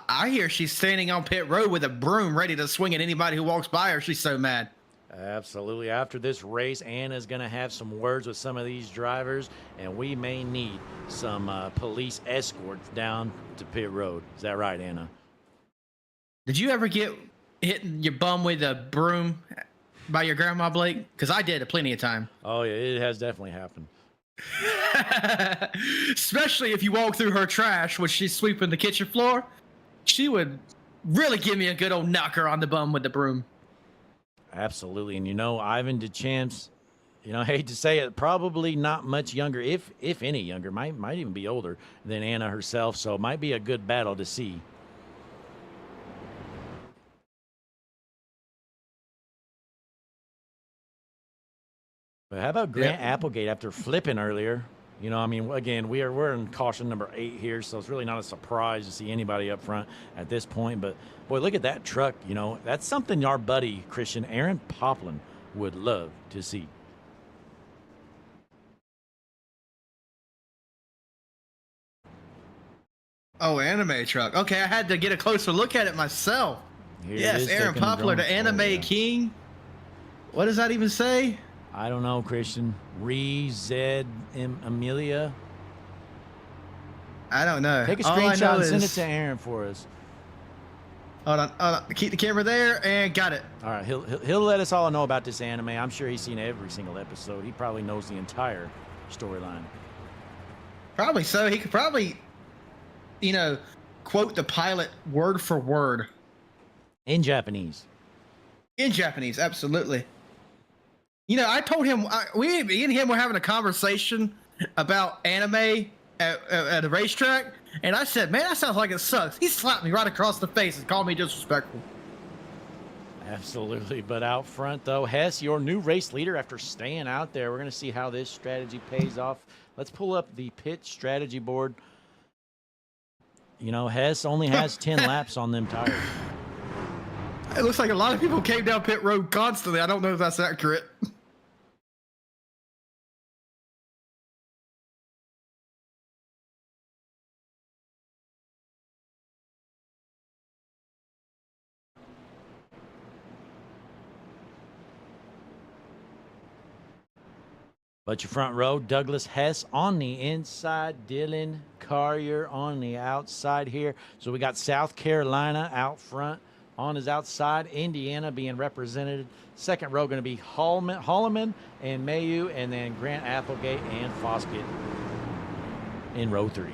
I hear she's standing on pit road with a broom ready to swing at anybody who walks by her. She's so mad. Absolutely. After this race, Anna's going to have some words with some of these drivers, and we may need some police escorts down to pit road. Is that right, Anna? Did you ever get hit in your bum with a broom by your grandma, Blake? Because I did plenty of time. Oh, yeah, it has definitely happened. Especially if you walk through her trash when she's sweeping the kitchen floor. She would really give me a good old knocker on the bum with the broom. Absolutely. And, you know, Ivan DeChamps, you know, I hate to say it, probably not much younger, if any younger, might even be older than Anna herself. So it might be a good battle to see. But how about Grant Applegate after flipping earlier? You know, I mean, again, we're in caution number 8 here, so it's really not a surprise to see anybody up front at this point. But, boy, look at that truck. You know, that's something our buddy, Christian, Aaron Poplin, would love to see. Oh, anime truck. Okay, I had to get a closer look at it myself. Here it Yes, is, Aaron taking Poplar, the drone. anime Oh, yeah. king. What does that even say? I don't know, Christian. Amelia. I don't know. Take a All I screenshot know and send it is- to Aaron for us. Hold on. Keep the camera there and got it. All right, he'll let us all know about this anime. I'm sure he's seen every single episode. He probably knows the entire storyline. Probably so. He could probably, you know, quote the pilot word for word. In Japanese. In Japanese, absolutely. You know, I told him, me and him were having a conversation about anime at a racetrack, and I said, man, that sounds like it sucks. He slapped me right across the face and called me disrespectful. Absolutely. But out front, though, Hess, your new race leader after staying out there. We're going to see how this strategy pays off. Let's pull up the pit strategy board. You know, Hess only has 10 laps on them tires. It looks like a lot of people came down pit road constantly. I don't know if that's accurate. But your front row, Douglas Hess on the inside, Dylan Carrier on the outside here. So we got South Carolina out front on his outside, Indiana being represented. Second row going to be Holloman and Mayu, and then Grant Applegate and Foskett in row 3.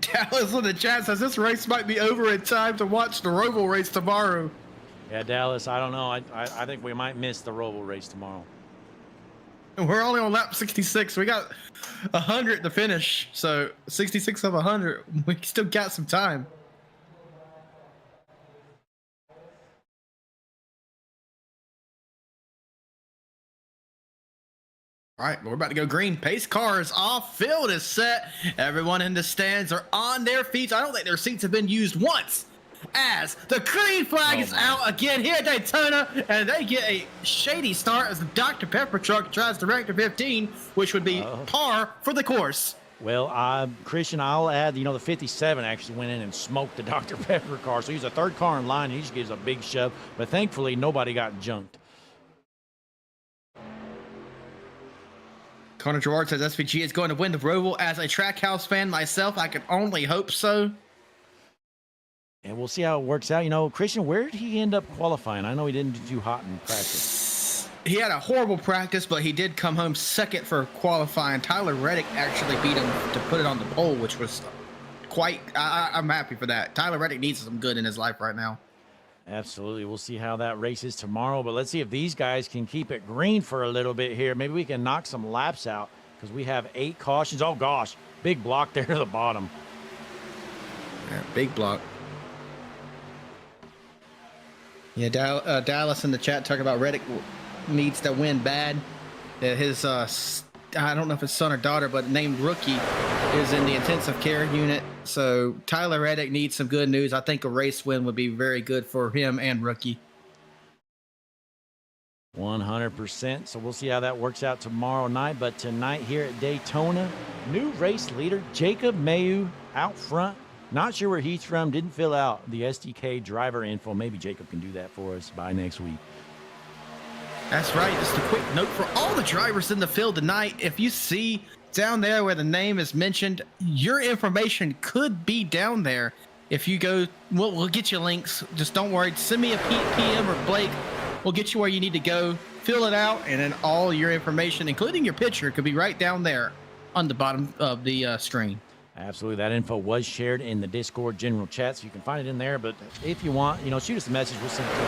Dallas in the chat says this race might be over in time to watch the Roval race tomorrow. Yeah, Dallas, I don't know. I think we might miss the Roval race tomorrow. We're only on lap 66. We got 100 to finish. So 66 of 100. We still got some time. All right, we're about to go green. Pace car is off. Field is set. Everyone in the stands are on their feet. I don't think their seats have been used once, as the green flag is out again here at Daytona, and they get a shady start as the Dr. Pepper truck tries to wreck the 15, which would be par for the course. Well, Christian, I'll add, the 57 actually went in and smoked the Dr. Pepper car. So he's a third car in line. He just gives a big shove. But thankfully, nobody got junked. Connor Gerard says SVG is going to win the Roval. As a Trackhouse fan myself, I can only hope so. And we'll see how it works out. Christian, where did he end up qualifying? I know he didn't do too hot in practice. He had a horrible practice, but he did come home second for qualifying. Tyler Reddick actually beat him to put it on the pole, which was quite... I'm happy for that. Tyler Reddick needs some good in his life right now. Absolutely. We'll see how that race is tomorrow. But let's see if these guys can keep it green for a little bit here. Maybe we can knock some laps out because we have 8 cautions. Oh, gosh. Big block there to the bottom. Yeah, big block. Yeah, Dallas in the chat talking about Reddick needs to win bad. His I don't know if his son or daughter, but named Rookie is in the intensive care unit. So Tyler Reddick needs some good news. I think a race win would be very good for him and Rookie. 100%. So we'll see how that works out tomorrow night. But tonight here at Daytona, new race leader Jacob Mayu out front. Not sure where he's from. Didn't fill out the SDK driver info. Maybe Jacob can do that for us by next week. That's right. Just a quick note for all the drivers in the field tonight. If you see down there where the name is mentioned, your information could be down there. If you go, we'll get you links. Just don't worry. Send me a PM or Blake. We'll get you where you need to go. Fill it out, and then all your information, including your picture, could be right down there on the bottom of the screen. Absolutely. That info was shared in the Discord general chat, so you can find it in there. But if you want, shoot us a message. We'll send it to you.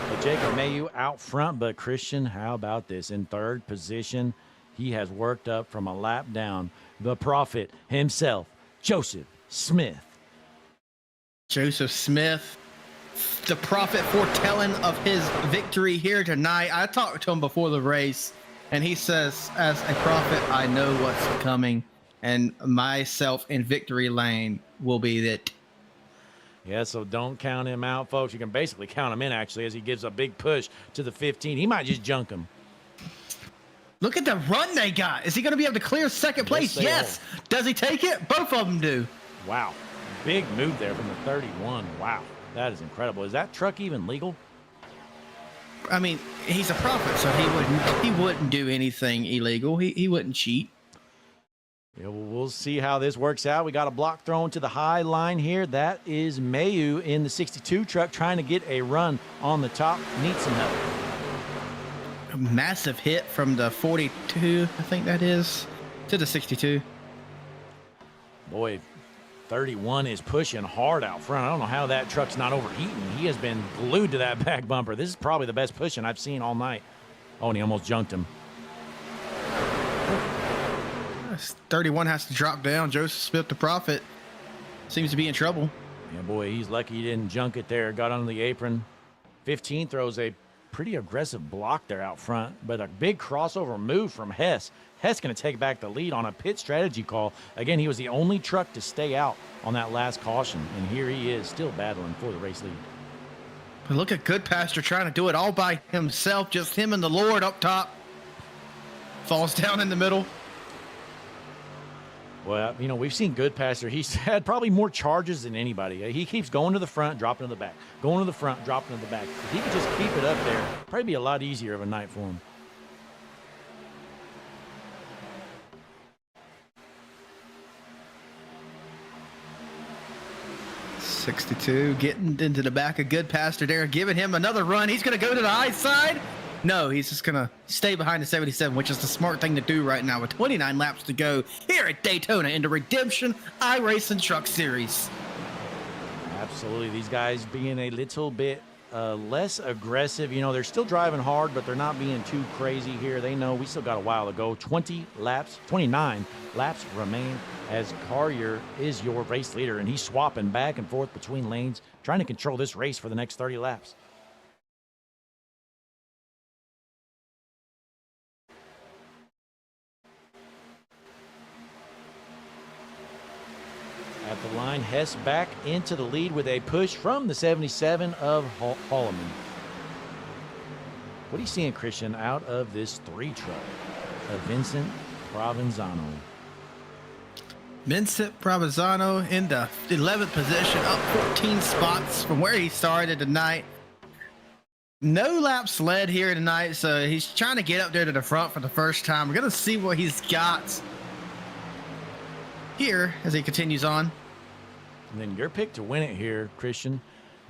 But Jacob Mayu out front. But Christian, how about this? In third position, he has worked up from a lap down. The prophet himself, Joseph Smith. Joseph Smith, the prophet foretelling of his victory here tonight. I talked to him before the race, and he says, as a prophet, I know what's coming. And myself in victory lane will be it. Yeah, so don't count him out, folks. You can basically count him in, actually, as he gives a big push to the 15. He might just junk him. Look at the run they got. Is he going to be able to clear second place? Yes. Does he take it? Both of them do. Wow. Big move there from the 31. Wow. That is incredible. Is that truck even legal? I mean, he's a prophet, so he wouldn't do anything illegal. He wouldn't cheat. Yeah, well, we'll see how this works out. We got a block thrown to the high line here. That is Mayu in the 62 truck trying to get a run on the top. Needs some help. A massive hit from the 42, I think that is, to the 62. Boy, 31 is pushing hard out front. I don't know how that truck's not overheating. He has been glued to that back bumper. This is probably the best pushing I've seen all night. Oh, and he almost junked him. 31 has to drop down. Joseph Smith, the prophet, seems to be in trouble. Yeah, boy, he's lucky he didn't junk it there. Got under the apron. 15 throws a pretty aggressive block there out front, but a big crossover move from Hess. Hess going to take back the lead on a pit strategy call. Again, he was the only truck to stay out on that last caution, and here he is still battling for the race lead. But look at Goodpaster trying to do it all by himself, just him and the Lord up top. Falls down in the middle. Well, we've seen Goodpaster. He's had probably more charges than anybody. He keeps going to the front, dropping to the back. Going to the front, dropping to the back. If he could just keep it up there, probably be a lot easier of a night for him. .62 getting into the back of Goodpaster there, giving him another run. He's going to go to the high side. No, he's just going to stay behind the 77, which is the smart thing to do right now with 29 laps to go here at Daytona in the Redemption iRacing Truck Series. Absolutely. These guys being a little bit less aggressive. They're still driving hard, but they're not being too crazy here. They know we still got a while to go. 29 laps remain as Carrier is your race leader, and he's swapping back and forth between lanes, trying to control this race for the next 30 laps. At the line, Hess back into the lead with a push from the 77 of Holloman. What are you seeing, Christian, out of this 3 truck of Vincent Provenzano? Vincent Provenzano in the 11th position, up 14 spots from where he started tonight. No laps led here tonight, so he's trying to get up there to the front for the first time. We're going to see what he's got here as he continues on. And then your pick to win it here, Christian.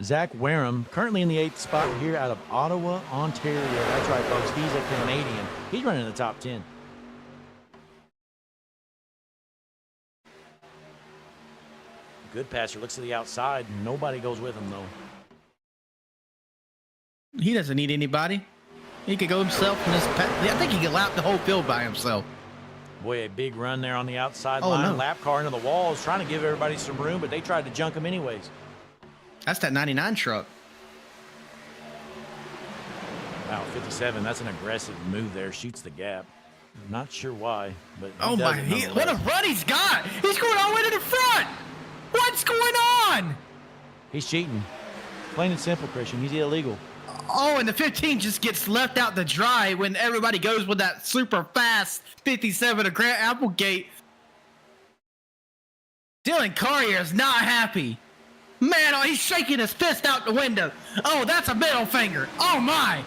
Zach Wareham, currently in the 8th spot here out of Ottawa, Ontario. That's right, folks. He's a Canadian. He's running in the top 10. Goodpaster looks to the outside. Nobody goes with him, though. He doesn't need anybody. He could go himself. I think he could lap the whole field by himself. Boy, a big run there on the outside line. No. Lap car into the walls, trying to give everybody some room, but they tried to junk him anyways. That's that 99 truck. Wow, 57. That's an aggressive move there. Shoots the gap. Not sure why, but he Oh does my! it What a nonetheless. run he's got! He's going all the way to the front. What's going on? He's cheating. Plain and simple, Christian. He's illegal. Oh, and the 15 just gets left out to dry when everybody goes with that super fast 57 of Grant Applegate. Dylan Carrier is not happy. Man, oh, he's shaking his fist out the window. Oh, that's a middle finger. Oh, my.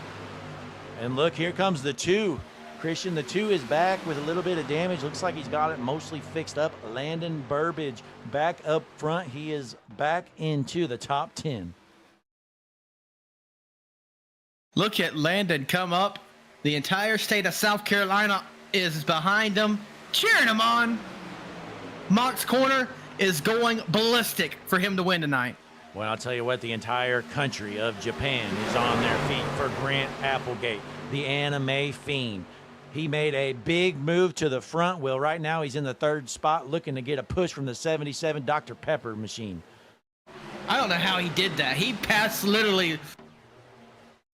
And look, here comes the 2. Christian, the 2 is back with a little bit of damage. Looks like he's got it mostly fixed up. Landon Burbage back up front. He is back into the top 10. Look at Landon come up. The entire state of South Carolina is behind him, cheering him on. Mock's Corner is going ballistic for him to win tonight. Well, I'll tell you what, the entire country of Japan is on their feet for Grant Applegate, the anime fiend. He made a big move to the front. Well, right now he's in the 3rd spot looking to get a push from the 77 Dr. Pepper machine. I don't know how he did that. He passed literally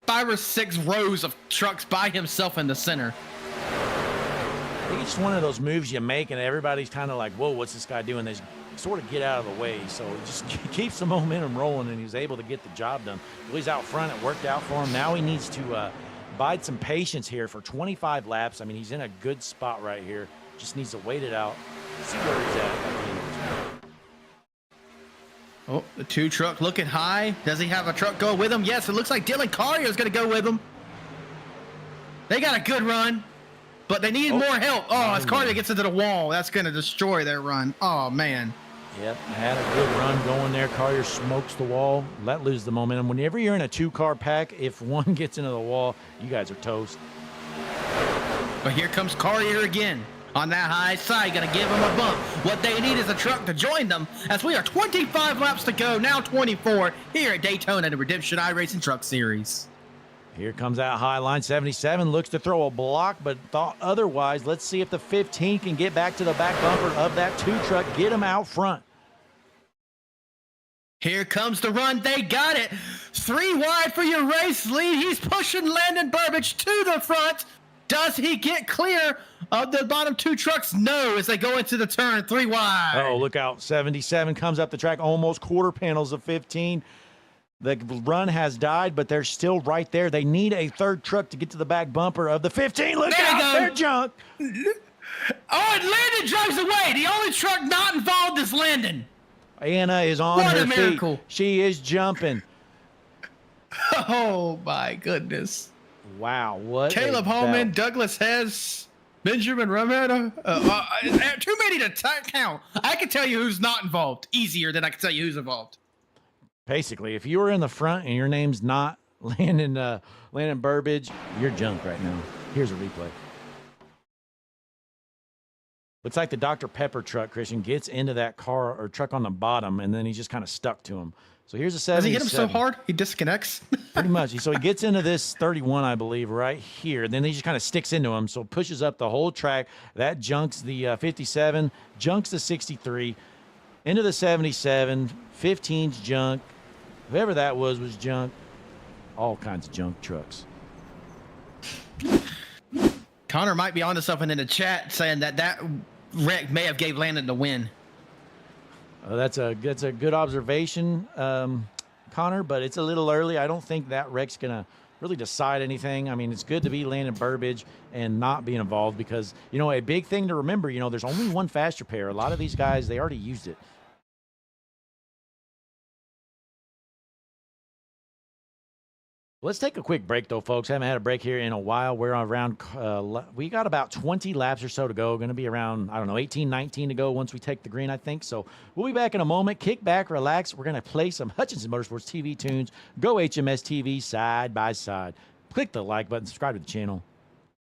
5 or 6 rows of trucks by himself in the center. I think it's one of those moves you make and everybody's kind of like, whoa, what's this guy doing? They sort of get out of the way. So he just keeps the momentum rolling and he's able to get the job done. Well, he's out front. It worked out for him. Now he needs to bide some patience here for 25 laps. I mean, he's in a good spot right here. Just needs to wait it out, see where he's at. Oh, the 2 truck looking high. Does he have a truck go with him? Yes, it looks like Dylan Carrier is going to go with him. They got a good run, but they need more help. Oh, as Carrier gets into the wall, that's going to destroy their run. Oh, man. Yep, had a good run going there. Carrier smokes the wall, let loose the momentum. Whenever you're in a 2-car pack, if one gets into the wall, you guys are toast. But here comes Carrier again. On that high side, gonna give him a bump. What they need is a truck to join them, as we are 25 laps to go, now 24, here at Daytona, the Redemption iRacing Truck Series. Here comes that high line. 77 looks to throw a block, but thought otherwise. Let's see if the 15 can get back to the back bumper of that 2 truck, get him out front. Here comes the run. They got it. 3 wide for your race lead. He's pushing Landon Burbage to the front. Does he get clear of the bottom 2 trucks? No, as they go into the turn. 3 wide. Oh, look out. 77 comes up the track, almost quarter panels of 15. The run has died, but they're still right there. They need a 3rd truck to get to the back bumper of the 15. Look There you out, go. they're junk. Oh, and Landon drives away. The only truck not involved is Landon. Anna is on What her a miracle. feet. She is jumping. Oh, my goodness. Wow, what Caleb a Holman, bout. Douglas Hess, Benjamin Romero. Too many to count. I can tell you who's not involved easier than I can tell you who's involved. Basically, if you were in the front and your name's not Landon Burbage, you're junk right now. Here's a replay. Looks like the Dr. Pepper truck, Christian, gets into that car or truck on the bottom, and then he just kind of stuck to him. So here's a 77. Does he hit him so hard he disconnects? Pretty much. So he gets into this 31, I believe, right here. Then he just kind of sticks into him, so pushes up the whole track. That junks the 57, junks the 63, into the 77, 15's junk. Whoever that was junk. All kinds of junk trucks. Connor might be onto something in the chat saying that wreck may have gave Landon the win. That's a good observation, Connor, but it's a little early. I don't think that wreck's going to really decide anything. I mean, it's good to be Landon Burbage and not being involved because, you know, a big thing to remember, you know, there's only one fast repair. A lot of these guys, they already used it. Let's take a quick break, though, folks. Haven't had a break here in a while. We're around, we got about 20 laps or so to go. Going to be around, I don't know, 18, 19 to go once we take the green, I think. So we'll be back in a moment. Kick back, relax. We're going to play some Hutchinson Motorsports TV tunes. Go HMS TV side by side. Click the like button, subscribe to the channel.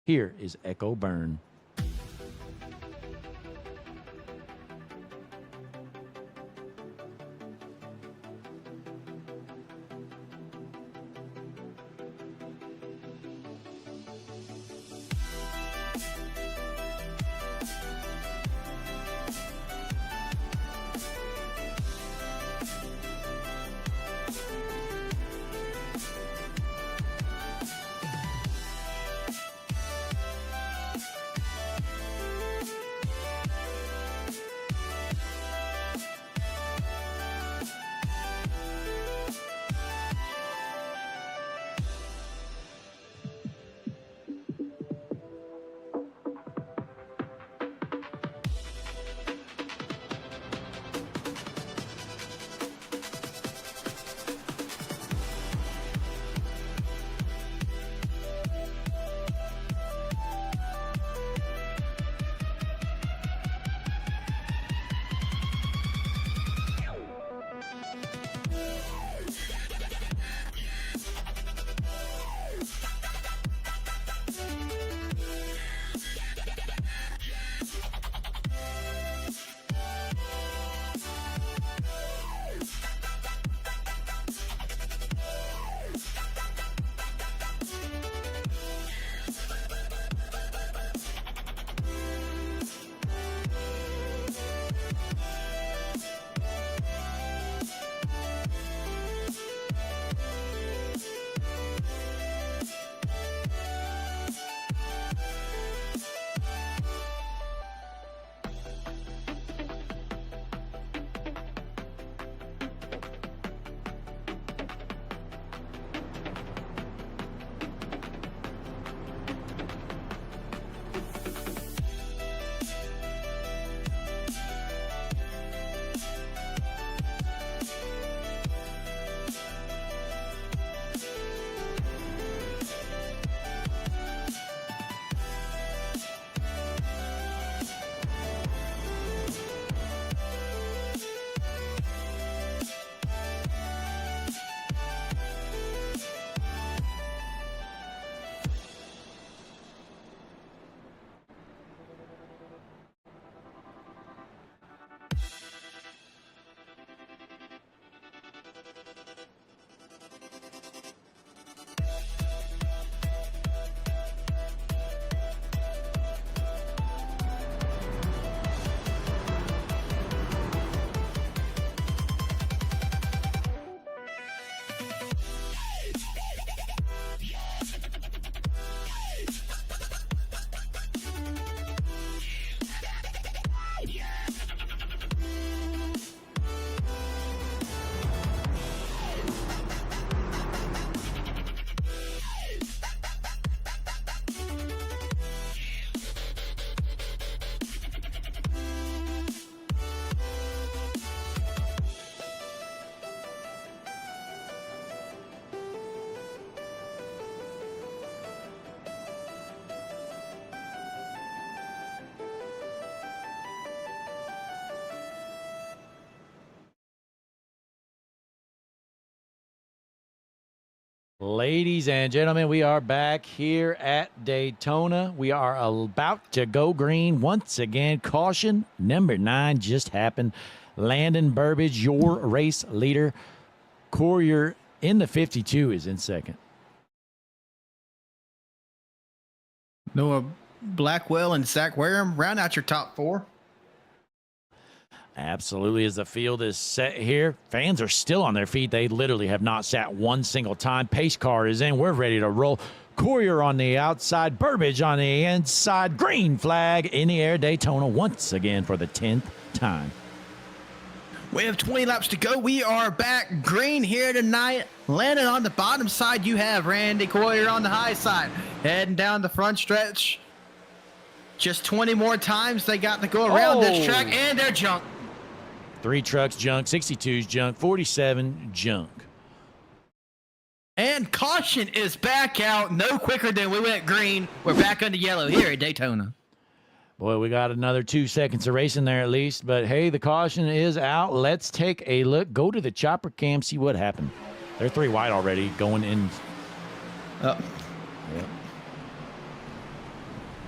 Here is Echo Burn. Ladies and gentlemen, we are back here at Daytona. We are about to go green once again. Caution number 9 just happened. Landon Burbage, your race leader. Courier in the 52 is in second. Noah Blackwell and Zach Wareham round out your top 4. Absolutely, as the field is set here, fans are still on their feet. They literally have not sat one single time. Pace car is in. We're ready to roll. Courier on the outside, Burbage on the inside. Green flag in the air. Daytona once again for the 10th time. We have 20 laps to go. We are back green here tonight. Landing on the bottom side, you have Randy Courier on the high side. Heading down the front stretch. Just 20 more times they got to go around this track, and they're junk. 3 trucks junk, 62's junk, 47 junk. And caution is back out. No quicker than we went green. We're back under yellow here at Daytona. Boy, we got another 2 seconds of racing there at least. But, hey, the caution is out. Let's take a look. Go to the chopper cam, see what happened. They're 3 wide already going in. Yep.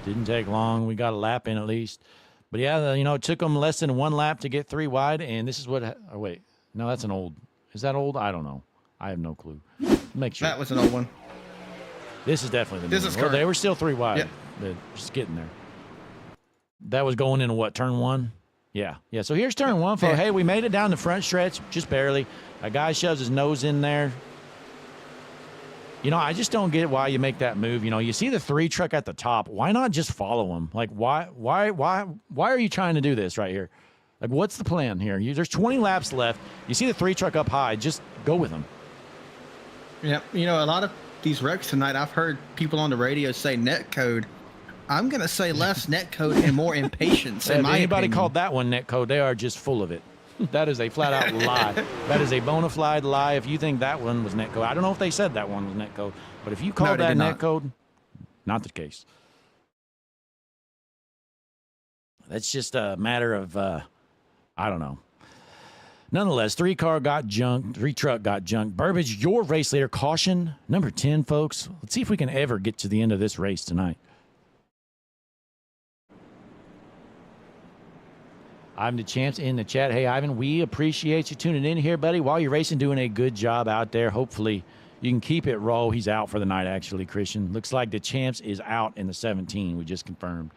Didn't take long. We got a lap in at least. But, yeah, you know, it took them less than 1 lap to get 3 wide. And this is what – oh, wait. No, that's an old – is that old? I don't know. I have no clue. Make sure. That was an old one. This is definitely the new This is one. Well, correct. they were still 3 wide. Yep. But just getting there. That was going into what, turn 1? Yeah. Yeah, so here's turn 1. Yeah. Hey, we made it down the front stretch, just barely. A guy shoves his nose in there. You know, I just don't get why you make that move. You know, you see the 3 truck at the top. Why not just follow him? Like, why are you trying to do this right here? Like, what's the plan here? There's 20 laps left. You see the 3 truck up high. Just go with him. Yeah, you know, a lot of these wrecks tonight, I've heard people on the radio say net code. I'm going to say less net code and more impatience, in If my anybody opinion. called that one net code, they are just full of it. That is a flat-out lie. That is a bona fide lie if you think that one was net code. I don't know if they said that one was net code, but if you called they that did net not. code, not the case. That's just a matter of, I don't know. Nonetheless, 3 car got junked, 3 truck got junked. Burbage, your race leader. Caution number 10, folks. Let's see if we can ever get to the end of this race tonight. Ivan the Champs in the chat. Hey, Ivan, we appreciate you tuning in here, buddy. While you're racing, doing a good job out there. Hopefully, you can keep it raw. He's out for the night, actually, Christian. Looks like the Champs is out in the 17. We just confirmed.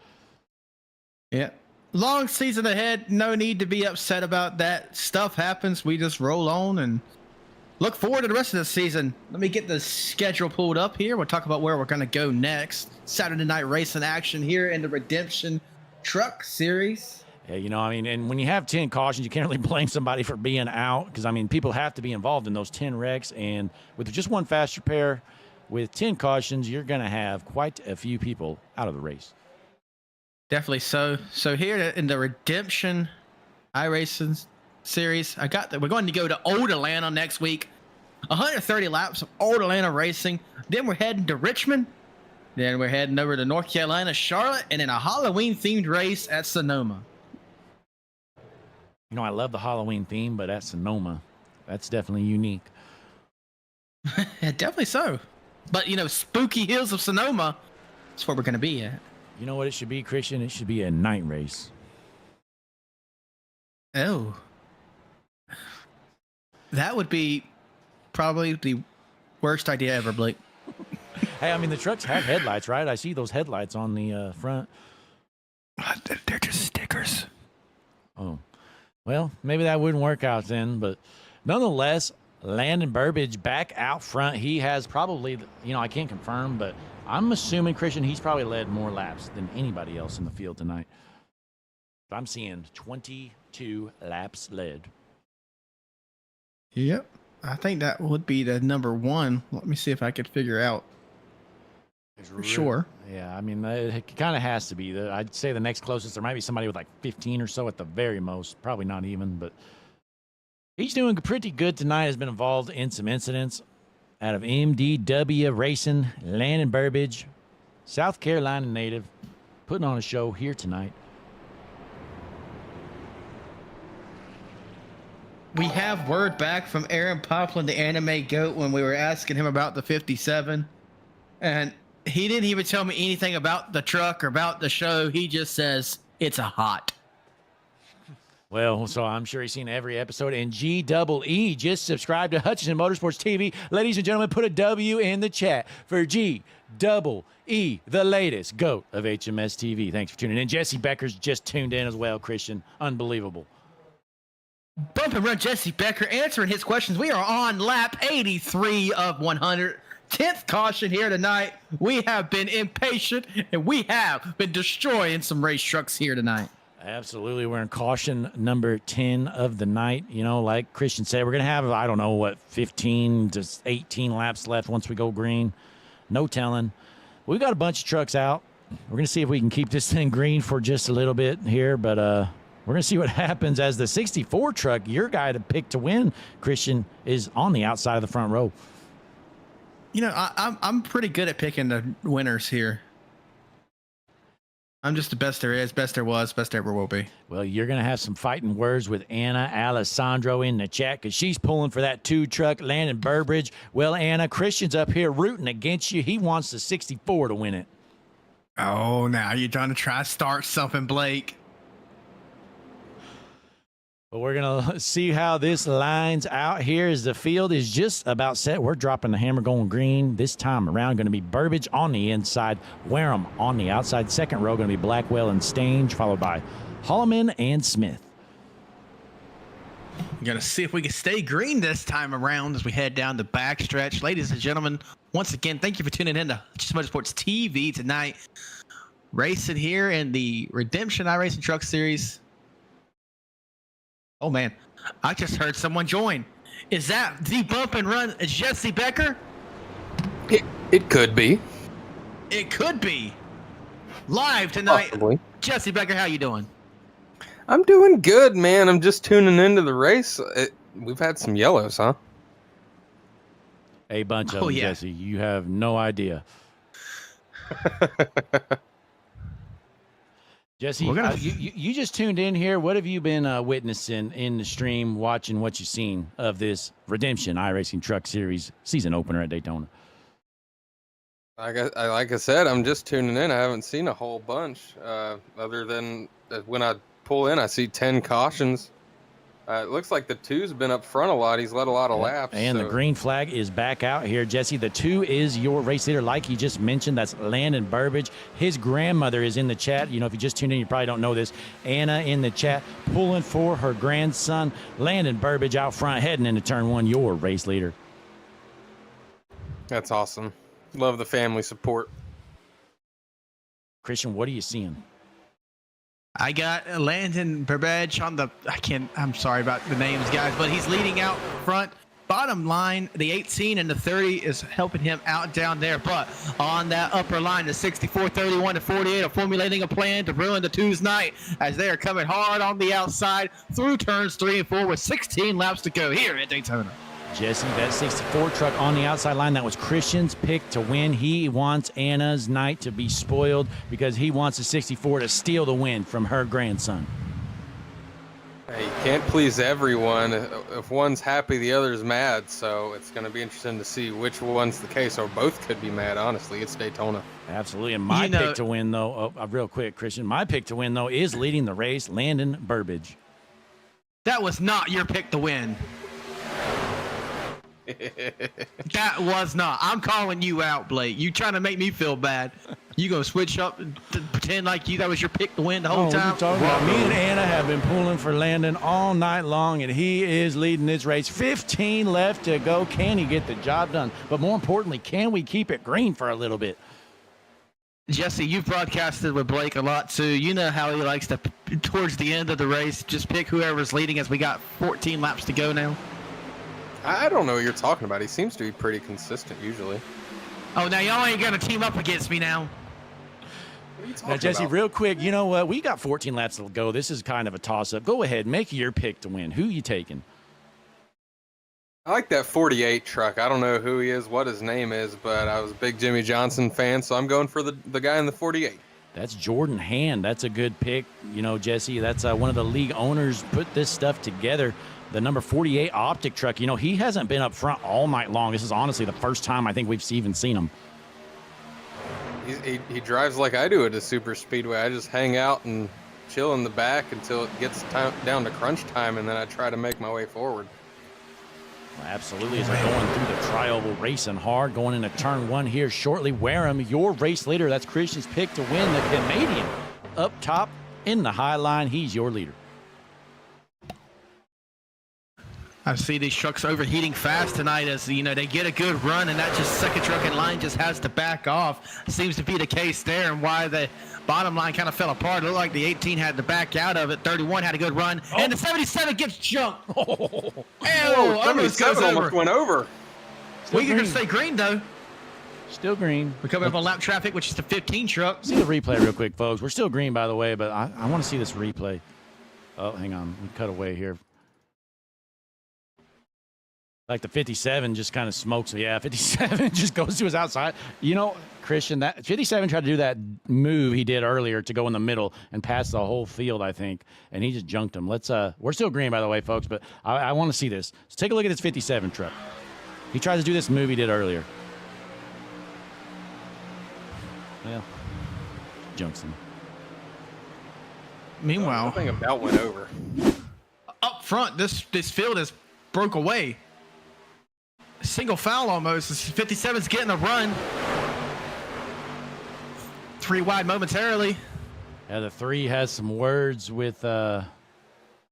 Yeah. Long season ahead. No need to be upset about that. Stuff happens. We just roll on and look forward to the rest of the season. Let me get the schedule pulled up here. We'll talk about where we're going to go next. Saturday night racing action here in the Redemption Truck Series. Yeah, you know, I mean, and when you have 10 cautions, you can't really blame somebody for being out because, I mean, people have to be involved in those 10 wrecks. And with just one fast repair, with 10 cautions, you're going to have quite a few people out of the race. Definitely so. So here in the Redemption iRacing series, I got that we're going to go to Old Atlanta next week. 130 laps of Old Atlanta racing. Then we're heading to Richmond. Then we're heading over to North Carolina, Charlotte, and then a Halloween-themed race at Sonoma. You know, I love the Halloween theme, but at Sonoma, that's definitely unique. Yeah, definitely so. But, you know, Spooky Hills of Sonoma, that's where we're going to be at. You know what it should be, Christian? It should be a night race. Oh. That would be probably the worst idea ever, Blake. Hey, I mean, the trucks have headlights, right? I see those headlights on the front. They're just stickers. Oh, well, maybe that wouldn't work out then. But nonetheless, Landon Burbage back out front. He has probably, you know, I can't confirm, but I'm assuming, Christian, he's probably led more laps than anybody else in the field tonight. I'm seeing 22 laps led. Yep. I think that would be the number 1. Let me see if I could figure out. For sure. Yeah, I mean, it kind of has to be. I'd say the next closest, there might be somebody with like 15 or so at the very most. Probably not even, but he's doing pretty good tonight. Has been involved in some incidents out of MDW Racing. Landon Burbage, South Carolina native, putting on a show here tonight. we have word back from Aaron Poplin, the anime goat, when we were asking him about the 57. And he didn't even tell me anything about the truck or about the show. He just says, it's a hot. Well, so I'm sure he's seen every episode. And GEE, just subscribe to Hutchinson Motorsports TV. Ladies and gentlemen, put a W in the chat for GEE, the latest GOAT of HMS TV. Thanks for tuning in. Jesse Becker's just tuned in as well, Christian. Unbelievable. Bump and run Jesse Becker answering his questions. We are on lap 83 of 100. 10th caution here tonight. We have been impatient, and we have been destroying some race trucks here tonight. Absolutely. We're in caution number 10 of the night. You know, like Christian said, we're going to have, I don't know, 15 to 18 laps left once we go green. No telling. We've got a bunch of trucks out. We're going to see if we can keep this thing green for just a little bit here, but we're going to see what happens as the 64 truck, your guy to pick to win, Christian, is on the outside of the front row. You know, I'm pretty good at picking the winners here. I'm just the best there is, best there was, best there ever will be. Well, you're going to have some fighting words with Anna Alessandro in the chat because she's pulling for that 2-truck, Landon Burbridge. Well, Anna, Christian's up here rooting against you. He wants the 64 to win it. Oh, now you're trying to start something, Blake. But we're going to see how this lines out here as the field is just about set. We're dropping the hammer going green. This time around going to be Burbage on the inside, Wareham on the outside. Second row going to be Blackwell and Stange, followed by Holloman and Smith. We're going to see if we can stay green this time around as we head down the backstretch. Ladies and gentlemen, once again, thank you for tuning in to Motorsports TV tonight. Racing here in the Redemption iRacing Truck Series. Oh, man, I just heard someone join. Is that the bump and run Jesse Becker? It could be. It could be. Live tonight. Possibly. Jesse Becker, how you doing? I'm doing good, man. I'm just tuning into the race. We've had some yellows, huh? A bunch of them, yeah. Jesse. You have no idea. Jesse, you just tuned in here. What have you been witnessing in the stream, watching what you've seen of this Redemption iRacing Truck Series season opener at Daytona? Like I said, I'm just tuning in. I haven't seen a whole bunch, other than when I pull in, I see 10 cautions. It looks like the 2's been up front a lot. He's led a lot of laps. And the green flag is back out here, Jesse. The 2 is your race leader, like he just mentioned. That's Landon Burbage. His grandmother is in the chat. You know, if you just tuned in, you probably don't know this. Anna in the chat, pulling for her grandson. Landon Burbage out front, heading into turn 1, your race leader. That's awesome. Love the family support. Christian, what are you seeing? I got Landon Burbage on the, I'm sorry about the names, guys, but he's leading out front. Bottom line, the 18 and the 30 is helping him out down there. But on that upper line, the 64, 31, and 48 are formulating a plan to ruin the 2's night as they are coming hard on the outside through turns 3 and 4 with 16 laps to go here at Daytona. Jesse, that 64 truck on the outside line, that was Christian's pick to win. He wants Anna's night to be spoiled because he wants the 64 to steal the win from her grandson. Hey, you can't please everyone. If one's happy, the other's mad. So it's going to be interesting to see which one's the case, or both could be mad, honestly. It's Daytona. Absolutely. And my pick to win, though, real quick, Christian, my pick to win, though, is leading the race, Landon Burbage. That was not your pick to win. That was not. I'm calling you out, Blake. You trying to make me feel bad. You gonna switch up and pretend like that was your pick to win the whole time? Me and Anna have been pulling for Landon all night long, and he is leading this race. 15 left to go. Can he get the job done? But more importantly, can we keep it green for a little bit? Jesse, you've broadcasted with Blake a lot too. You know how he likes to, towards the end of the race, just pick whoever's leading as we got 14 laps to go now. I don't know what you're talking about. He seems to be pretty consistent usually. Oh, now y'all ain't gonna team up against me now. What are you talking Now, Jesse, about? real quick, you know what? We got 14 laps to go. This is kind of a toss-up. Go ahead, make your pick to win. Who you taking? I like that 48 truck. I don't know who he is, what his name is, but I was a big Jimmy Johnson fan, so I'm going for the guy in the 48. That's Jordan Hand. That's a good pick. You know, Jesse, that's one of the league owners put this stuff together. the number 48 Optic truck. You know, he hasn't been up front all night long. This is honestly the first time I think we've even seen him. He drives like I do at a super speedway. I just hang out and chill in the back until it gets down to crunch time, and then I try to make my way forward. Well, absolutely, as they're going through the tri-oval racing hard, going into turn 1 here shortly. Wareham, your race leader. That's Christian's pick to win the Canadian. Up top in the high line, he's your leader. I see these trucks overheating fast tonight as, you know, they get a good run and that just second truck in line just has to back off. Seems to be the case there and why the bottom line kind of fell apart. It looked like the 18 had to back out of it. 31 had a good run. And the 77 gets jumped. Whoa, 77 almost went over. We can stay green, though. Still green. We're coming up on lap traffic, which is the 15 truck. See the replay real quick, folks. We're still green, by the way, but I want to see this replay. Oh, hang on. We cut away here. Like the 57 just kind of smokes. Yeah, 57 just goes to his outside. You know, Christian, that 57 tried to do that move he did earlier to go in the middle and pass the whole field, I think, and he just junked him. We're still green, by the way, folks, but I want to see this. So take a look at this 57 truck. He tries to do this move he did earlier. Well, junks him. Meanwhile, Nothing about went over. up front, this field is broke away. Single foul almost. 57's getting a run. 3 wide momentarily. Yeah, the 3 has some words with, I'm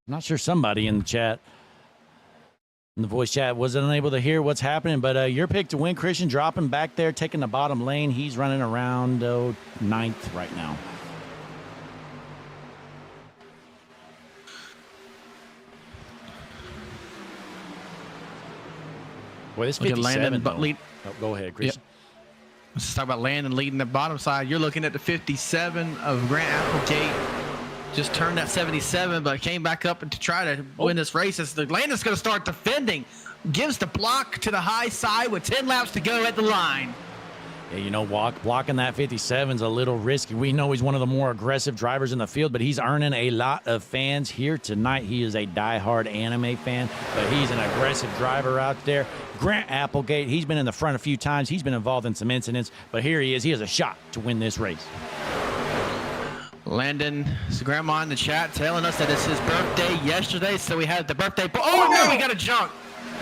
not sure, somebody in the chat. In the voice chat wasn't able to hear what's happening, but your pick to win, Christian, dropping back there, taking the bottom lane. He's running around 9th right now. Boy, this 57, oh, go ahead, Christian. Yep. Let's talk about Landon leading the bottom side. You're looking at the 57 of Grant Applegate. Just turned that 77, but came back up and to try to win this race. Landon's going to start defending. Gives the block to the high side with 10 laps to go at the line. Yeah, you know, blocking that 57's a little risky. We know he's one of the more aggressive drivers in the field, but he's earning a lot of fans here tonight. He is a diehard anime fan, but he's an aggressive driver out there. Grant Applegate, he's been in the front a few times. He's been involved in some incidents, but here he is. He has a shot to win this race. Landon, his grandma in the chat telling us that it's his birthday yesterday, so we had the birthday. Oh, no, we got a junk.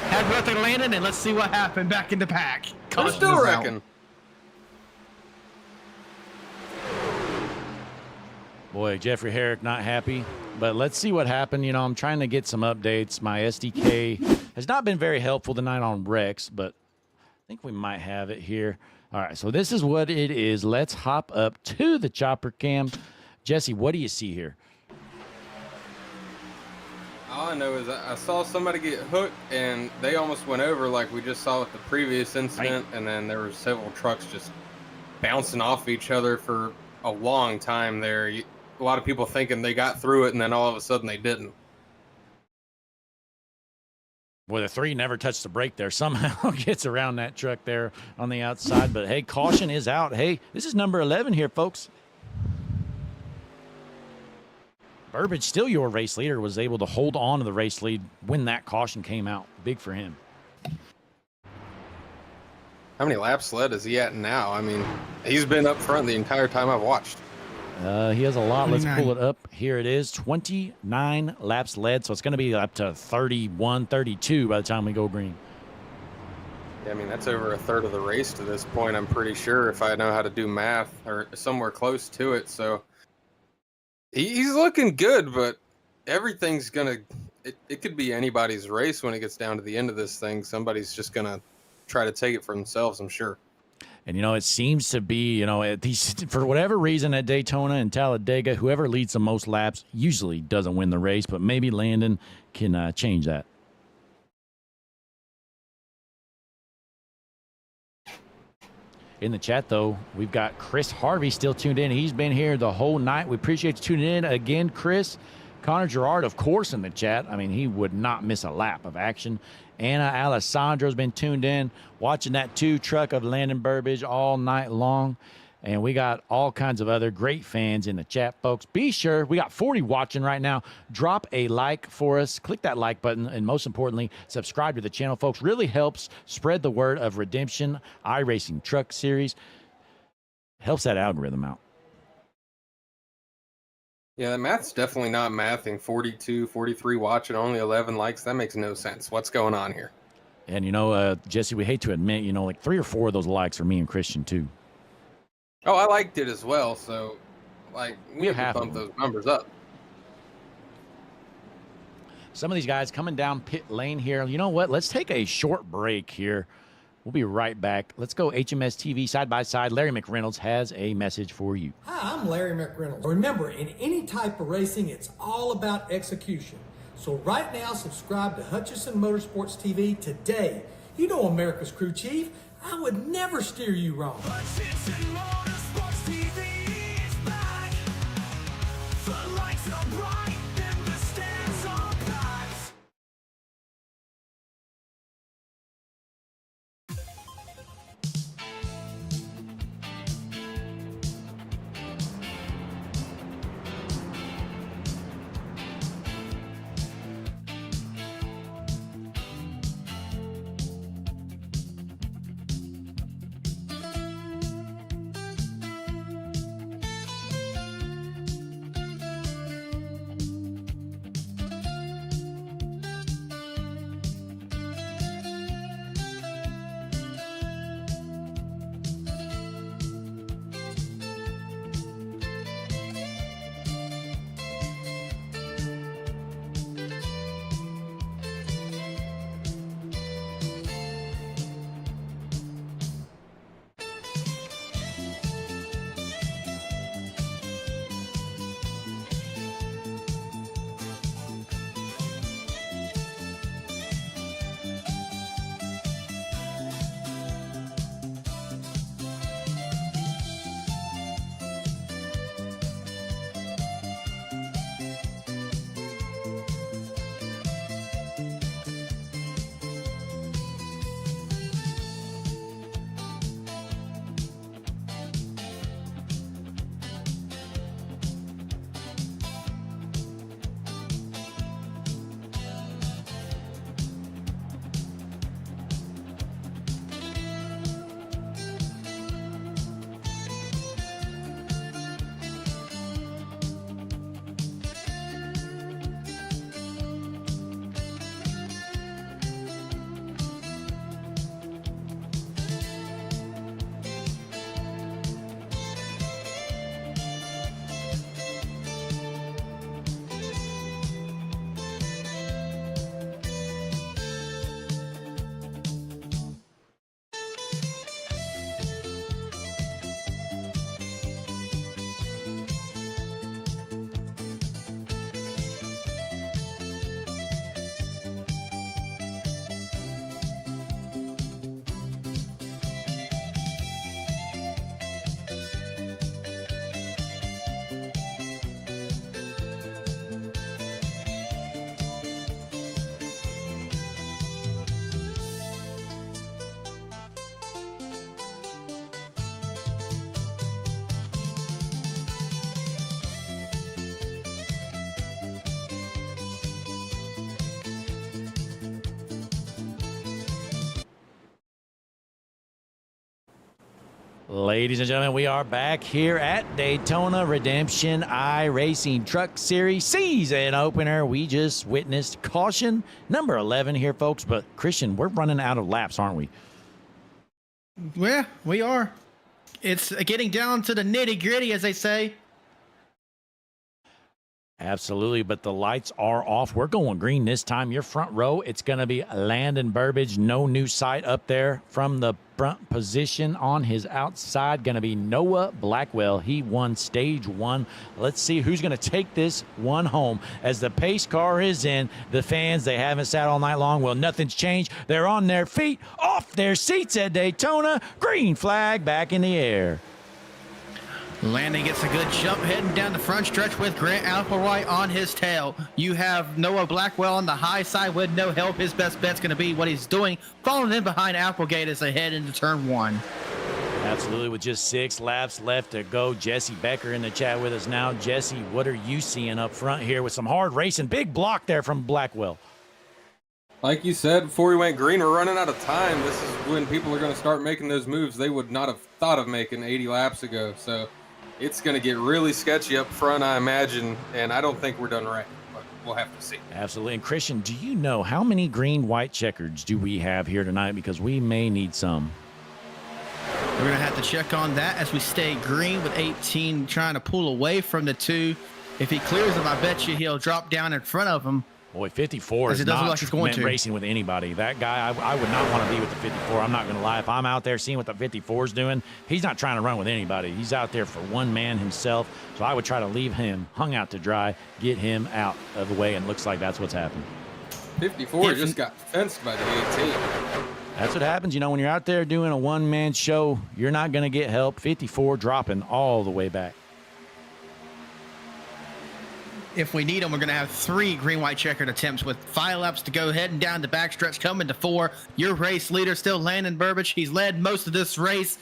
Happy birthday to Landon, and let's see what happened back in the pack. I still reckon. Boy, Jeffrey Herrick not happy, but let's see what happened. You know, I'm trying to get some updates. My SDK has not been very helpful tonight on Rex, but I think we might have it here. All right, so this is what it is. Let's hop up to the chopper cam. Jesse, what do you see here? All I know is I saw somebody get hooked, and they almost went over like we just saw with the previous incident, and then there were several trucks just bouncing off each other for a long time there. A lot of people thinking they got through it, and then all of a sudden they didn't. Boy, the 3 never touched the brake there. Somehow gets around that truck there on the outside. But, hey, caution is out. Hey, this is number 11 here, folks. Burbage, still your race leader, was able to hold on to the race lead when that caution came out. Big for him. How many laps led is he at now? I mean, he's been up front the entire time I've watched. He has a lot. 29. Let's pull it up. Here it is. 29 laps led, so it's going to be up to 31, 32 by the time we go green. Yeah, I mean, that's over a third of the race to this point, I'm pretty sure, if I know how to do math, or somewhere close to it. So he's looking good, but everything's going to – it could be anybody's race when it gets down to the end of this thing. Somebody's just going to try to take it for themselves, I'm sure. And, you know, it seems to be, you know, at these, for whatever reason at Daytona and Talladega, whoever leads the most laps usually doesn't win the race, but maybe Landon can change that. In the chat, though, we've got Chris Harvey still tuned in. He's been here the whole night. We appreciate you tuning in again, Chris. Connor Gerard, of course, in the chat. I mean, he would not miss a lap of action. Anna Alessandro's been tuned in, watching that 2 truck of Landon Burbage all night long. And we got all kinds of other great fans in the chat, folks. Be sure, we got 40 watching right now. Drop a like for us. Click that like button. And most importantly, subscribe to the channel, folks. Really helps spread the word of Redemption iRacing Truck Series. Helps that algorithm out. Yeah, the math's definitely not mathing. 42, 43 watching, only 11 likes. That makes no sense. What's going on here? And, Jesse, we hate to admit, like 3 or 4 of those likes are me and Christian, too. Oh, I liked it as well. So, like, we have to bump those numbers up. Some of these guys coming down pit lane here. You know what? Let's take a short break here. We'll be right back. Let's go HMS TV side by side. Larry McReynolds has a message for you. Hi, I'm Larry McReynolds. Remember, in any type of racing, it's all about execution. So right now, subscribe to Hutchison Motorsports TV today. You know America's crew chief. I would never steer you wrong. Hutchinson Motorsports TV is back. The lights are bright and the stands are packed. Ladies and gentlemen, we are back here at Daytona Redemption iRacing Truck Series season opener. We just witnessed caution number 11 here, folks. But, Christian, we're running out of laps, aren't we? Yeah, we are. It's getting down to the nitty gritty, as they say. Absolutely, but the lights are off. We're going green this time. Your front row, it's going to be Landon Burbage. No new sight up there from the front position. On his outside, going to be Noah Blackwell. He won stage 1. Let's see who's going to take this one home. As the pace car is in, the fans, they haven't sat all night long. Well, nothing's changed. They're on their feet, off their seats at Daytona. Green flag back in the air. Landon gets a good jump heading down the front stretch with Grant Applewhite on his tail. You have Noah Blackwell on the high side with no help. His best bet's going to be what he's doing, following in behind Applegate as they head into turn 1. Absolutely, with just 6 laps left to go. Jesse Becker in the chat with us now. Jesse, what are you seeing up front here with some hard racing? Big block there from Blackwell. Like you said, before we went green, we're running out of time. This is when people are going to start making those moves they would not have thought of making 80 laps ago. So it's going to get really sketchy up front, I imagine, and I don't think we're done right, but we'll have to see. Absolutely. And Christian, do you know how many green-white checkers do we have here tonight? Because we may need some. We're going to have to check on that as we stay green with 18 trying to pull away from the 2. If he clears him, I bet you he'll drop down in front of him. Boy, 54 is not racing with anybody. That guy, I would not want to be with the 54. I'm not going to lie. If I'm out there seeing what the 54 is doing, he's not trying to run with anybody. He's out there for one man himself. So I would try to leave him hung out to dry, get him out of the way, and looks like that's what's happened. 54 just got fenced by the 18. That's what happens. You know, when you're out there doing a one-man show, you're not going to get help. 54 dropping all the way back. If we need them, we're going to have 3 green-white checkered attempts with 5 laps to go, heading down the backstretch, coming to 4. Your race leader still Landon Burbage. He's led most of this race.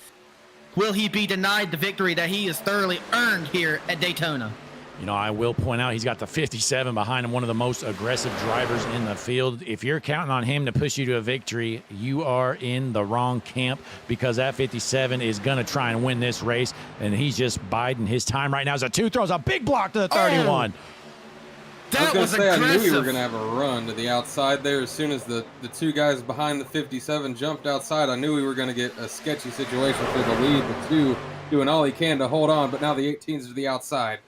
Will he be denied the victory that he has thoroughly earned here at Daytona? You know, I will point out he's got the 57 behind him, one of the most aggressive drivers in the field. If you're counting on him to push you to a victory, you are in the wrong camp, because that 57 is going to try and win this race, and he's just biding his time right now. As a 2 throws a big block to the 31. That I was going to say, aggressive. I knew we were going to have a run to the outside there. As soon as the 2 guys behind the 57 jumped outside, I knew we were going to get a sketchy situation for the lead. The 2 doing all he can to hold on, but now the 18s are to the outside.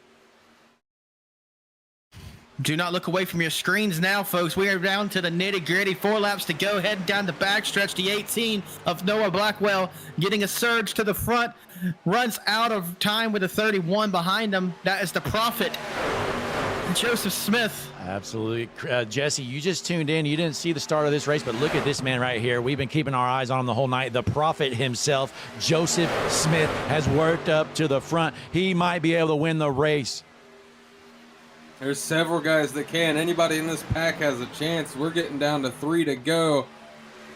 Do not look away from your screens now, folks. We are down to the nitty-gritty. 4 laps to go, heading down the backstretch. The 18 of Noah Blackwell getting a surge to the front. Runs out of time with the 31 behind him. That is the Prophet, Joseph Smith. Absolutely. Jesse, you just tuned in. You didn't see the start of this race, but look at this man right here. We've been keeping our eyes on him the whole night. The Prophet himself, Joseph Smith, has worked up to the front. He might be able to win the race. There's several guys that can. Anybody in this pack has a chance. We're getting down to 3 to go,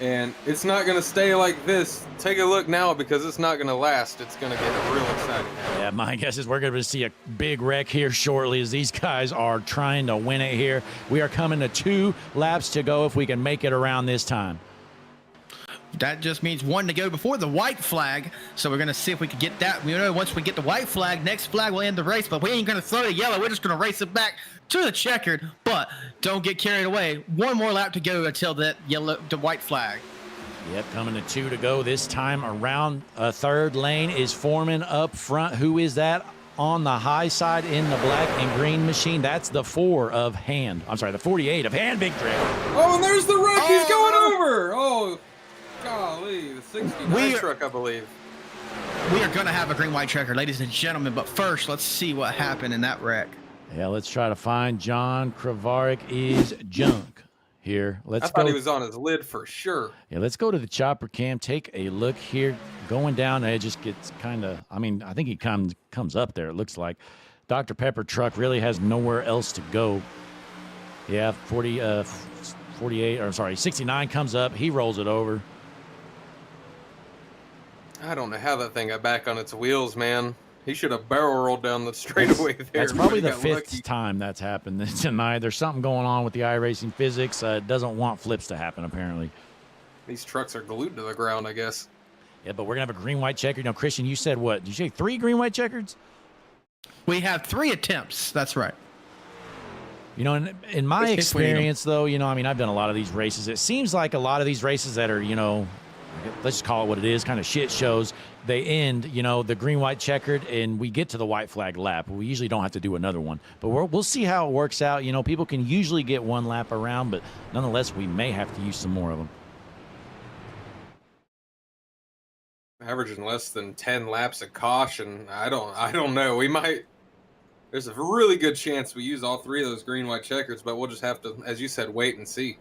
and it's not going to stay like this. Take a look now, because it's not going to last. It's going to get real exciting. Yeah, my guess is we're going to see a big wreck here shortly, as these guys are trying to win it here. We are coming to 2 laps to go if we can make it around this time. That just means 1 to go before the white flag. So we're going to see if we can get that. You know, once we get the white flag, next flag will end the race. But we ain't going to throw the yellow. We're just going to race it back to the checkered. But don't get carried away. 1 more lap to go until the white flag. Yep, coming to 2 to go this time around. A 3rd lane is forming up front. Who is that on the high side in the black and green machine? That's the 4 of Hand. I'm sorry, the 48 of Hand Big Drag. Oh, and there's the wreck. He's going over. Oh, golly, the 69 truck, I believe. We are going to have a green-white checker, ladies and gentlemen. But first, let's see what happened in that wreck. Yeah, let's try to find John Kravaric is junk here. I thought he was on his lid for sure. Yeah, let's go to the chopper cam. Take a look here. Going down, it just gets kind of, I mean, I think he comes up there, it looks like. Dr. Pepper truck really has nowhere else to go. Yeah, 48, or sorry, 69 comes up. He rolls it over. I don't know how that thing got back on its wheels, man. He should have barrel rolled down the straightaway there. That's probably the 5th time that's happened tonight. There's something going on with the iRacing physics. It doesn't want flips to happen, apparently. These trucks are glued to the ground, I guess. Yeah, but we're going to have a green-white checker. You know, Christian, you said what? Did you say 3 green-white checkers? We have 3 attempts. That's right. You know, in my experience, though, you know, I mean, I've done a lot of these races. It seems like a lot of these races that are, you know, let's just call it what it is, kind of shit shows, they end, you know, the green-white checkered, and we get to the white flag lap. We usually don't have to do another one. But we'll see how it works out. You know, people can usually get 1 lap around, but nonetheless, we may have to use some more of them. Averaging less than 10 laps of caution. I don't know. We might. There's a really good chance we use all 3 of those green-white checkers, but we'll just have to, as you said, wait and see.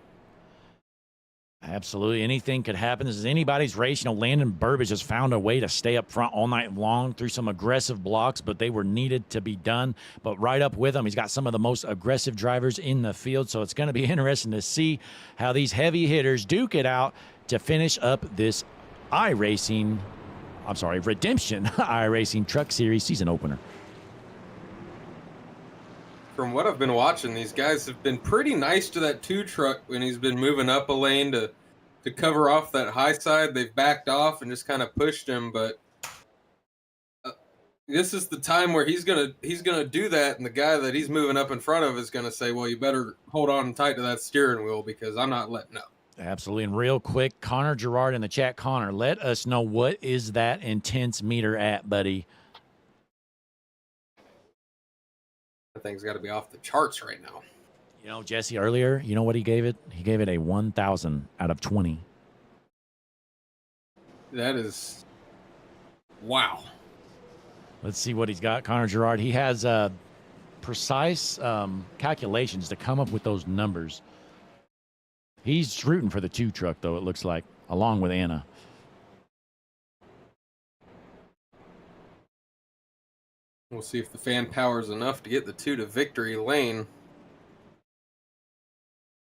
Absolutely. Anything could happen. This is anybody's race. You know, Landon Burbage has found a way to stay up front all night long through some aggressive blocks, but they were needed to be done. But right up with him, he's got some of the most aggressive drivers in the field, so it's going to be interesting to see how these heavy hitters duke it out to finish up this iRacing Redemption iRacing Truck Series season opener. From what I've been watching, these guys have been pretty nice to that 2 truck when he's been moving up a lane to cover off that high side. They've backed off and just kind of pushed him, but this is the time where he's gonna do that, and the guy that he's moving up in front of is gonna say, "Well, you better hold on tight to that steering wheel because I'm not letting up." Absolutely. And real quick, Connor Gerard in the chat. Connor, let us know, what is that intense meter at, buddy? That thing's got to be off the charts right now. You know, Jesse, earlier, you know what he gave it? He gave it a 1,000 out of 20. That is, wow. Let's see what he's got, Connor Gerard. He has precise calculations to come up with those numbers. He's rooting for the 2 truck, though, it looks like, along with Anna. We'll see if the fan power is enough to get the 2 to victory lane.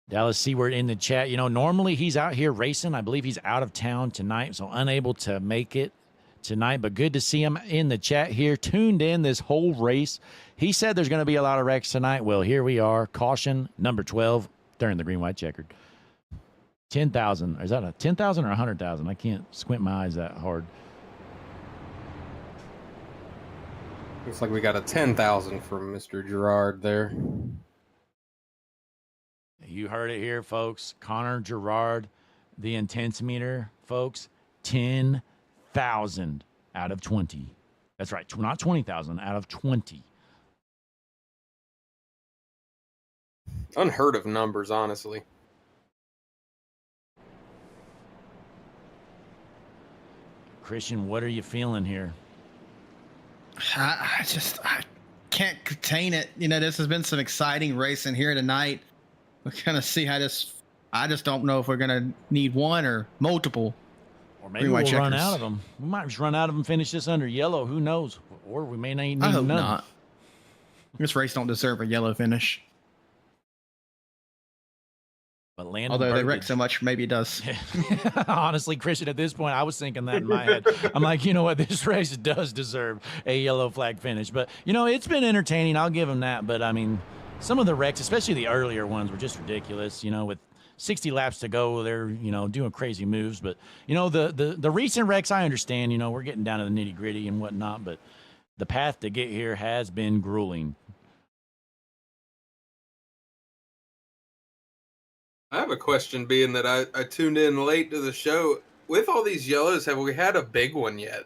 Dallas Seward in the chat. You know, normally he's out here racing. I believe he's out of town tonight, so unable to make it tonight, but good to see him in the chat here, tuned in this whole race. He said there's going to be a lot of wrecks tonight. Well, here we are. Caution number 12. They're in the green, white, checkered. 10,000. Is that a 10,000 or 100,000? I can't squint my eyes that hard. Looks like we got a 10,000 from Mr. Gerard there. You heard it here, folks. Connor Gerard, the intense meter, folks, 10,000 out of 20. That's right, not 20,000, out of 20. Unheard of numbers, honestly. Christian, what are you feeling here? I can't contain it. You know, this has been some exciting racing here tonight. We're going to see how this, I just don't know if we're going to need one or multiple. Or maybe we'll run out of them. We might just run out of them, finish this under yellow. Who knows? Or we may not need I hope none. not. This race don't deserve a yellow finish. But Landon although they wreck Burbage, so much, maybe it does. honestly, Christian, at this point, I was thinking that in my head. I'm like, you know what? This race does deserve a yellow flag finish. But, you know, it's been entertaining. I'll give them that. But, I mean, some of the wrecks, especially the earlier ones, were just ridiculous. You know, with 60 laps to go, they're, you know, doing crazy moves. But, you know, the recent wrecks, I understand. You know, we're getting down to the nitty-gritty and whatnot. But the path to get here has been grueling. I have a question, being that I tuned in late to the show. With all these yellows, have we had a big one yet?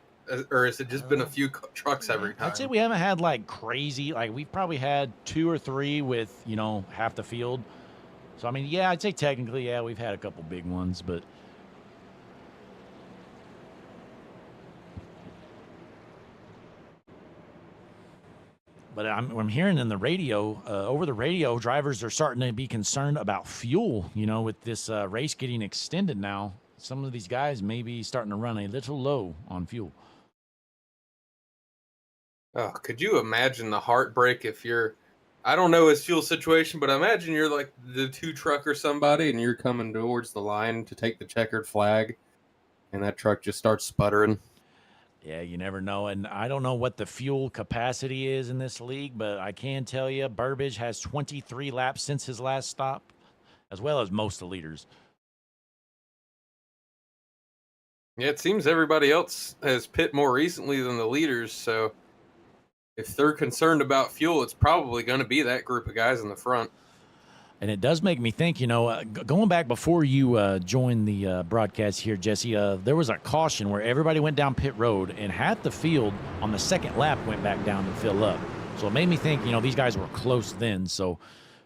Or has it just been a few trucks every time? I'd say we haven't had, like, crazy. Like, we've probably had 2 or 3 with, you know, half the field. So, I mean, yeah, I'd say technically, yeah, we've had a couple big ones, but... But I'm hearing in the radio, over the radio, drivers are starting to be concerned about fuel, you know, with this race getting extended now. Some of these guys may be starting to run a little low on fuel. Oh, could you imagine the heartbreak if you're, I don't know his fuel situation, but imagine you're like the 2 truck or somebody and you're coming towards the line to take the checkered flag and that truck just starts sputtering. Yeah, you never know. And I don't know what the fuel capacity is in this league, but I can tell you Burbage has 23 laps since his last stop, as well as most of the leaders. Yeah, it seems everybody else has pit more recently than the leaders, so if they're concerned about fuel, it's probably going to be that group of guys in the front. And it does make me think, you know, going back before you joined the broadcast here, Jesse, there was a caution where everybody went down pit road and half the field on the second lap went back down to fill up. So it made me think, you know, these guys were close then. So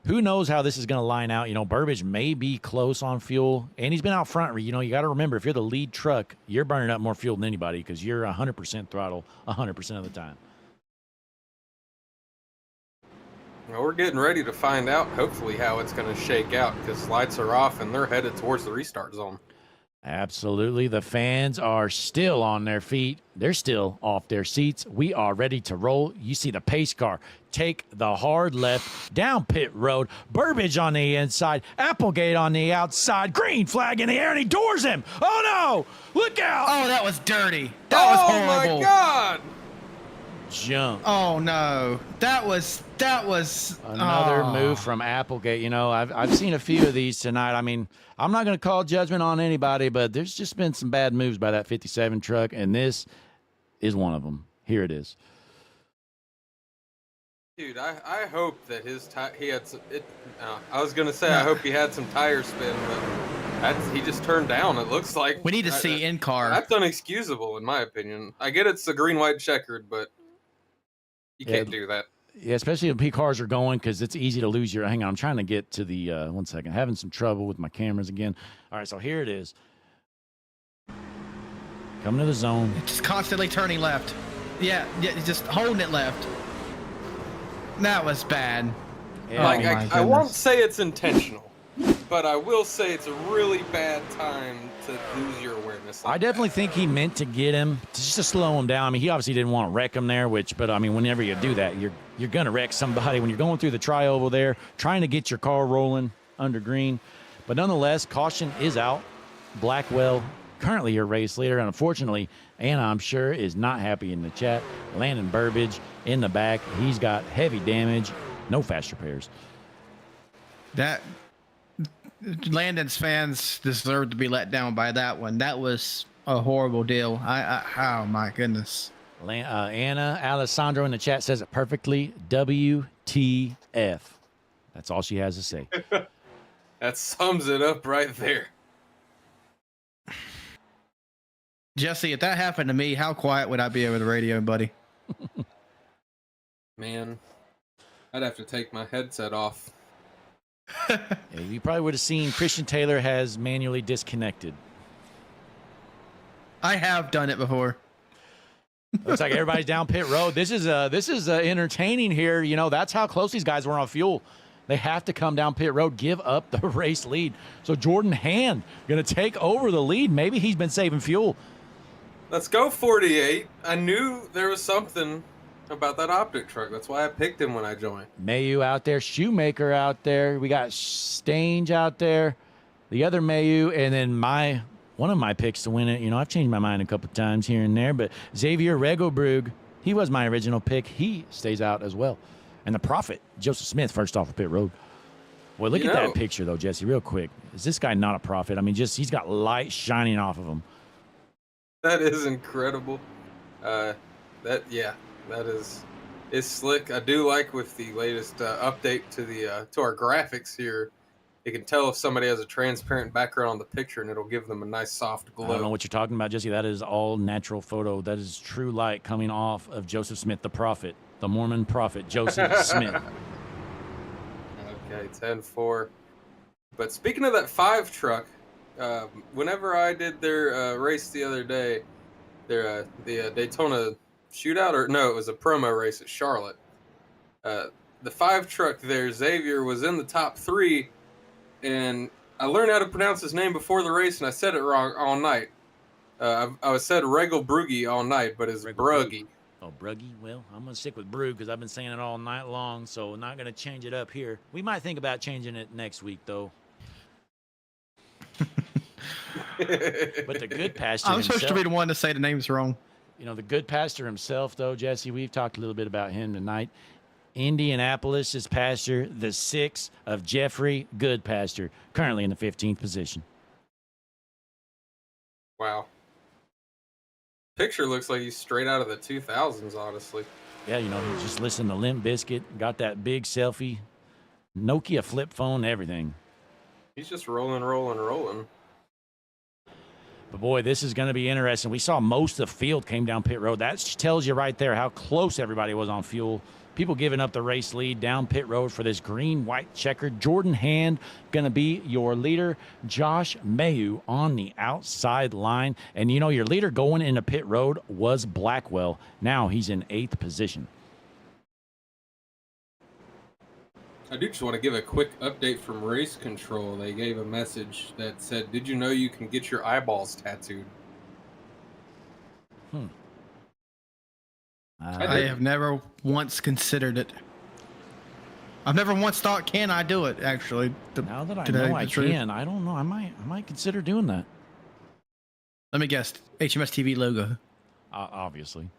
who knows how this is going to line out. You know, Burbage may be close on fuel, and he's been out front. You know, you got to remember, if you're the lead truck, you're burning up more fuel than anybody because you're 100% throttle 100% of the time. Well, we're getting ready to find out, hopefully, how it's going to shake out because lights are off and they're headed towards the restart zone. Absolutely. The fans are still on their feet. They're still off their seats. We are ready to roll. You see the pace car take the hard left down pit road. Burbage on the inside. Applegate on the outside. Green flag in the air, and he doors him. Oh, no. Look out. Oh, that was dirty. That was horrible. Oh, my God. Jump. Oh, no. That was Another move from Applegate. You know, I've seen a few of these tonight. I mean, I'm not going to call judgment on anybody, but there's just been some bad moves by that 57 truck, and this is one of them. Here it is. Dude, I hope that he had some, I was gonna say I hope he had some tire spin, but he just turned down. It looks like We need to see in car. That's unexcusable in my opinion. I get it's the green white checkered, but you can't do that. Yeah, especially if P cars are going, because it's easy to lose your. Hang on, I'm trying to get to the. 1 second, having some trouble with my cameras again. All right, so here it is. Coming to the zone. Just constantly turning left. Yeah, just holding it left. That was bad. Yeah, Like my I won't goodness. say it's intentional, but I will say it's a really bad time to lose your awareness. I definitely think he meant to get him just to slow him down. I mean, he obviously didn't want to wreck him there, but I mean, whenever you do that, you're gonna wreck somebody when you're going through the tri-oval there, trying to get your car rolling under green. But nonetheless, caution is out. Blackwell, currently your race leader, and unfortunately, Anna, I'm sure, is not happy in the chat. Landon Burbage in the back. He's got heavy damage. No fast repairs. That Landon's fans deserve to be let down by that one. That was a horrible deal. Oh my goodness. Anna Alessandro in the chat says it perfectly. WTF. That's all she has to say. That sums it up right there. Jesse, if that happened to me, how quiet would I be over the radio, buddy? Man, I'd have to take my headset off. Yeah, you probably would have seen Christian Taylor has manually disconnected. I have done it before. Looks like everybody's down pit road. This is entertaining here. You know, that's how close these guys were on fuel. They have to come down pit road, give up the race lead. So Jordan Hand going to take over the lead. Maybe he's been saving fuel. Let's go 48. I knew there was something about that optic truck. That's why I picked him when I joined. Mayu out there, Shoemaker out there. We got Stange out there, the other Mayu, and then one of my picks to win it. You know, I've changed my mind a couple times here and there, but Xavier Regobrug, he was my original pick. He stays out as well. And the Prophet, Joseph Smith, first off of pit road. Boy, look at that picture, though, Jesse, real quick. Is this guy not a prophet? I mean, he's got light shining off of him. That is incredible. That is slick. I do like with the latest update to our graphics here. You can tell if somebody has a transparent background on the picture, and it'll give them a nice soft glow. I don't know what you're talking about, Jesse. That is all natural photo. That is true light coming off of Joseph Smith, the prophet, the Mormon prophet, Joseph Smith. Okay, 10-4. But speaking of that 5 truck, whenever I did their race the other day, the Daytona shootout, or no, it was a promo race at Charlotte. The 5 truck there, Xavier, was in the top 3, and I learned how to pronounce his name before the race, and I said it wrong all night. I said Regelbrugge all night, but it's Brugge. Oh, Brugge? Well, I'm going to stick with Brug because I've been saying it all night long, so not going to change it up here. We might think about changing it next week, though. But the good pastor I'm himself, supposed to be the one to say the names wrong. You know, the good pastor himself, though, Jesse, we've talked a little bit about him tonight. Indianapolis' pastor, the 6 of Jeffrey Goodpasture, currently in the 15th position. Wow. Picture looks like he's straight out of the 2000s, honestly. Yeah, you know, he just listened to Limp Bizkit, got that big selfie, Nokia flip phone, everything. He's just rolling. But, boy, this is going to be interesting. We saw most of the field came down pit road. That tells you right there how close everybody was on fuel. People giving up the race lead down pit road for this green-white checkered. Jordan Hand going to be your leader. Josh Mayu on the outside line. And, you know, your leader going into pit road was Blackwell. Now he's in 8th position. I do just want to give a quick update from Race Control. They gave a message that said, "Did you know you can get your eyeballs tattooed?" I have never once considered it. I've never once thought, can I do it? Actually, Now that I know I can, I don't know. I might consider doing that. Let me guess. HMS TV logo. Obviously.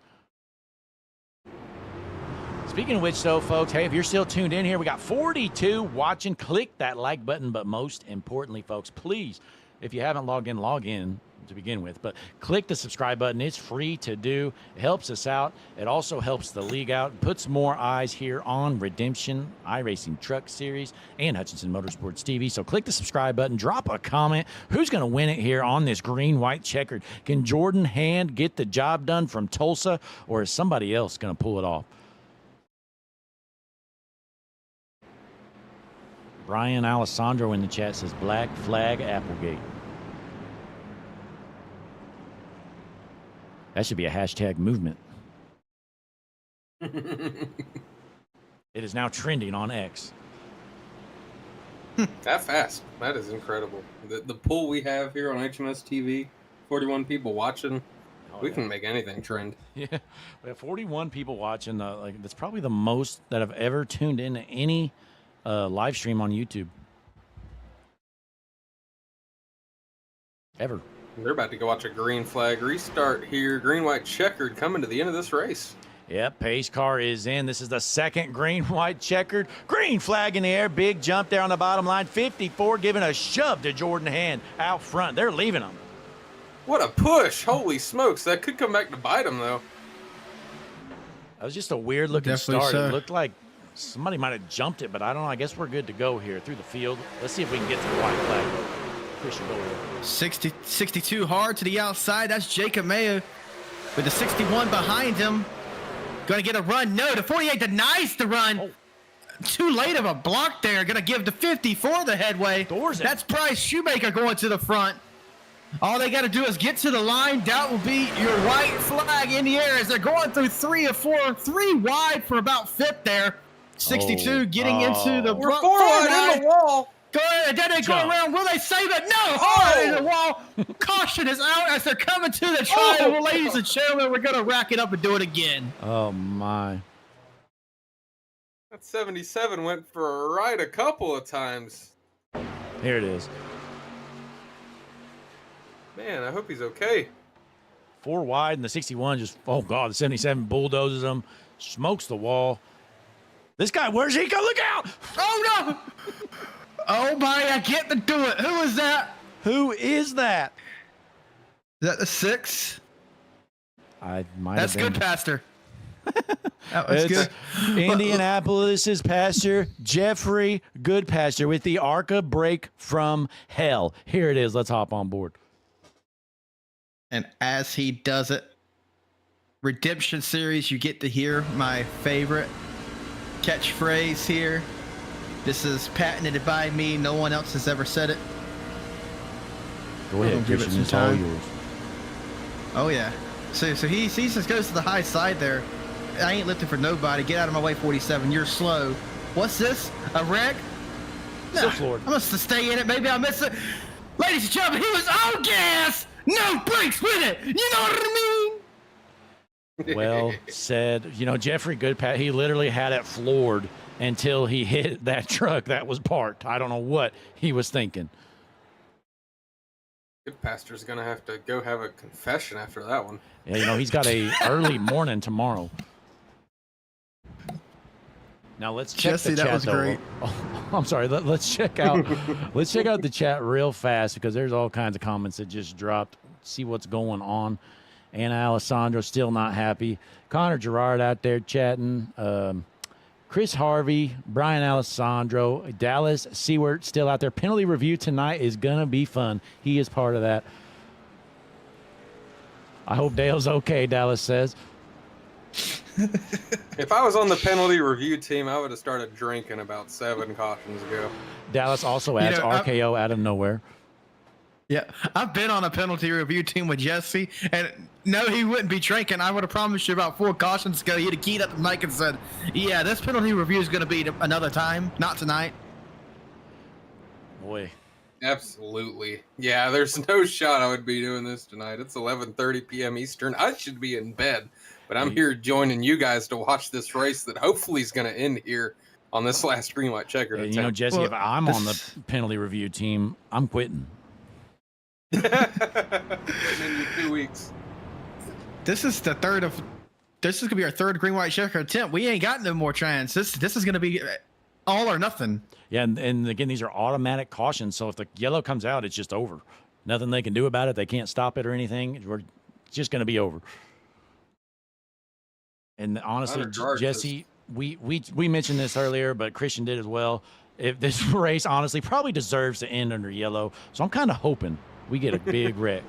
Speaking of which, though, folks, hey, if you're still tuned in here, we got 42 watching. Click that like button, but most importantly, folks, please, if you haven't logged in, log in to begin with. But click the subscribe button. It's free to do. It helps us out. It also helps the league out. Puts more eyes here on Redemption, iRacing Truck Series, and Hutchinson Motorsports TV. So click the subscribe button. Drop a comment. Who's going to win it here on this green-white checkered? Can Jordan Hand get the job done from Tulsa, or is somebody else going to pull it off? Brian Alessandro in the chat says Black Flag Applegate. That should be a hashtag movement. It is now trending on X. That fast. That is incredible. The pool we have here on HMS TV, 41 people watching. We can make anything trend. Yeah, we have 41 people watching. Like that's probably the most that have ever tuned in to any live stream on YouTube. Ever. They're about to go watch a green flag restart here. Green, white, checkered coming to the end of this race. Yep, pace car is in. This is the second green, white, checkered. Green flag in the air. Big jump there on the bottom line. 54 giving a shove to Jordan Hand out front. They're leaving him. What a push. Holy smokes. That could come back to bite him, though. That was just a weird looking Definitely start. so. It looked like somebody might have jumped it, but I don't know. I guess we're good to go here through the field. Let's see if we can get to the white flag. Christian, go ahead. 62 hard to the outside. That's Jacob Mayo with the 61 behind him. Going to get a run. No, the 48 denies the run. Oh. Too late of a block there. Going to give the 54 the headway. Doors it. That's Bryce Shoemaker going to the front. All they got to do is get to the line. That will be your white flag in the air as they're going through 3 of 4. 3 wide for about 5th there. 62 getting into the We're 4 wide in the wall. Go ahead, and then they go Jump. around. Will they save it? No! Hard in the wall. Caution is out as they're coming to the triangle. Ladies and gentlemen, we're going to rack it up and do it again. Oh, my. That 77 went for a ride a couple of times. Here it is. Man, I hope he's okay. 4 wide, and the 61 just, oh, God, the 77 bulldozes them, smokes the wall. This guy, where's he go? Look out! Oh, no! Oh, my, I get to do it. Who is that? Who is that? Is that the 6? I might That's have been. good, Pastor. That was It's good. Indianapolis's pastor, Jeffrey Goodpasture, with the ARCA break from hell. Here it is. Let's hop on board. And as he does it, Redemption Series, you get to hear my favorite catchphrase here. This is patented by me. No one else has ever said it. Go ahead, give it Christian. some It's all time. yours. Oh, yeah. So he just goes to the high side there. I ain't lifting for nobody. Get out of my way, 47. You're slow. What's this? A wreck? Still floored. I must stay in it. Maybe I'll miss it. Ladies and gentlemen, he was on gas. No brakes with it. You know what I mean? Well said. You know, Jeffrey Goodpat, he literally had it floored until he hit that truck that was parked. I don't know what he was thinking. Good pastor's going to have to go have a confession after that one. Yeah, you know, he's got a early morning tomorrow. Now let's check Jesse, the that chat. was though. great. Oh, I'm sorry. Let's check out. Let's check out the chat real fast because there's all kinds of comments that just dropped. See what's going on. Anna Alessandro still not happy. Connor Gerard out there chatting. Chris Harvey, Brian Alessandro, Dallas Seward still out there. Penalty review tonight is gonna be fun. He is part of that. I hope Dale's okay. Dallas says. If I was on the penalty review team, I would have started drinking about 7 cautions ago. Dallas also adds know, RKO out of nowhere. Yeah, I've been on a penalty review team with Jesse, and no, he wouldn't be drinking. I would have promised you about 4 cautions ago. He'd have keyed up the mic and said, "Yeah, this penalty review is going to be another time, not tonight." Boy. Absolutely. Yeah, there's no shot I would be doing this tonight. It's 11:30 p.m. Eastern. I should be in bed, but I'm here joining you guys to watch this race that hopefully is going to end here on this last green, white checkered Yeah, attempt. you know, Jesse, if I'm on the penalty review team, I'm quitting. In 2 weeks. This is the third of. This is gonna be our third green, white checker attempt. We ain't got no more chance. This is gonna be all or nothing. Yeah, and again, these are automatic cautions. So if the yellow comes out, it's just over. Nothing they can do about it. They can't stop it or anything. It's just going to be over. And honestly, Jesse, we mentioned this earlier, but Christian did as well. If this race honestly probably deserves to end under yellow, so I'm kind of hoping we get a big wreck.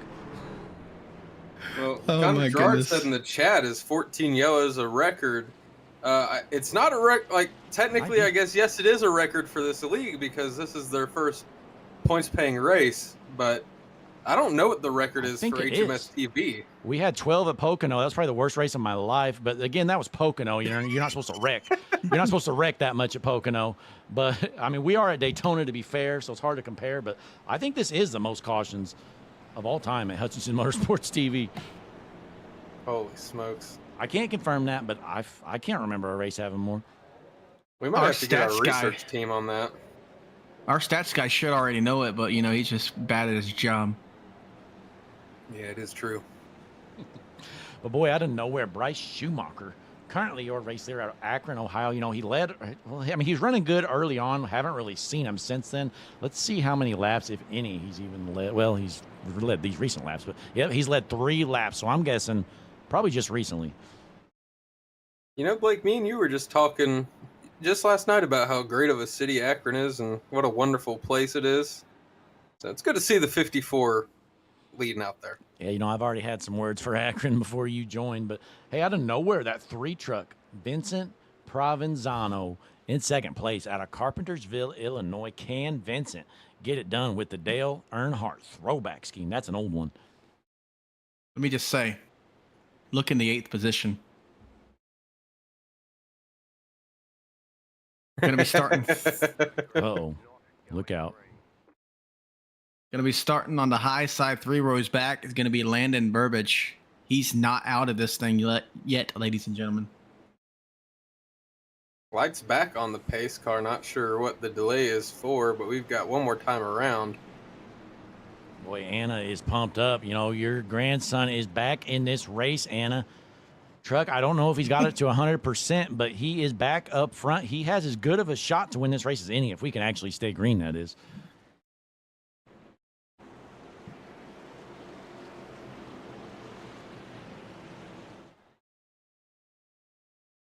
Well, my Gerard goodness. said in the chat is 14 yellows a record. It's not a record. Like technically, I guess yes, it is a record for this league because this is their first points-paying race. But I don't know what the record is for HMS TV. We had 12 at Pocono. That was probably the worst race of my life. But again, that was Pocono. You're not supposed to wreck. You're not supposed to wreck that much at Pocono. But I mean, we are at Daytona to be fair, so it's hard to compare. But I think this is the most cautions of all time at Hutchinson Motorsports TV. Holy smokes! I can't confirm that, but I can't remember a race having more. We might Our have to get our stats guy- research team on that. Our stats guy should already know it, but he's just bad at his job. Yeah, it is true. But boy, out of nowhere, Bryce Schumacher, currently your race there out of Akron, Ohio. He led. Well, I mean, he's running good early on. Haven't really seen him since then. Let's see how many laps, if any, he's even led. Well, he's led these recent laps, but yeah, he's led 3 laps. So I'm guessing probably just recently. You know, Blake, me and you were just talking just last night about how great of a city Akron is and what a wonderful place it is. So it's good to see the 54 leading out there. Yeah, I've already had some words for Akron before you joined, but hey, out of nowhere, that 3 truck, Vincent Provenzano in second place out of Carpentersville, Illinois. Can Vincent get it done with the Dale Earnhardt throwback scheme? That's an old one. Let me just say, look in the 8th position. We're gonna be starting. Uh-oh. Look out. Gonna be starting on the high side, 3 rows back. Is gonna be Landon Burbage. He's not out of this thing yet, ladies and gentlemen. Lights back on the pace car. Not sure what the delay is for, but we've got one more time around. Boy, Anna is pumped up. Your grandson is back in this race, Anna. Truck, I don't know if he's got it to 100%, but he is back up front. He has as good of a shot to win this race as any, if we can actually stay green, that is.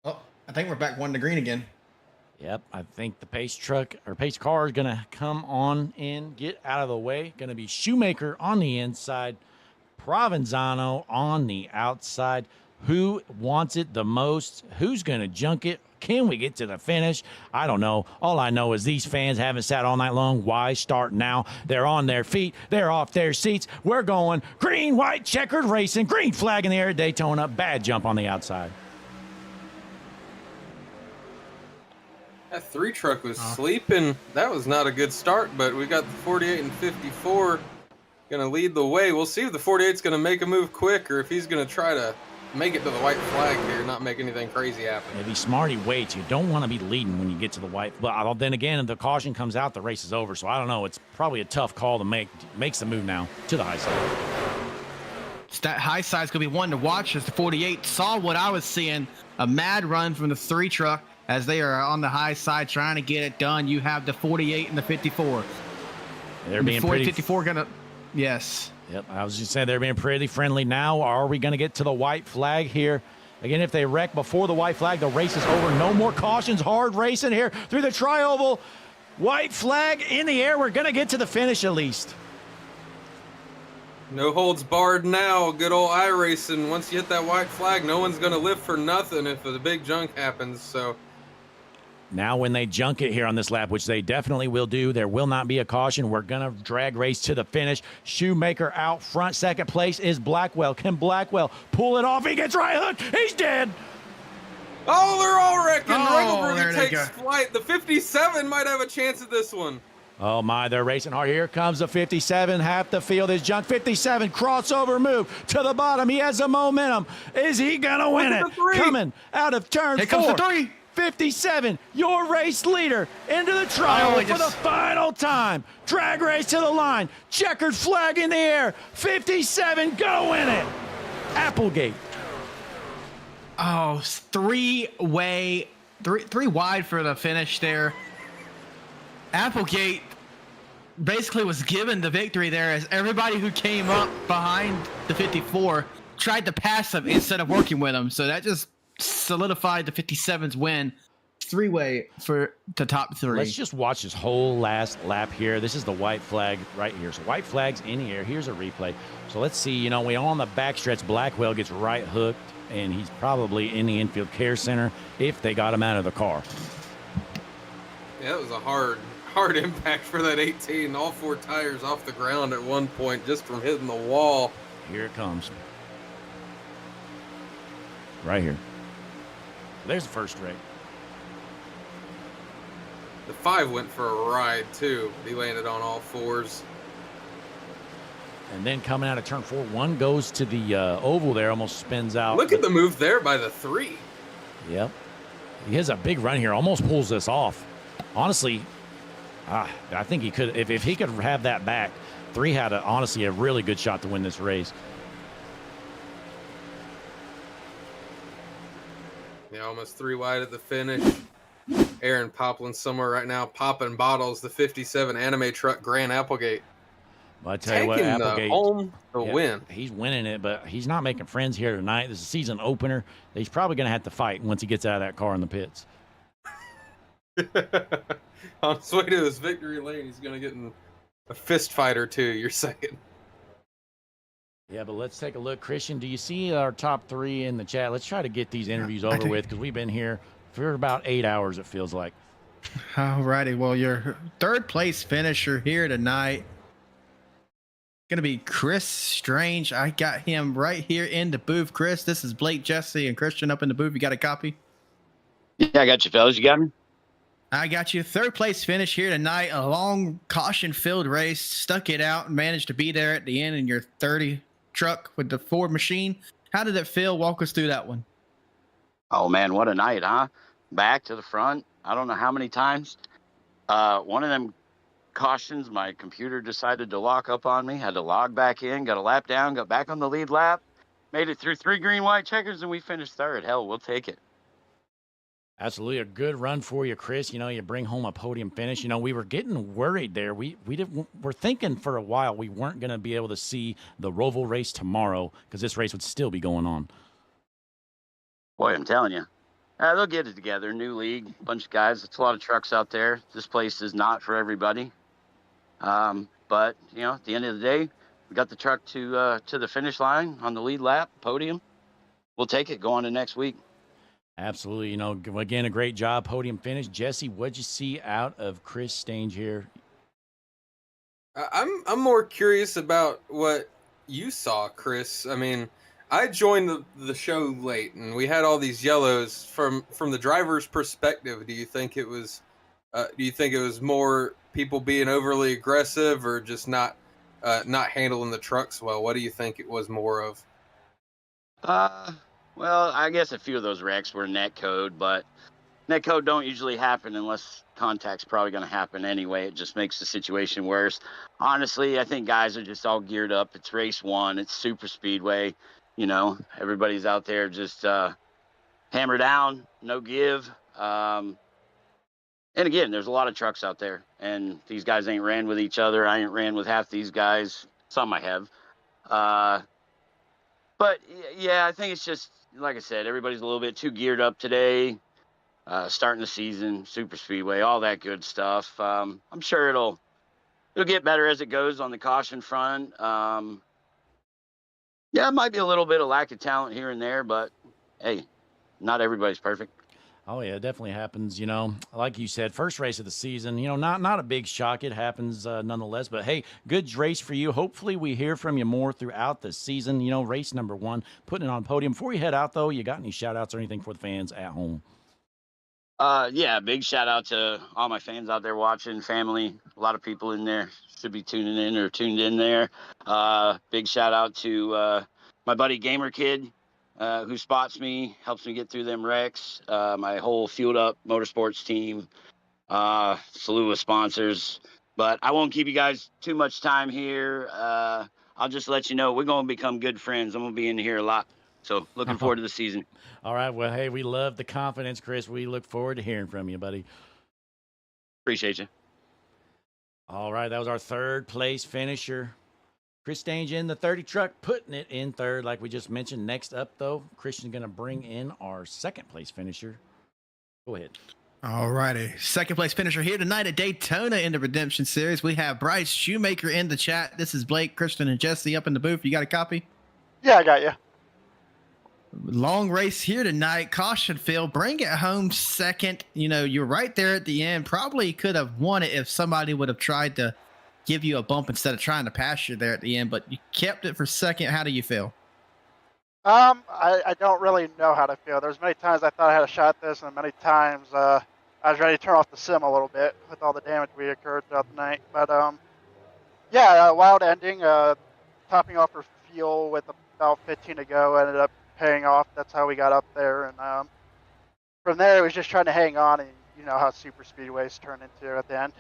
Oh, I think we're back 1 to green again. Yep, I think the pace car is going to come on in, get out of the way. Going to be Shoemaker on the inside, Provenzano on the outside. Who wants it the most? Who's going to junk it? Can we get to the finish? I don't know. All I know is these fans haven't sat all night long. Why start now? They're on their feet. They're off their seats. We're going green, white, checkered racing. Green flag in the air at Daytona. Bad jump on the outside. That 3 truck was sleeping. That was not a good start, but we got the 48 and 54 going to lead the way. We'll see if the 48's going to make a move quick or if he's going to try to make it to the white flag here, not make anything crazy happen. If he's smart, he waits. You don't want to be leading when you get to the white. But then again, if the caution comes out, the race is over. So I don't know. It's probably a tough call to make. Makes the move now to the high side. That high side's gonna be one to watch as the 48 saw what I was seeing, a mad run from the 3 truck as they are on the high side trying to get it done. You have the 48 and the 54. They're being pretty. 54 gonna, yes. Yep, I was just saying they're being pretty friendly now. Are we going to get to the white flag here? Again, if they wreck before the white flag, the race is over. No more cautions. Hard racing here through the tri-oval. White flag in the air. We're going to get to the finish at least. No holds barred now. Good old iRacing. Once you hit that white flag, no one's going to live for nothing if the big junk happens. So Now when they junk it here on this lap, which they definitely will do, there will not be a caution. We're going to drag race to the finish. Shoemaker out front. Second place is Blackwell. Can Blackwell pull it off? He gets right hooked. He's dead. Oh, they're all wrecking. Oh, there Regelberger they takes go. flight. The 57 might have a chance at this one. Oh, my, they're racing hard. Here comes the 57. Half the field is junk. 57, crossover move to the bottom. He has the momentum. Is he going to win it? at the 3. Coming out of turn Here 4. comes the 3. 57, your race leader, into the trial Oh, for the final time. Drag race to the line. Checkered flag in the air. 57, go win it. Applegate. Oh, three wide for the finish there. Applegate basically was given the victory there as everybody who came up behind the 54 tried to pass him instead of working with him. So that just solidified the 57's win. Three-way for the top 3. Let's just watch this whole last lap here. This is the white flag right here. So white flag's in the air. Here's a replay. So let's see, you know, we on the backstretch, Blackwell gets right hooked, and he's probably in the infield care center if they got him out of the car. Yeah, it was a hard impact for that 18. All 4 tires off the ground at one point just from hitting the wall. Here it comes. Right here. There's the first rate. The 5 went for a ride, too. He landed on all 4s. And then coming out of turn 4, one goes to the oval there, almost spins out. Look at the move there by the 3. Yep. He has a big run here, almost pulls this off. Honestly, I think he could, if he could have that back, 3 had honestly a really good shot to win this race. Yeah, almost 3 wide at the finish. Aaron Poplin somewhere right now popping bottles. The 57 anime truck Grant Applegate. Well, I tell you what, Taking Applegate, home the yeah, win. He's winning it, but he's not making friends here tonight. This is a season opener. He's probably going to have to fight once he gets out of that car in the pits. On his way to his victory lane, he's going to get in a fist fight or 2, you're saying. Yeah, but let's take a look. Christian, do you see our top 3 in the chat? Let's try to get these interviews over with because we've been here for about 8 hours, it feels like. Alrighty, well, your third place finisher here tonight gonna be Chris Strange. I got him right here in the booth. Chris, this is Blake, Jesse, and Christian up in the booth. You got a copy? Yeah, I got you, fellas. You got me? I got you. Third place finish here tonight. A long caution-filled race. Stuck it out and managed to be there at the end in your 30 truck with the Ford machine. How did it feel? Walk us through that one. Oh, man, what a night, huh? Back to the front. I don't know how many times. One of them cautions, my computer decided to lock up on me. Had to log back in, got a lap down, got back on the lead lap. Made it through 3 green, white checkers, and we finished third. Hell, we'll take it. Absolutely a good run for you, Chris. You know, you bring home a podium finish. You know, we were getting worried there. We're thinking for a while we weren't going to be able to see the Roval race tomorrow because this race would still be going on. Boy, I'm telling you. They'll get it together. New league, bunch of guys. It's a lot of trucks out there. This place is not for everybody. But, you know, at the end of the day, we got the truck to the finish line on the lead lap, podium. We'll take it. Go on to next week. Absolutely. You know, again, a great job, podium finish. Jesse, what'd you see out of Chris Stange here? I'm more curious about what you saw, Chris. I mean, I joined the show late, and we had all these yellows. From the driver's perspective, do you think it was more people being overly aggressive, or just not handling the trucks well? What do you think it was more of? Well, I guess a few of those wrecks were net code, but net code don't usually happen unless contact's probably going to happen anyway. It just makes the situation worse. Honestly, I think guys are just all geared up. It's race 1. It's super speedway. You know, everybody's out there just hammer down, no give. And again, there's a lot of trucks out there, and these guys ain't ran with each other. I ain't ran with half these guys. Some I have. But yeah, I think it's just, like I said, everybody's a little bit too geared up today. Starting the season, super speedway, all that good stuff. I'm sure it'll get better as it goes on the caution front. Yeah, it might be a little bit of lack of talent here and there, but hey, not everybody's perfect. Oh yeah, it definitely happens. Like you said, first race of the season. Not a big shock. It happens nonetheless. But hey, good race for you. Hopefully, we hear from you more throughout the season. Race number 1, putting it on podium. Before you head out, though, you got any shout outs or anything for the fans at home? Yeah, big shout out to all my fans out there watching, family. A lot of people in there should be tuning in or tuned in there. Big shout out to my buddy Gamer Kid, who spots me, helps me get through them wrecks. My whole Fueled Up Motorsports team, slew of sponsors. But I won't keep you guys too much time here. I'll just let you know we're going to become good friends. I'm going to be in here a lot. So looking forward to the season. All right. Well, hey, we love the confidence, Chris. We look forward to hearing from you, buddy. Appreciate you. All right. That was our third place finisher. Chris Dange in the 30 truck, putting it in third, like we just mentioned. Next up, though, Christian's going to bring in our second place finisher. Go ahead. All righty. Second place finisher here tonight at Daytona in the Redemption Series. We have Bryce Shoemaker in the chat. This is Blake, Christian, and Jesse up in the booth. You got a copy? Yeah, I got you. Long race here tonight. Caution, Phil. Bring it home second. You're right there at the end. Probably could have won it if somebody would have tried to give you a bump instead of trying to pass you there at the end, but you kept it for second. How do you feel? I don't really know how to feel. There's many times I thought I had a shot at this, and many times I was ready to turn off the sim a little bit with all the damage we occurred throughout the night. But yeah, wild ending. Topping off for fuel with about 15 to go ended up paying off. That's how we got up there, and from there it was just trying to hang on, and you know how super speedways turn into at the end.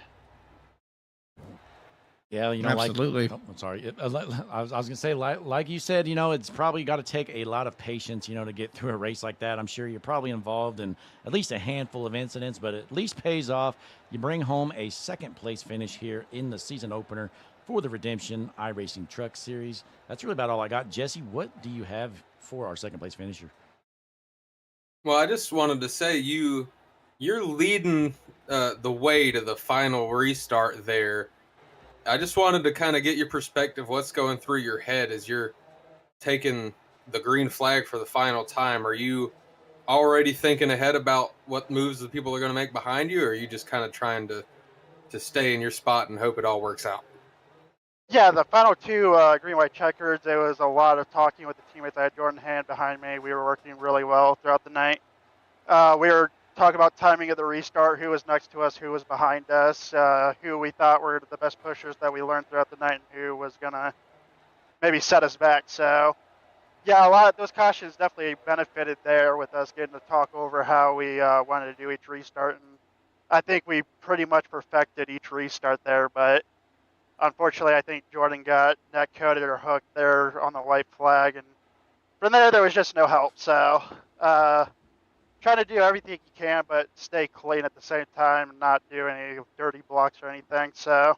Yeah, Absolutely. I'm sorry. I was going to say, like you said, it's probably got to take a lot of patience, to get through a race like that. I'm sure you're probably involved in at least a handful of incidents, but it at least pays off. You bring home a second place finish here in the season opener for the Redemption iRacing Truck Series. That's really about all I got. Jesse, what do you have for our second place finisher? Well, I just wanted to say you're leading the way to the final restart there. I just wanted to kind of get your perspective. What's going through your head as you're taking the green flag for the final time? Are you already thinking ahead about what moves the people are going to make behind you, or are you just kind of trying to stay in your spot and hope it all works out? Yeah, the final two green-white checkers, there was a lot of talking with the teammates. I had Jordan Hand behind me. We were working really well throughout the night. We were talking about timing of the restart, who was next to us, who was behind us, who we thought were the best pushers that we learned throughout the night, and who was going to maybe set us back. So, yeah, a lot of those cautions definitely benefited there with us getting to talk over how we wanted to do each restart. And I think we pretty much perfected each restart there, but unfortunately, I think Jordan got net coded or hooked there on the white flag, and from there was just no help. So, trying to do everything you can, but stay clean at the same time and not do any dirty blocks or anything. So,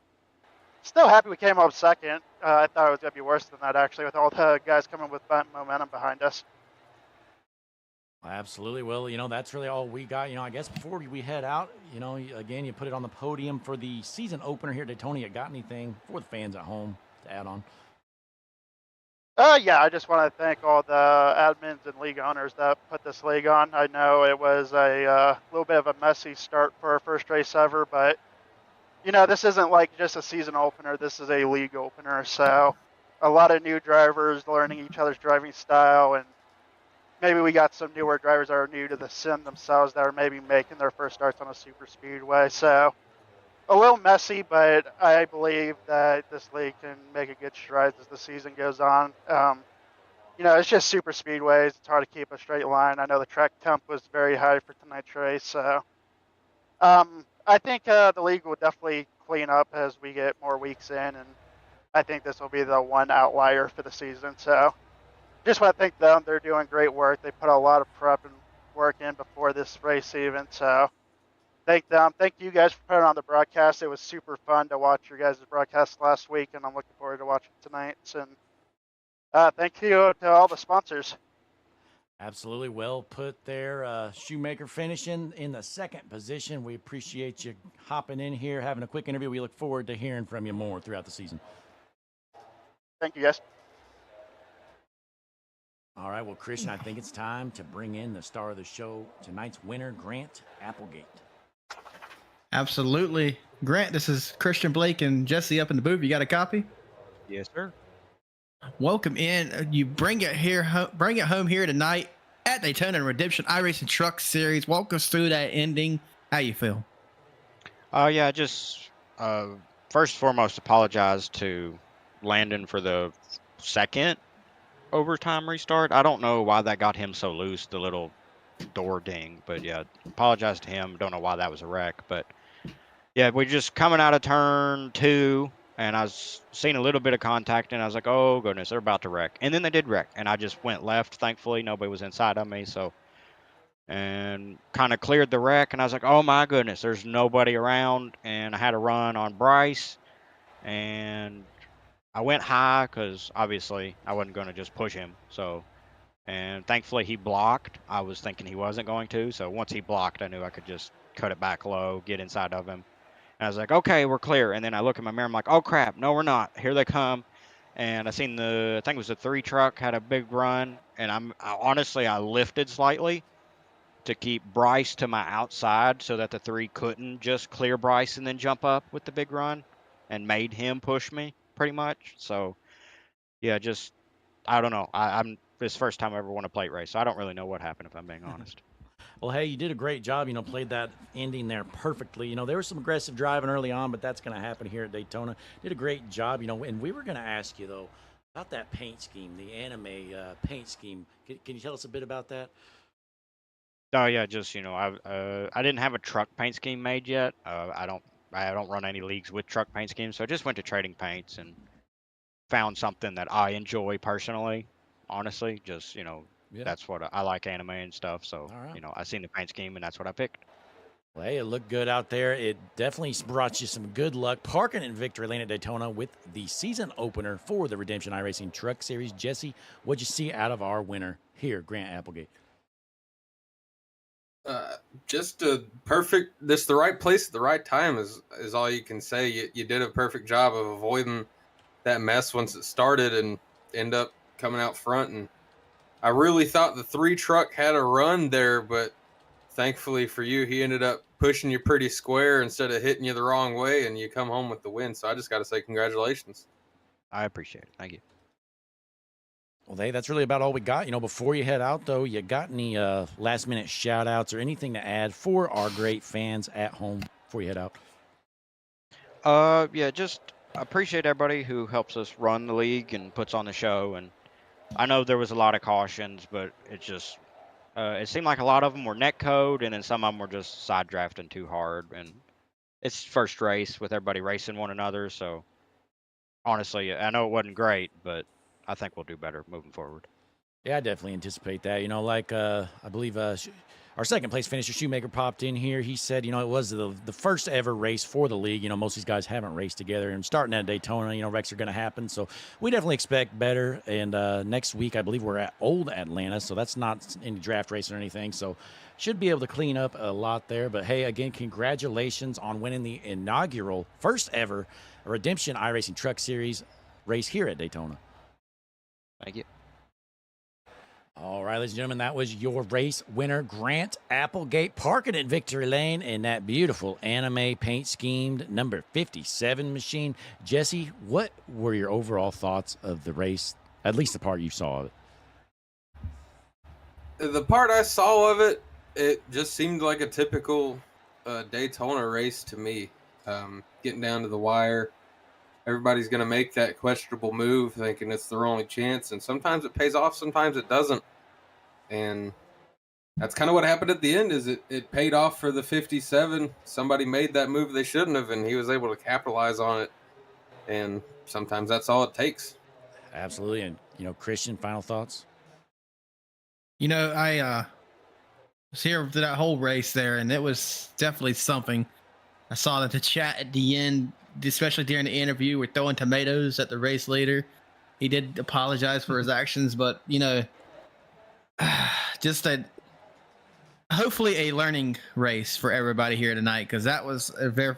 still happy we came up second. I thought it was going to be worse than that, actually, with all the guys coming with momentum behind us. Absolutely. Well, that's really all we got. I guess before we head out, again, you put it on the podium for the season opener here at Daytona. You got anything for the fans at home to add on? Yeah, I just want to thank all the admins and league owners that put this league on. I know it was a little bit of a messy start for our first race ever, but, this isn't like just a season opener. This is a league opener. So a lot of new drivers learning each other's driving style, and maybe we got some newer drivers that are new to the sim themselves that are maybe making their first starts on a super speedway. So a little messy, but I believe that this league can make a good strides as the season goes on. It's just super speedways. It's hard to keep a straight line. I know the track temp was very high for tonight's race. So I think the league will definitely clean up as we get more weeks in, and I think this will be the one outlier for the season. So just want to thank them. They're doing great work. They put a lot of prep and work in before this race even. So thank them. Thank you guys for putting on the broadcast. It was super fun to watch your guys' broadcast last week, and I'm looking forward to watching tonight's. And thank you to all the sponsors. Absolutely. Well put there. Shoemaker finishing in the second position. We appreciate you hopping in here, having a quick interview. We look forward to hearing from you more throughout the season. Thank you, guys. All right, well, Christian, I think it's time to bring in the star of the show, tonight's winner, Grant Applegate. Absolutely. Grant, this is Christian Blake and Jesse up in the booth. You got a copy? Yes, sir. Welcome in. You bring it home here tonight at Daytona and Redemption iRacing Truck Series. Walk us through that ending. How you feel? Yeah, just first and foremost, apologize to Landon for the second overtime restart. I don't know why that got him so loose, the little door ding, but yeah, apologize to him. Don't know why that was a wreck, but yeah, we're just coming out of turn 2, and I was seeing a little bit of contact, and I was like, oh goodness, they're about to wreck. And then they did wreck, and I just went left. Thankfully, nobody was inside of me, so, and kind of cleared the wreck, and I was like, oh my goodness, there's nobody around, and I had a run on Bryce, and I went high because obviously I wasn't going to just push him, so, and thankfully he blocked. I was thinking he wasn't going to, so once he blocked, I knew I could just cut it back low, get inside of him. And I was like, okay, we're clear. And then I look in my mirror, I'm like, oh crap, no, we're not. Here they come. And I seen I think it was the 3 truck, had a big run. And I lifted slightly to keep Bryce to my outside so that the 3 couldn't just clear Bryce and then jump up with the big run, and made him push me pretty much. So yeah, just, I don't know. I'm this first time I ever won a plate race, so I don't really know what happened, if I'm being honest. Well, hey, you did a great job, played that ending there perfectly. There was some aggressive driving early on, but that's going to happen here at Daytona. Did a great job, and we were going to ask you, though, about that paint scheme, the anime paint scheme. Can you tell us a bit about that? Oh yeah, just I didn't have a truck paint scheme made yet. I don't run any leagues with truck paint schemes, so I just went to Trading Paints and found something that I enjoy personally. Honestly, just Yeah. that's what I like, anime and stuff. So All right. I seen the paint scheme and that's what I picked. Well, hey, it looked good out there. It definitely brought you some good luck parking in victory lane at Daytona with the season opener for the Redemption iRacing Truck Series. Jesse, what'd you see out of our winner here, Grant Applegate? Just a perfect. This the right place at the right time is all you can say. You did a perfect job of avoiding that mess once it started and end up coming out front. And I really thought the 3 truck had a run there, but thankfully for you, he ended up pushing you pretty square instead of hitting you the wrong way, and you come home with the win. So I just got to say congratulations. I appreciate it. Thank you. Well, hey, that's really about all we got. Before you head out, though, you got any last-minute shout-outs or anything to add for our great fans at home before you head out? Yeah, just appreciate everybody who helps us run the league and puts on the show. And I know there was a lot of cautions, but it just it seemed like a lot of them were net code, and then some of them were just side drafting too hard. And it's first race with everybody racing one another, so honestly, I know it wasn't great, but I think we'll do better moving forward. Yeah, I definitely anticipate that. I believe our second place finisher, Shoemaker, popped in here. He said, it was the first ever race for the league. Most of these guys haven't raced together. And starting at Daytona, wrecks are going to happen. So we definitely expect better. And next week, I believe we're at Old Atlanta. So that's not any draft racing or anything. So should be able to clean up a lot there. But hey, again, congratulations on winning the inaugural first ever Redemption iRacing Truck Series race here at Daytona. Thank you. All right, ladies and gentlemen, that was your race winner, Grant Applegate, parking at Victory Lane in that beautiful anime paint-schemed number 57 machine. Jesse, what were your overall thoughts of the race, at least the part you saw of it? The part I saw of it, it just seemed like a typical Daytona race to me. Getting down to the wire, everybody's going to make that questionable move thinking it's their only chance, and sometimes it pays off, sometimes it doesn't. And that's kind of what happened at the end. Is it paid off for the 57. Somebody made that move they shouldn't have, and he was able to capitalize on it. And sometimes that's all it takes. Absolutely. And, Christian, final thoughts? I was here for that whole race there, and it was definitely something. I saw that the chat at the end, especially during the interview, were throwing tomatoes at the race leader. He did apologize for his actions, but, just hopefully a learning race for everybody here tonight, because that was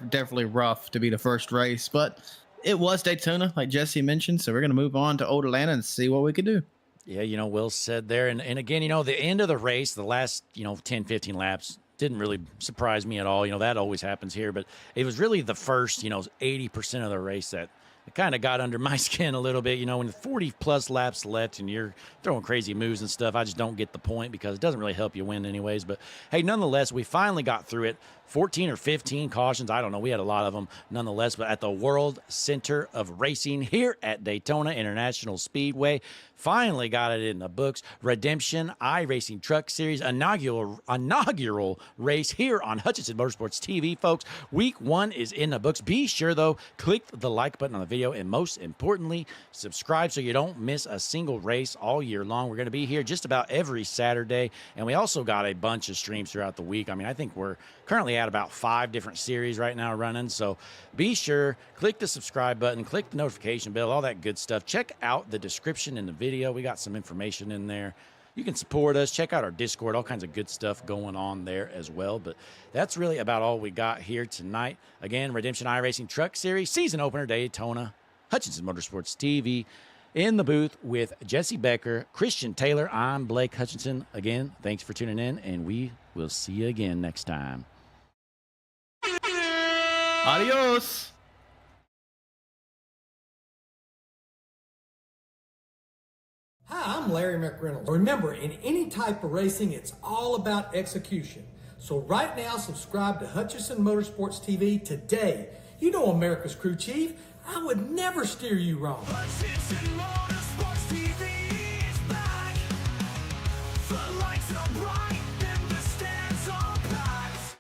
definitely rough to be the first race, but it was Daytona, like Jesse mentioned, so we're going to move on to Old Atlanta and see what we can do. Yeah, well said there. And again, the end of the race, the last, 10, 15 laps didn't really surprise me at all. That always happens here, but it was really the first, 80% of the race that it kind of got under my skin a little bit. When the 40 plus laps left and you're throwing crazy moves and stuff, I just don't get the point because it doesn't really help you win anyways. But hey, nonetheless, we finally got through it. 14 or 15 cautions. I don't know. We had a lot of them nonetheless, but at the World Center of Racing here at Daytona International Speedway, finally got it in the books. Redemption iRacing Truck Series inaugural race here on Hutchinson Motorsports TV, folks. Week 1 is in the books. Be sure, though, click the like button on the video, and most importantly, subscribe so you don't miss a single race all year long. We're going to be here just about every Saturday, and we also got a bunch of streams throughout the week. I mean, I think we're currently at about 5 different series right now running, so be sure, click the subscribe button, click the notification bell, all that good stuff. Check out the description in the video. We got some information in there. You can support us, check out our Discord, all kinds of good stuff going on there as well. But that's really about all we got here tonight. Again, Redemption iRacing Truck Series season opener, Daytona, Hutchinson Motorsports TV. In the booth with Jesse Becker, Christian Taylor, I'm Blake Hutchinson. Again, thanks for tuning in, and we will see you again next time. Adios. Hi, I'm Larry McReynolds. Remember, in any type of racing, it's all about execution. So right now, subscribe to Hutchinson Motorsports TV today. You know America's crew chief. I would never steer you wrong. Hutchinson Motorsports TV is back. The lights are bright and the stands are packed.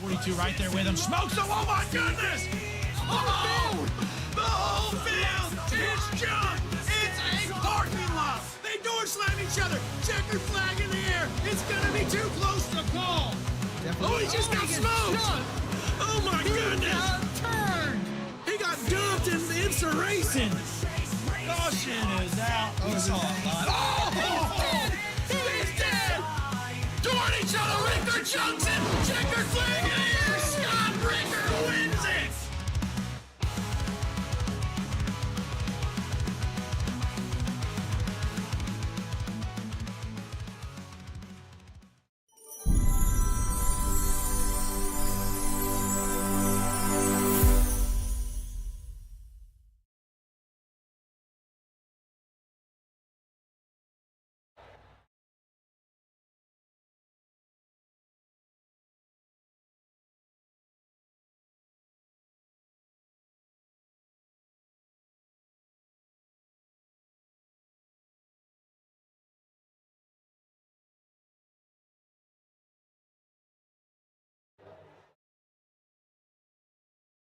42 right there with him. Smokes him. Oh my goodness! Oh! The whole field is junk. It's a parking lot. They door slam each other. Checkered flag in the air. It's gonna be too close to call. Oh, he just got smoked. Oh my goodness! He got dumped in IMSA racing. Caution is out. Oh! He's dead! Toward each other with their chunks in.